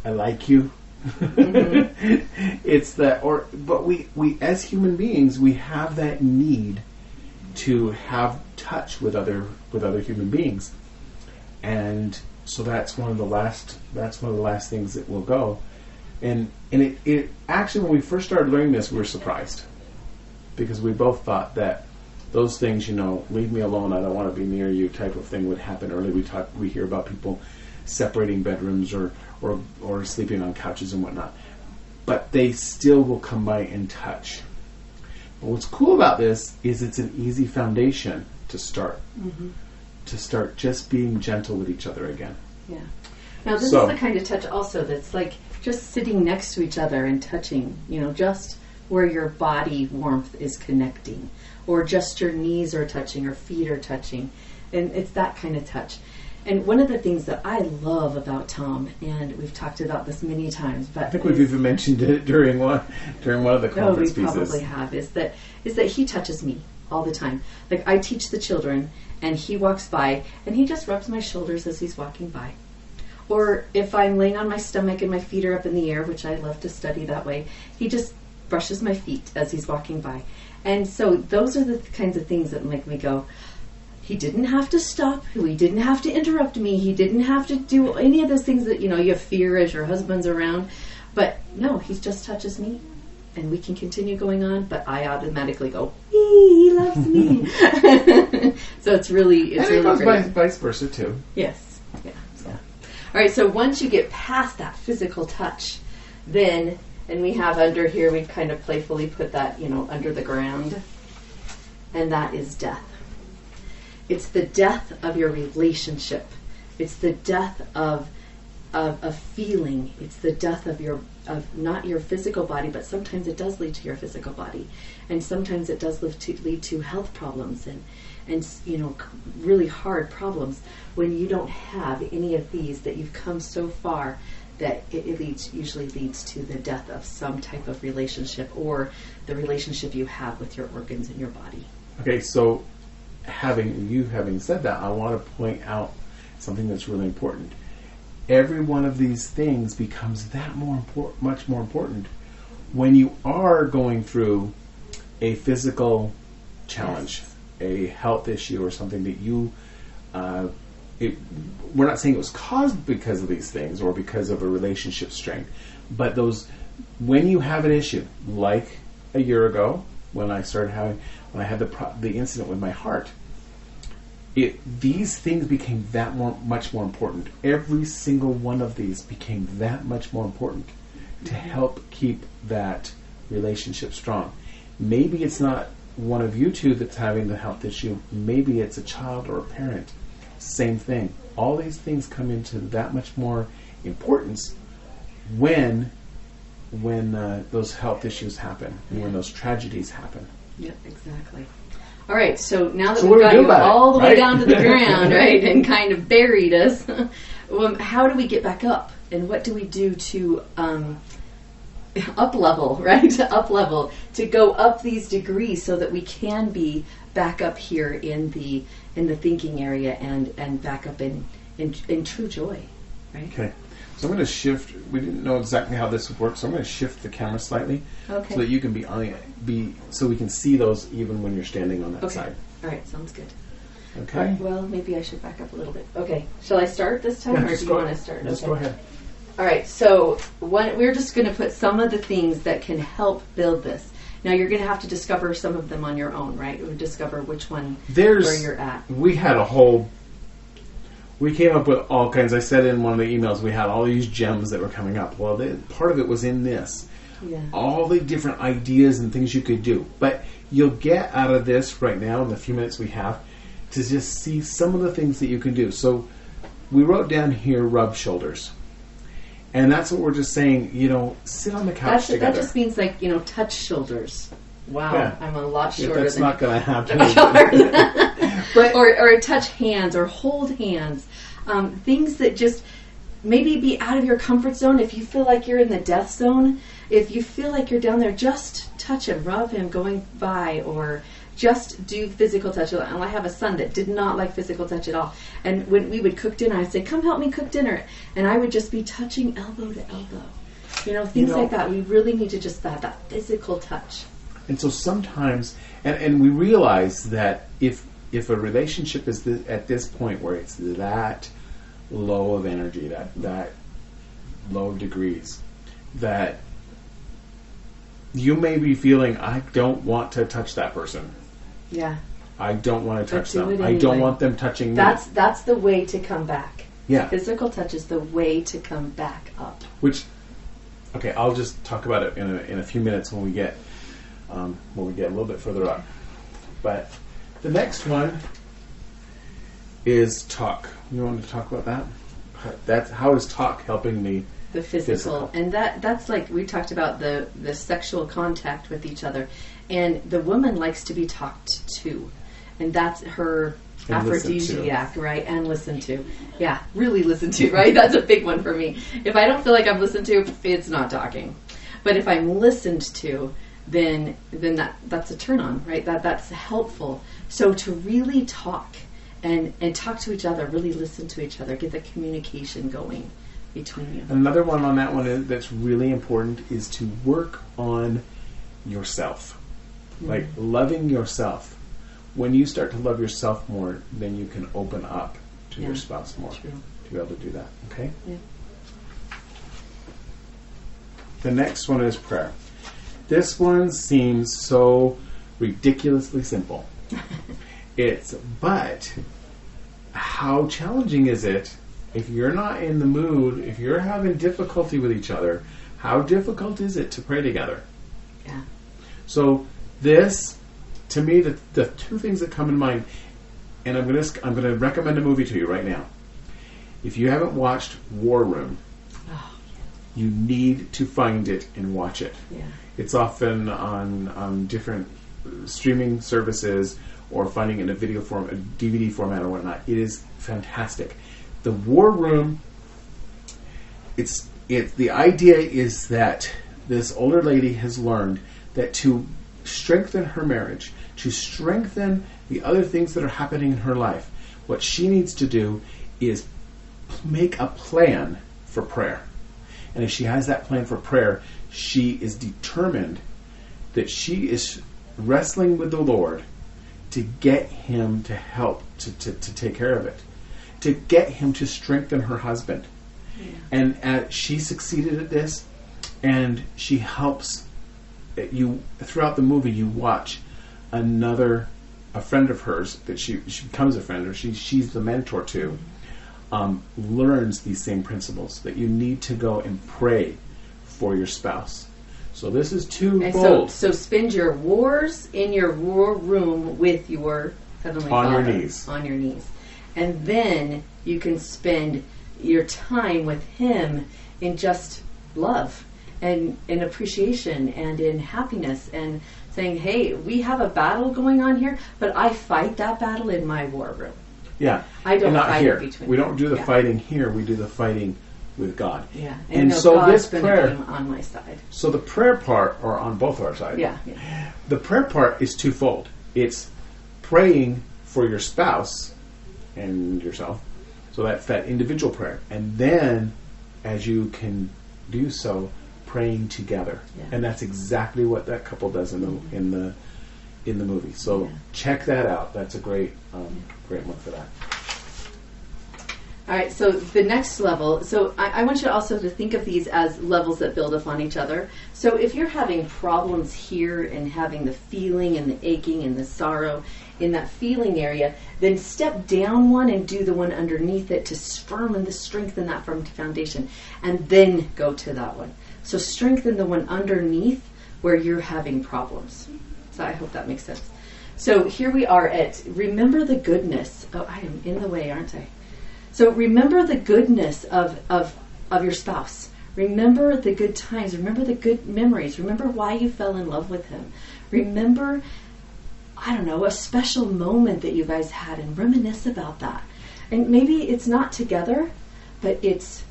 like you. It's that, but we as human beings, we have that need to have touch with other human beings, and so that's one of the last things that will go. And it actually, when we first started learning this, we were surprised, because we both thought that those things, leave me alone, I don't want to be near you type of thing would happen early. We hear about people separating bedrooms or sleeping on couches and whatnot. But they still will come by and touch. But what's cool about this is it's an easy foundation to start. To start just being gentle with each other again. Yeah. Now this is the kind of touch also that's like just sitting next to each other and touching, just where your body warmth is connecting, or just your knees are touching or feet are touching. And it's that kind of touch. And one of the things that I love about Thom, and we've talked about this many times, but I think we've even mentioned it during one of the conference pieces. We probably have, is that he touches me all the time. Like I teach the children, and he walks by, and he just rubs my shoulders as he's walking by. Or if I'm laying on my stomach and my feet are up in the air, which I love to study that way, he just brushes my feet as he's walking by. And so those are the kinds of things that make me go, he didn't have to stop. He didn't have to interrupt me. He didn't have to do any of those things that, you fear as your husband's around. But no, he just touches me, and we can continue going on, but I automatically go, he loves me. So it's really great. Vice versa too. Yes. Yeah. All right, so once you get past that physical touch, then, and we have under here, we kind of playfully put that, under the ground, and that is death. It's the death of your relationship. It's the death of a feeling. It's the death of not your physical body, but sometimes it does lead to your physical body, and sometimes it does lead to health problems and really hard problems when you don't have any of these, that you've come so far that it usually leads to the death of some type of relationship, or the relationship you have with your organs in your body. Okay, so having said that, I want to point out something that's really important. Every one of these things becomes much more important when you are going through a physical challenge, a health issue, or something that you. We're not saying it was caused because of these things or because of a relationship strain, but when you have an issue, like a year ago when I had the incident with my heart. These things became much more important. Every single one of these became that much more important to help keep that relationship strong. Maybe it's not one of you two that's having the health issue. Maybe it's a child or a parent. Same thing. All these things come into that much more importance when those health issues happen, and when those tragedies happen. Yep, exactly. All right, so now that we've got you all the way down to the ground, right, and kind of buried us, how do we get back up? And what do we do to up level, right? To up level, to go up these degrees so that we can be back up here in the thinking area and back up in true joy, right? Okay. So I'm going to shift. We didn't know exactly how this would work, so I'm going to shift the camera slightly so that you can so we can see those even when you're standing on that side. All right, sounds good. Okay. Right, well, maybe I should back up a little bit. Okay. Shall I start this time, or do you want to start? Let's go ahead. All right. So we're just going to put some of the things that can help build this. Now you're going to have to discover some of them on your own, right? Or discover which one where you're at. We came up with all kinds. I said in one of the emails we had all these gems that were coming up. Well, part of it was in this. Yeah. All the different ideas and things you could do. But you'll get out of this right now in the few minutes we have to just see some of the things that you can do. So we wrote down here, rub shoulders. And that's what we're just saying, sit on the couch together. That just means touch shoulders. Wow, yeah. I'm a lot shorter that's than not going to happen. But or touch hands or hold hands. Things that just maybe be out of your comfort zone. If you feel like you're in the death zone, if you feel like you're down there, just touch him, rub him going by, or just do physical touch. And I have a son that did not like physical touch at all. And when we would cook dinner, I'd say, come help me cook dinner. And I would just be touching elbow to elbow. Things like that. We really need to just that physical touch. And so sometimes, and we realize that if a relationship is at this point where it's that low of energy, that low of degrees, that you may be feeling, I don't want to touch that person. Yeah. I don't want to touch them. I don't want them touching me. That's the way to come back. Yeah. Physical touch is the way to come back up. Which, okay, I'll just talk about it in a few minutes when we get a little bit further up. But the next one is talk. You want to talk about that? How is talk helping me? The physical. And that's like we talked about the sexual contact with each other. And the woman likes to be talked to. And that's her aphrodisiac, right? And listened to. Yeah, really listened to, right? That's a big one for me. If I don't feel like I'm listened to, it's not talking. But if I'm listened to, then that's a turn on, right? That's helpful. So to really talk and talk to each other, really listen to each other, get the communication going between you. Another one on that one that's really important is to work on yourself. Like loving yourself. When you start to love yourself more, then you can open up to your spouse more. True. To be able to do that. Okay? Yeah. The next one is prayer. This one seems so ridiculously simple. But how challenging is it if you're not in the mood, if you're having difficulty with each other, how difficult is it to pray together? Yeah. So this, to me, the two things that come in mind, and I'm gonna recommend a movie to you right now. If you haven't watched War Room, you need to find it and watch it. Yeah. It's often on different streaming services or finding it in a video form, a DVD format or whatnot. It is fantastic. The War Room, the idea is that this older lady has learned that to strengthen her marriage, to strengthen the other things that are happening in her life, what she needs to do is make a plan for prayer. And if she has that plan for prayer, she is determined that she is wrestling with the Lord to get him to help to take care of it, to get him to strengthen her husband. Yeah. And she succeeded at this, and she helps you throughout the movie. You watch a friend of hers that she becomes a friend, or she's the mentor to, learns these same principles, that you need to go and pray for your spouse. So this is twofold. So spend your wars in your war room with your Heavenly Father. On your knees. On your knees. And then you can spend your time with Him in just love and in appreciation and in happiness and saying, hey, we have a battle going on here, but I fight that battle in my war room. Yeah. I don't not fight here. it between We don't do the yeah. fighting here. We do the fighting with God. Yeah. And so God's this prayer on my side. So the prayer part, or on both our sides. Yeah. The prayer part is twofold. It's praying for your spouse and yourself. So that's that individual prayer. And then as you can do so, praying together. Yeah. And that's exactly what that couple does in the movie. So check that out. That's a great one for that. All right, so the next level, so I want you also to think of these as levels that build upon each other. So if you're having problems here and having the feeling and the aching and the sorrow in that feeling area, then step down one and do the one underneath it to strengthen that firm foundation, and then go to that one. So strengthen the one underneath where you're having problems. So I hope that makes sense. So here we are at remember the goodness. Oh, I am in the way, aren't I? So remember the goodness of your spouse. Remember the good times. Remember the good memories. Remember why you fell in love with him. Remember, I don't know, a special moment that you guys had, and reminisce about that. And maybe it's not together, but it's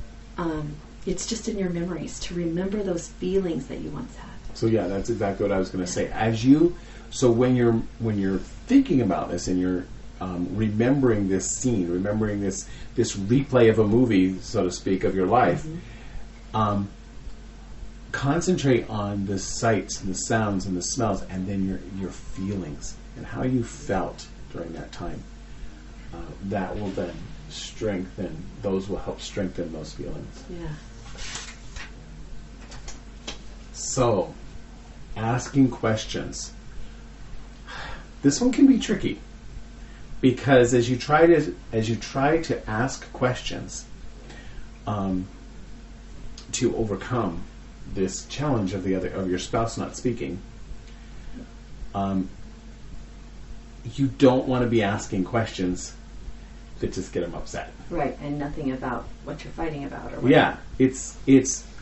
just in your memories to remember those feelings that you once had. So yeah, that's exactly what I was going to say. When you're thinking about this and you're remembering this scene, remembering this replay of a movie, so to speak, of your life, concentrate on the sights and the sounds and the smells, and then your feelings and how you felt during that time. That will then will help strengthen those feelings. Yeah. So, asking questions. This one can be tricky. because as you try to ask questions to overcome this challenge of your spouse not speaking, you don't want to be asking questions that just get them upset. Right, and nothing about what you're fighting about, or whatever. Yeah, it's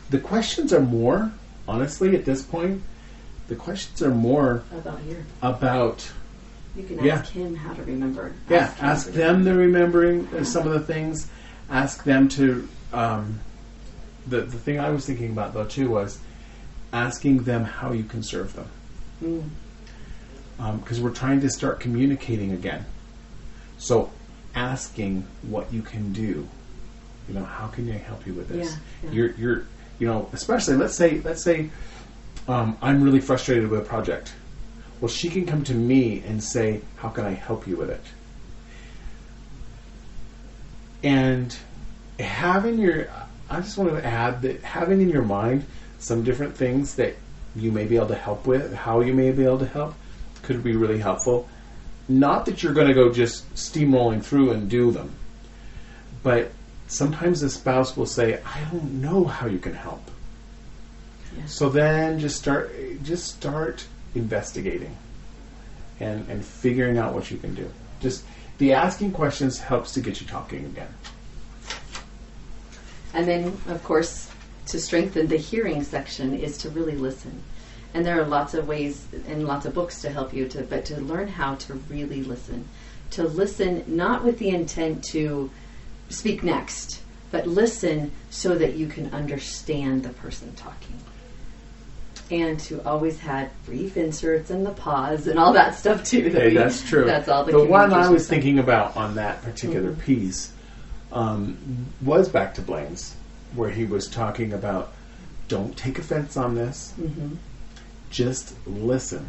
the questions are more, honestly, at this point, the questions are more about you can ask him how to remember. Ask them the remembering some of the things. Ask them to. The thing I was thinking about though too was asking them how you can serve them. Because we're trying to start communicating again. So asking what you can do. How can I help you with this? Yeah. You're especially let's say I'm really frustrated with a project. Well, she can come to me and say, how can I help you with it? And I just want to add that having in your mind some different things that you may be able to help with, how you may be able to help, could be really helpful. Not that you're going to go just steamrolling through and do them, but sometimes the spouse will say, I don't know how you can help. Yeah. So then just start investigating and figuring out what you can do. Just the asking questions helps to get you talking again. And then, of course, to strengthen the hearing section is to really listen. And there are lots of ways and lots of books to help you but to learn how to really listen. To listen not with the intent to speak next, but listen so that you can understand the person talking. And to always have brief inserts and the pause and all that stuff too. That's true. That's all the one I was thinking about on that particular piece was back to Blaine's, where he was talking about don't take offense on this. Mm-hmm. Just listen.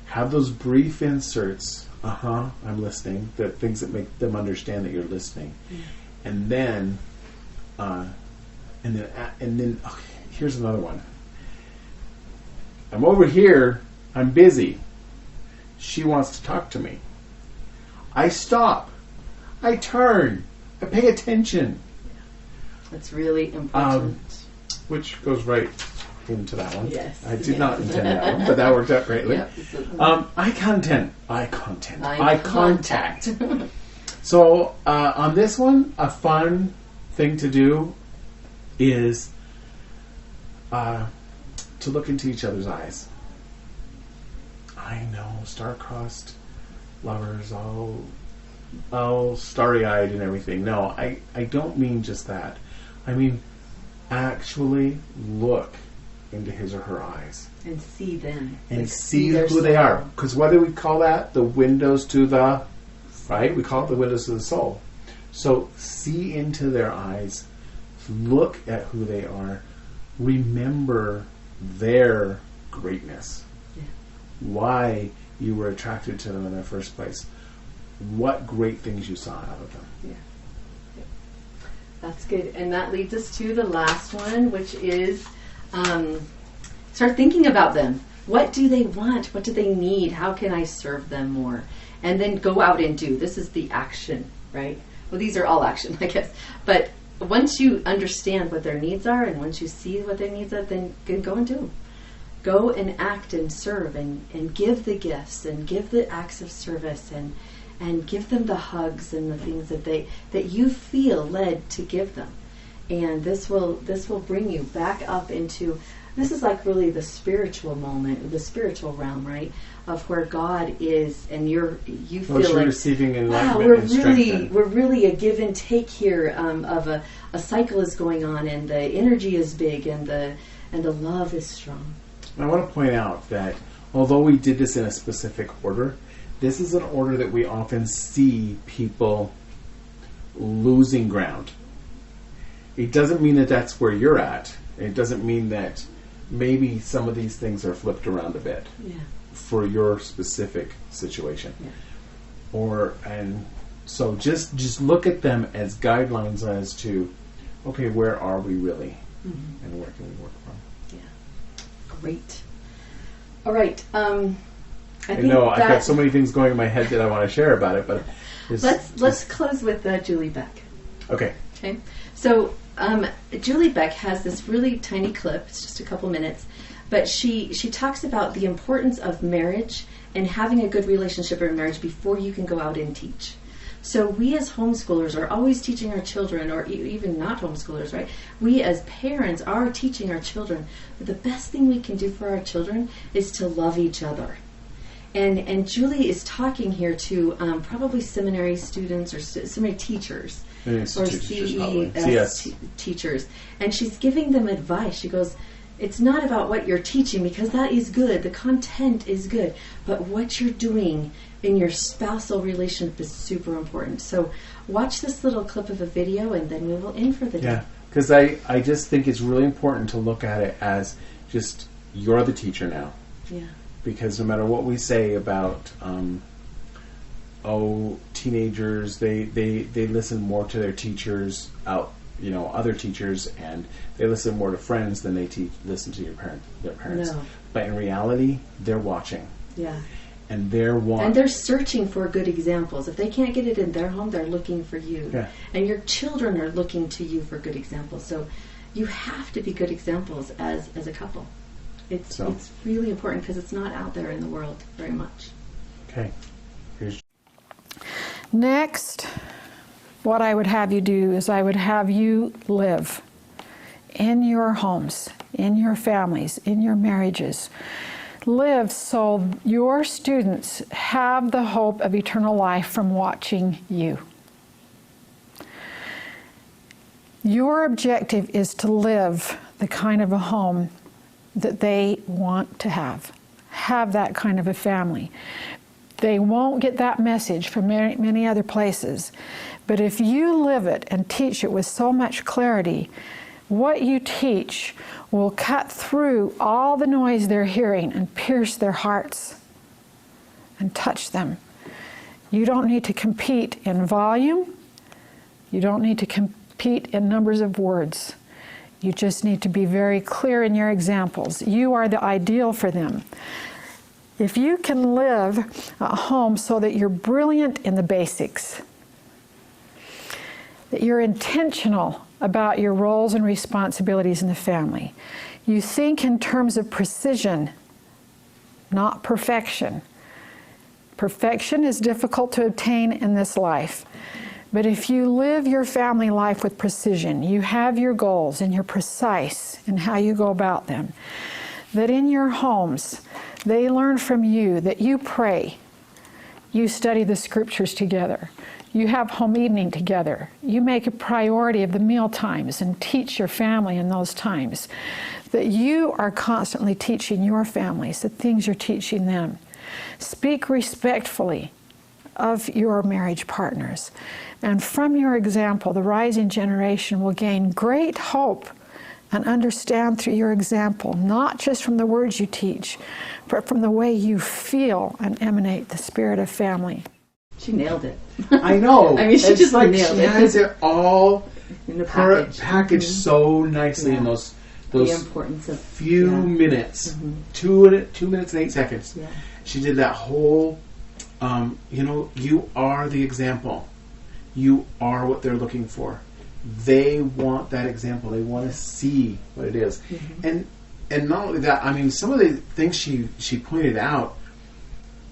Have those brief inserts. I'm listening. The things that make them understand that you're listening. Mm-hmm. And then here's another one. I'm over here. I'm busy. She wants to talk to me. I stop. I turn. I pay attention. That's really important. Which goes right into that one. Yes. I did not intend that one, but that worked out greatly. Yep. Eye contact. So on this one, a fun thing to do is to look into each other's eyes. I know, star-crossed lovers, all starry-eyed and everything. No, I don't mean just that. I mean, actually look into his or her eyes. And see them. And see who they are. Because what do we call that? The windows to the... Right? We call it the windows to the soul. So see into their eyes. Look at who they are. Remember their greatness. Yeah. Why you were attracted to them in the first place. What great things you saw out of them. Yeah. That's good. And that leads us to the last one, which is start thinking about them. What do they want? What do they need? How can I serve them more? And then go out and do. This is the action, right? Well, these are all action, I guess. But once you understand what their needs are and once you see what their needs are, then go and do them. Go and act and serve and give the gifts and give the acts of service and give them the hugs and the things that you feel led to give them. And this will bring you back up into, this is like really the spiritual moment, the spiritual realm, right? Of where God is, and you feel like receiving enlightenment and strength. We're really a give and take here of a cycle is going on, and the energy is big, and the love is strong. I want to point out that although we did this in a specific order, this is an order that we often see people losing ground. It doesn't mean that that's where you're at. It doesn't mean that maybe some of these things are flipped around a bit for your specific situation. Yeah. So just look at them as guidelines as to, okay, where are we really, and where can we work from? Yeah. Great. All right. I I think know I've got that, so many things going in my head that I want to share about it, but let's close with Julie Beck. okay. Okay, so Julie Beck has this really tiny clip. It's just a couple minutes, but she talks about the importance of marriage and having a good relationship in marriage before you can go out and teach. So we as homeschoolers are always teaching our children, or even not homeschoolers, right? We as parents are teaching our children. But the best thing we can do for our children is to love each other. And Julie is talking here to probably seminary students or seminary teachers or CES teachers. And she's giving them advice. She goes, it's not about what you're teaching, because that is good. The content is good. But what you're doing in your spousal relationship is super important. So watch this little clip of a video, and then we will end for the day. Yeah, because I just think it's really important to look at it as just you're the teacher now. Yeah. Because no matter what we say about teenagers, they listen more to their teachers other teachers, and they listen more to friends than they listen to their parents. No. But in reality, they're watching. Yeah. And they're searching for good examples. If they can't get it in their home, they're looking for you. Yeah. And your children are looking to you for good examples. So you have to be good examples as a couple. It's really important, because it's not out there in the world very much. Okay. Next, what I would have you do is I would have you live in your homes, in your families, in your marriages. Live so your students have the hope of eternal life from watching you. Your objective is to live the kind of a home that they want to have that kind of a family. They won't get that message from many other places. But if you live it and teach it with so much clarity, what you teach will cut through all the noise they're hearing and pierce their hearts and touch them. You don't need to compete in volume. You don't need to compete in numbers of words. You just need to be very clear in your examples. You are the ideal for them. If you can live at home so that you're brilliant in the basics, that you're intentional about your roles and responsibilities in the family, you think in terms of precision, not perfection. Perfection is difficult to obtain in this life. But if you live your family life with precision, you have your goals and you're precise in how you go about them, that in your homes, they learn from you that you pray, you study the scriptures together, you have home evening together, you make a priority of the meal times and teach your family in those times, that you are constantly teaching your families the things you're teaching them. Speak respectfully of your marriage partners. And from your example, the rising generation will gain great hope and understand through your example, not just from the words you teach, but from the way you feel and emanate the spirit of family. She nailed it. I know. I mean, she just nailed it. She has it all in the packaged so nicely in those the importance of few minutes, 2 minutes and 8 seconds. Yeah. She did that whole. You are the example. You are what they're looking for. They want that example. They want to see what it is. And not only that, I mean, some of the things she pointed out,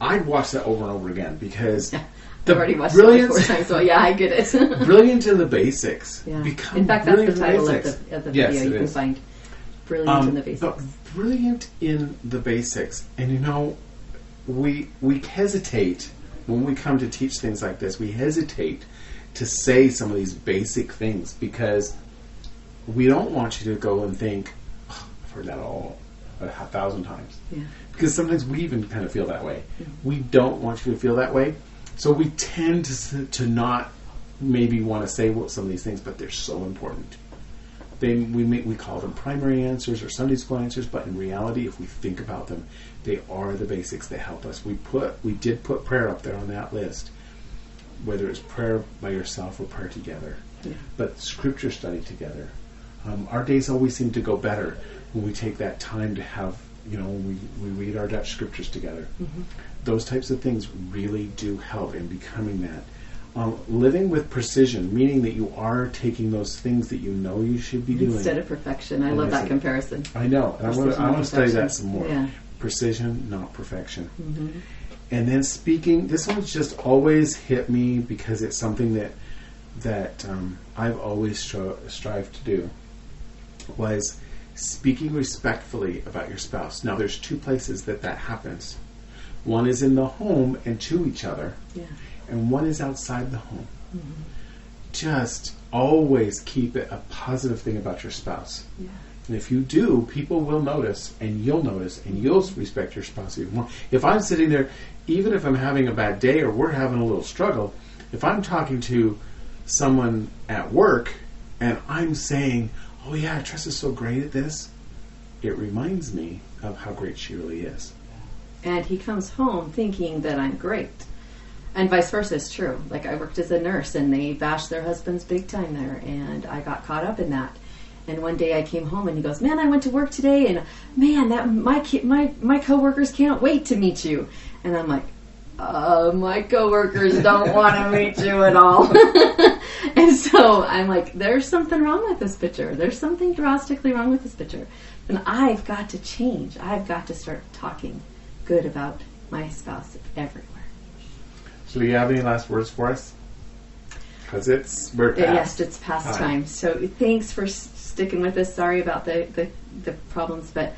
I'd watch that over and over again, because I've already watched it like 4 times, so yeah, I get it. Brilliant in the basics. Yeah. Become in fact, that's the brilliant title in of the video. Yes, you can find Brilliant in the Basics. But brilliant in the basics. And we hesitate when we come to teach things like this. We hesitate to say some of these basic things, because we don't want you to go and think, I've heard that all 1,000 times. Yeah. Because sometimes we even kind of feel that way. We don't want you to feel that way. So we tend to not maybe want to say some of these things, but they're so important. We call them primary answers or Sunday school answers, but in reality, if we think about them, they are the basics that help us. We did put prayer up there on that list, whether it's prayer by yourself or prayer together, but scripture study together. Our days always seem to go better when we take that time to have when we read our Dutch scriptures together. Those types of things really do help in becoming that. Living with precision, meaning that you are taking those things that you know you should be doing. Instead of perfection. I love that comparison. I know. And I want to study that some more. Yeah. Precision, not perfection. And then speaking, this one's just always hit me because it's something that I've always strived to do, was speaking respectfully about your spouse. Now, there's two places that happens. One is in the home and to each other. Yeah. And one is outside the home. Just always keep it a positive thing about your spouse. Yeah. And if you do, people will notice, and you'll respect your spouse even more. If I'm sitting there, even if I'm having a bad day or we're having a little struggle, if I'm talking to someone at work and I'm saying, oh yeah, Tresta's so great at this, it reminds me of how great she really is. And he comes home thinking that I'm great. And vice versa is true. Like, I worked as a nurse and they bashed their husbands big time there, and I got caught up in that. And one day I came home and he goes, man, I went to work today and man, my coworkers can't wait to meet you. And I'm like, my coworkers don't want to meet you at all. And so I'm like, there's something wrong with this picture. There's something drastically wrong with this picture. And I've got to change. I've got to start talking good about my spouse everywhere. So do you have any last words for us? Because we're past. Yes, it's past time. So thanks for sticking with us. Sorry about the problems, but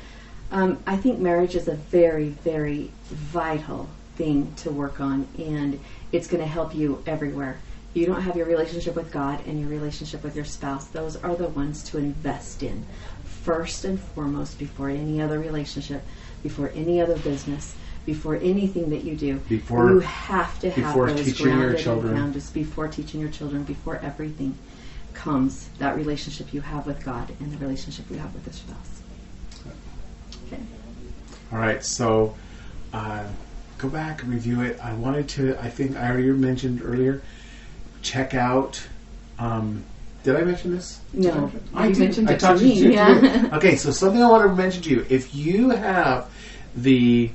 I think marriage is a very, very vital thing to work on, and it's going to help you everywhere. You don't have your relationship with God and your relationship with your spouse. Those are the ones to invest in first and foremost, before any other relationship, before any other business, before anything that you do. You have to have those grounded and founded. Before teaching your children, before everything comes that relationship you have with God and the relationship you have with your spouse. Okay. All right, so go back and review it. I think I already mentioned earlier, check out, did I mention this? No, I mentioned it to me. Yeah. Okay, so something I want to mention to you. If you have the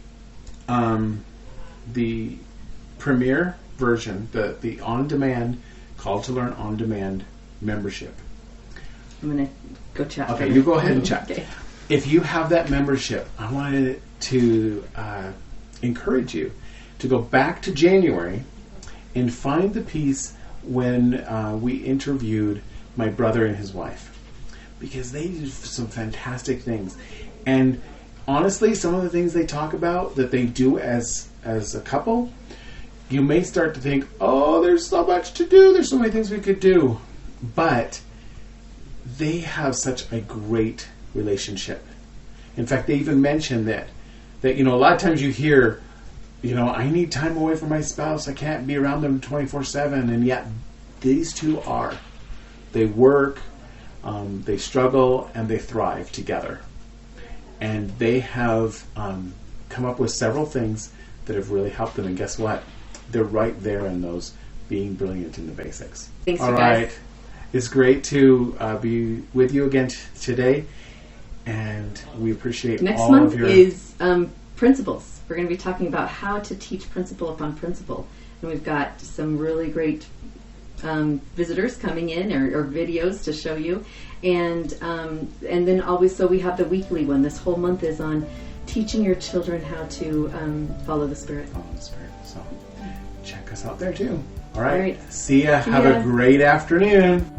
premier version, the on-demand, Call to Learn on-demand membership. I'm going to go check. Okay, you go ahead and check. Okay. If you have that membership, I wanted to encourage you to go back to January and find the piece when we interviewed my brother and his wife, because they did some fantastic things. And honestly, some of the things they talk about that they do as a couple, you may start to think, oh, there's so much to do, there's so many things we could do. But they have such a great relationship. In fact, they even mentioned that a lot of times you hear, I need time away from my spouse, I can't be around them 24/7, and yet these two are. They work, they struggle, and they thrive together. And they have come up with several things that have really helped them. And guess what? They're right there in those being brilliant in the basics. Thanks, all you right. guys. It's great to be with you again today. And we appreciate Next all month of your... is principles. We're going to be talking about how to teach principle upon principle. And we've got some really great visitors coming in or videos to show you. And then always, so we have the weekly one. This whole month is on teaching your children how to follow the Spirit. Follow the Spirit. So check us out there too. All right. All right. See ya. Have a great afternoon.